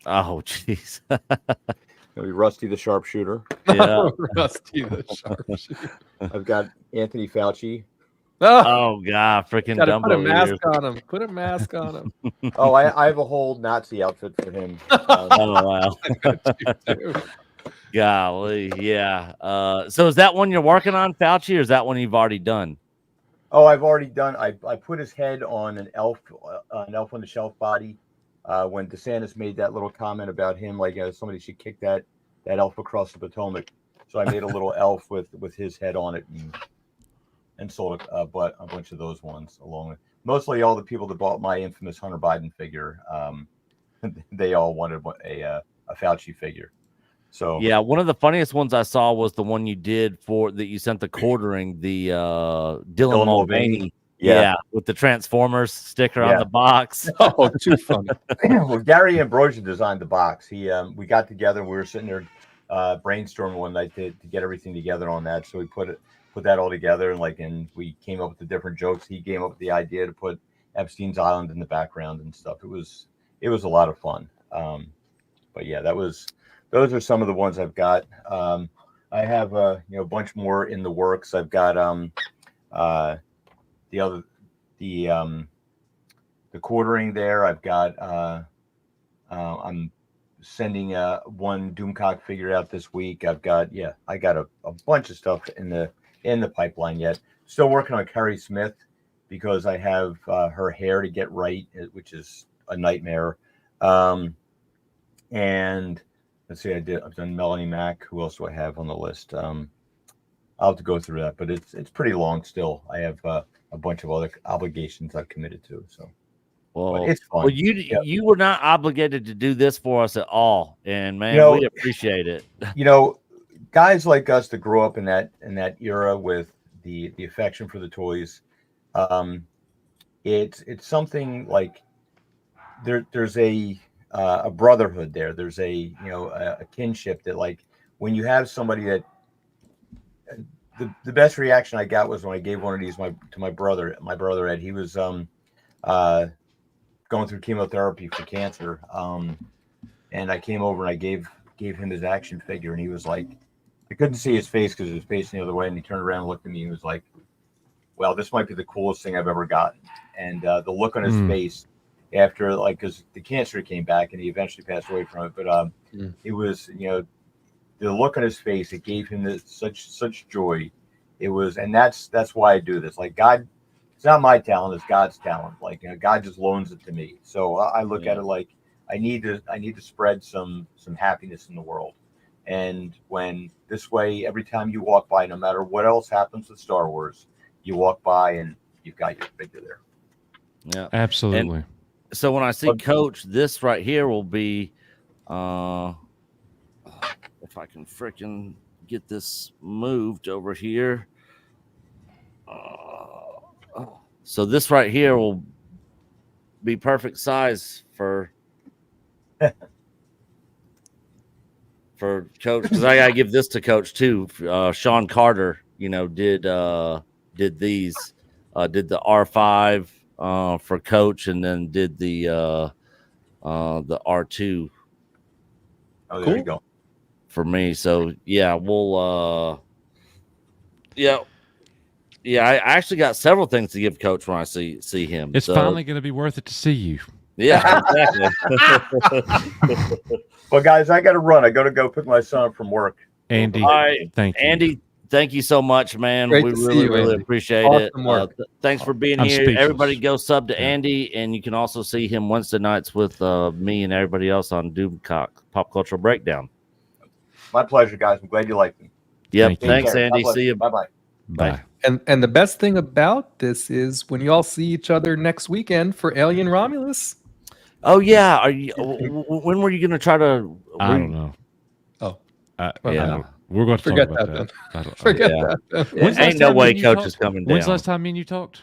Oh, jeez. Gonna be Rusty the Sharpshooter. Yeah. Rusty the Sharpshooter. I've got Anthony Fauci. Oh, Oh, God. Freaking gotta put a Dumbo mask ears. on him. Put a mask on him. Oh, I have a whole Nazi outfit for him. Oh, wow. Dude. Golly. Yeah. So is that one you're working on, Fauci, or is that one you've already done? Oh, I've already done. I put his head on an elf on the shelf body. When DeSantis made that little comment about him, like somebody should kick that elf across the Potomac. So I made a little elf with his head on it and sold a bunch of those ones along with mostly all the people that bought my infamous Hunter Biden figure. They all wanted a Fauci figure. So Yeah, one of the funniest ones I saw was the one you did that you sent the quartering, the Dylan Mulvaney. Yeah, with the Transformers sticker on the box. Oh, too funny. Well, Gary Ambrosia designed the box. We got together and we were sitting there brainstorming one night to get everything together on that. So we put that all together and we came up with the different jokes. He came up with the idea to put Epstein's Island in the background and stuff. It was a lot of fun. But yeah, those are some of the ones I've got. I have a bunch more in the works. I've got the quartering there. I've got I'm sending one Doomcock figure out this week. I got a bunch of stuff in the pipeline yet. Still working on Carrie Smith because I have her hair to get right, which is a nightmare. And let's see, I've done Melanie Mack. Who else do I have on the list? I'll have to go through that, but it's pretty long still. I have a bunch of other obligations I've committed to. So, but it's fun. Well, you were not obligated to do this for us at all, and man, we appreciate it. Guys like us that grew up in that era with the affection for the toys, it's something like there's a brotherhood there. There's a kinship that, like, when you have somebody that the best reaction I got was when I gave one of these to my brother Ed. He was going through chemotherapy for cancer, and I came over and I gave him his action figure, and he was like, I couldn't see his face because he was facing the other way, and he turned around and looked at me and he was like, well, this might be the coolest thing I've ever gotten. And the look on his face after, because the cancer came back and he eventually passed away from it, but it was, the look on his face, it gave him such joy. It was, and that's why I do this. Like, God, it's not my talent, it's God's talent. Like, God just loans it to me. So I look at it like I need to spread some happiness in the world. And when this way, every time you walk by, no matter what else happens with Star Wars, you walk by and you've got your figure there. Yeah, Absolutely. And so when I see Coach, this right here will be, if I can freaking get this moved over here. So this right here will be perfect size for Coach, because I gotta give this to Coach too. Sean Carter, did these, did the R5 for coach, and then did the R2 Oh, there Cool. you go. for me. So yeah, we'll I actually got several things to give coach when I see him. It's So, finally going to be worth it to see you. yeah, exactly. Well, guys, I got to run. I got to go pick my son up from work. Andy, All right, thank you. Andy, thank you so much, man. Great We to see really, you, really Andy. appreciate Awesome it. work. Thanks for being I'm here. speechless. Everybody go sub to Yeah. Andy, and you can also see him Wednesday nights with me and everybody else on Doomcock Pop Cultural Breakdown. My pleasure, guys. I'm glad you liked me. Yep. Thank you. Thanks, Andy. See you. Bye-bye. Bye. And the best thing about this is when you all see each other next weekend for Alien Romulus. Oh yeah. Are you? When were you gonna try to? I don't know. Oh. I Well, yeah. don't know. We're going to talk Forget about that that. then. I don't- Forget Yeah. that. then. When's the last Ain't no time way me and you coach talked? is coming When's the down. last time me and you talked?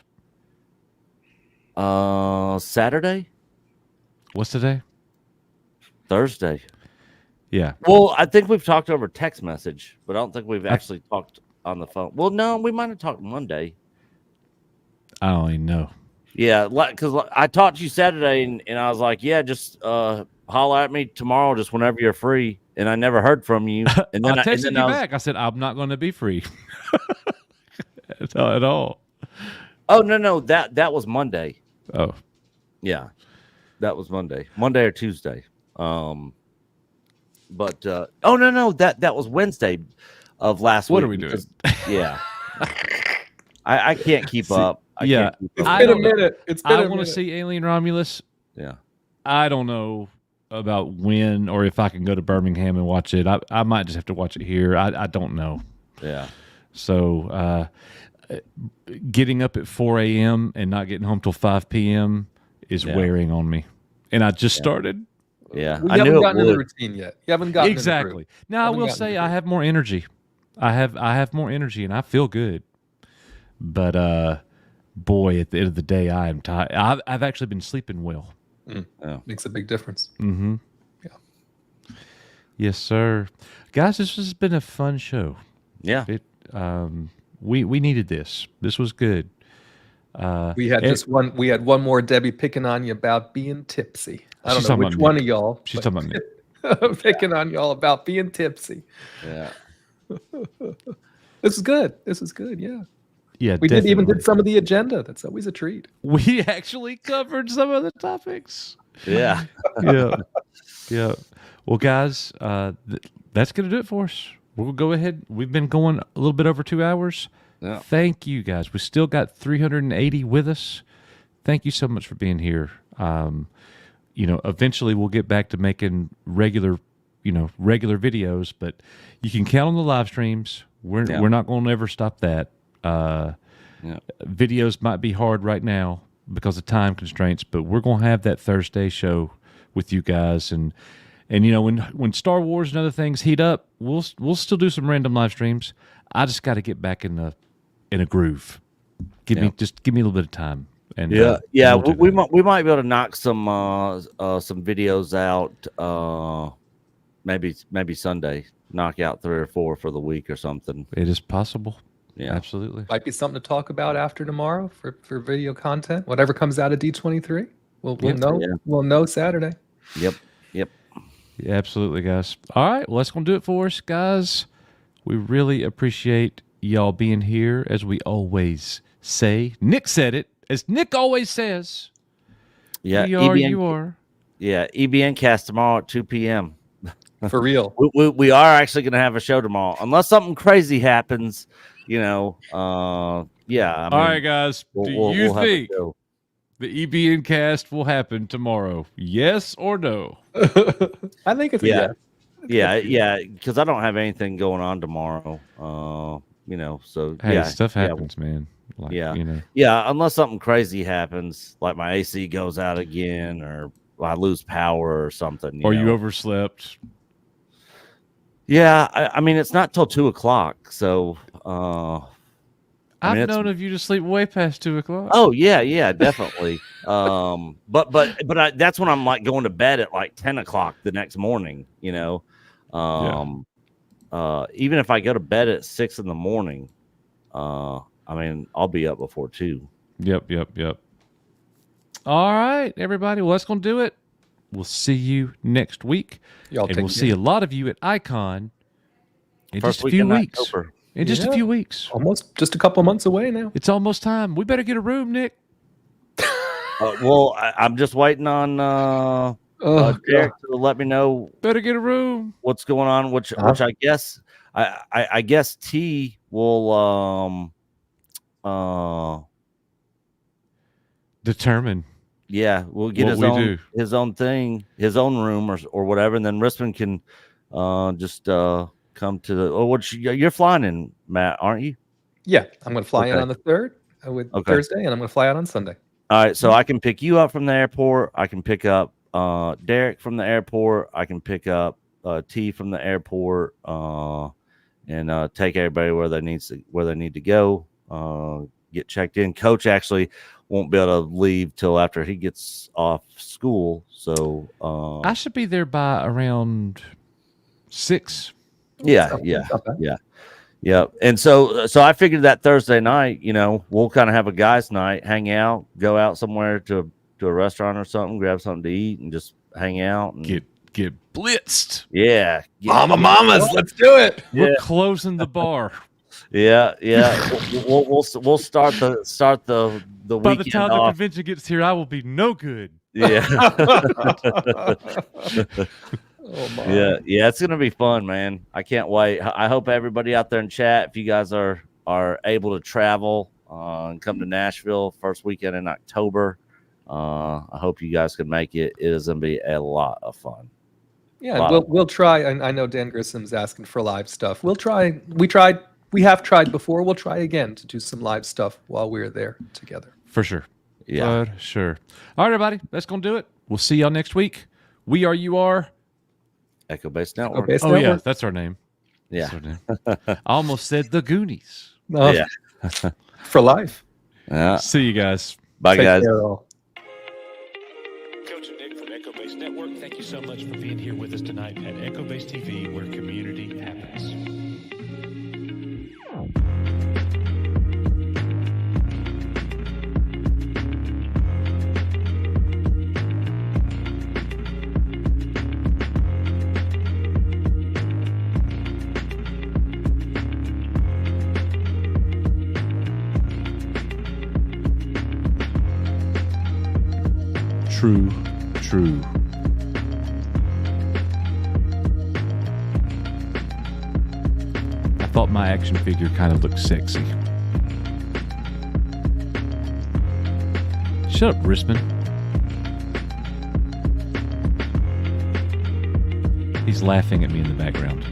Saturday, What's today? Thursday. Yeah. Well, I think we've talked over text message, but I don't think we've actually talked on the phone. Well, no, we might have talked Monday. I don't even know. Yeah, because I talked to you Saturday, and I was like, yeah, just holler at me tomorrow, just whenever you're free. And I never heard from you. And then I texted then you I was- back. I said, I'm not going to be free at all. Oh no, that was Monday. Oh, Yeah, that was Monday or Tuesday. But oh no, that was Wednesday of last week. What are we doing? Yeah, I can't keep See, up. I yeah, can't keep It's up. I been a don't know. minute. It's been I a want to minute. see Alien Romulus. Yeah. I don't know about when or if I can go to Birmingham and watch it. I might just have to watch it here. I don't know. Yeah. So getting up at 4 a.m. and not getting home till 5 p.m. is Yeah. wearing on me. And I just started. Yeah. We I knew haven't it gotten in the would. routine yet. You haven't gotten in the Exactly. groove. Now I Haven't will gotten say the I groove. have more energy. I have more energy and I feel good. But boy, at the end of the day, I am tired. I've actually been sleeping well. Makes a big difference. Mm-hmm. Yeah. Yes, sir. Guys, this has been a fun show. Yeah. It we needed this. This was good. We had it- we had one more Debbie picking on you about being tipsy. I She's don't know talking which about one Nick. of y'all. She's but talking about me. picking on y'all about being tipsy. Yeah. This is good. This is good. Yeah. Yeah, We definitely. did some of the agenda. That's always a treat. We actually covered some of the topics. Yeah. Yeah. Yeah. Well, guys, that's going to do it for us. We'll go ahead. We've been going a little bit over 2 hours. Yeah. Thank you, guys. We still got 380 with us. Thank you so much for being here. Eventually we'll get back to making regular videos, but you can count on the live streams. We're not going to ever stop that. Videos might be hard right now because of time constraints, but we're going to have that Thursday show with you guys. And when Star Wars and other things heat up, we'll still do some random live streams. I just got to get back in a groove. Give me a little bit of time. And Yeah. we'll do We that. might be able to knock some videos out. Maybe Sunday. Knock out 3 or 4 for the week or something. It is possible. Yeah. Absolutely. Might be something to talk about after tomorrow for video content. Whatever comes out of D23, we'll Yep. know. Yeah. We'll know Saturday. Yep. Yeah, absolutely, guys. All right. Well, that's going to do it for us, guys. We really appreciate y'all being here, as we always say. Nick said it, as Nick always says. Yeah. We are, you are. Yeah. EBN cast tomorrow at 2 p.m. For real. We are actually going to have a show tomorrow, unless something crazy happens. Yeah. All right, guys. Do you have a think show. the EBN cast will happen tomorrow? Yes or no? I think it's Yeah. a yes. Yeah, because I don't have anything going on tomorrow. So Hey, stuff happens, man. Like, Yeah. Yeah, unless something crazy happens, like my AC goes out again, or I lose power or something. Or know. you overslept. Yeah, I mean it's not till 2:00, so I've it's- known of you to sleep way past 2:00. Oh yeah, definitely. But that's when I'm like going to bed at like 10:00 the next morning. Even if I go to bed at 6 in the morning, I mean I'll be up before 2. Yep. All right, everybody. Well, that's going to do it. We'll see you next week. Y'all And take we'll care. see a lot of you at Icon in First just a few weekend in weeks. October. In just a Yeah. few weeks. Almost just a couple months away now. It's almost time. We better get a room, Nick. Well, I'm just waiting on Oh, Derek to let me know Better get a room. what's going on. Which I guess I guess T will Determine. yeah, we'll get What his we own do. his own thing, his own room or whatever, and then Rispin can just come to the. Oh, you're flying in, Matt, aren't you? yeah. I'm going to fly in Okay. on the 3rd with Okay. Thursday, and I'm going to fly out on Sunday. All right, so I can pick you up from the airport. I can pick up Derek from the airport. I can pick up T from the airport, and take everybody where they need to go. Get checked in. Coach actually won't be able to leave till after he gets off school. So I should be there by around 6. yeah. Not bad. Yeah. And so I figured that Thursday night, we'll kind of have a guys' night, hang out, go out somewhere to a restaurant or something, grab something to eat, and just hang out. And Get blitzed. yeah. Mamas, let's do it. We're closing the bar. Yeah. we'll start the By weekend the time the off. convention gets here, I will be no good. Yeah. Oh my. Yeah, it's gonna be fun, man. I can't wait. I hope everybody out there in chat, if you guys are able to travel and come to Nashville first weekend in October, I hope you guys can make it. It is gonna be a lot of fun. Yeah, Wow. we'll try. And I know Dan Grissom's asking for live stuff. We'll try. We have tried before. We'll try again to do some live stuff while we're there together. For sure. Yeah. For sure. All right, everybody. That's going to do it. We'll see y'all next week. We are, you are. Echo Base Network. Okay, Oh, yeah. That's our name. Yeah. That's our name. I almost said the Goonies. Yeah. For life. Yeah. See you guys. Bye, Take guys. care, all. Coach and Nick from Echo Base Network, thank you so much for being here with us tonight at Echo Base TV, where community happens. True. I thought my action figure kind of looked sexy. Shut up, Rispin. He's laughing at me in the background.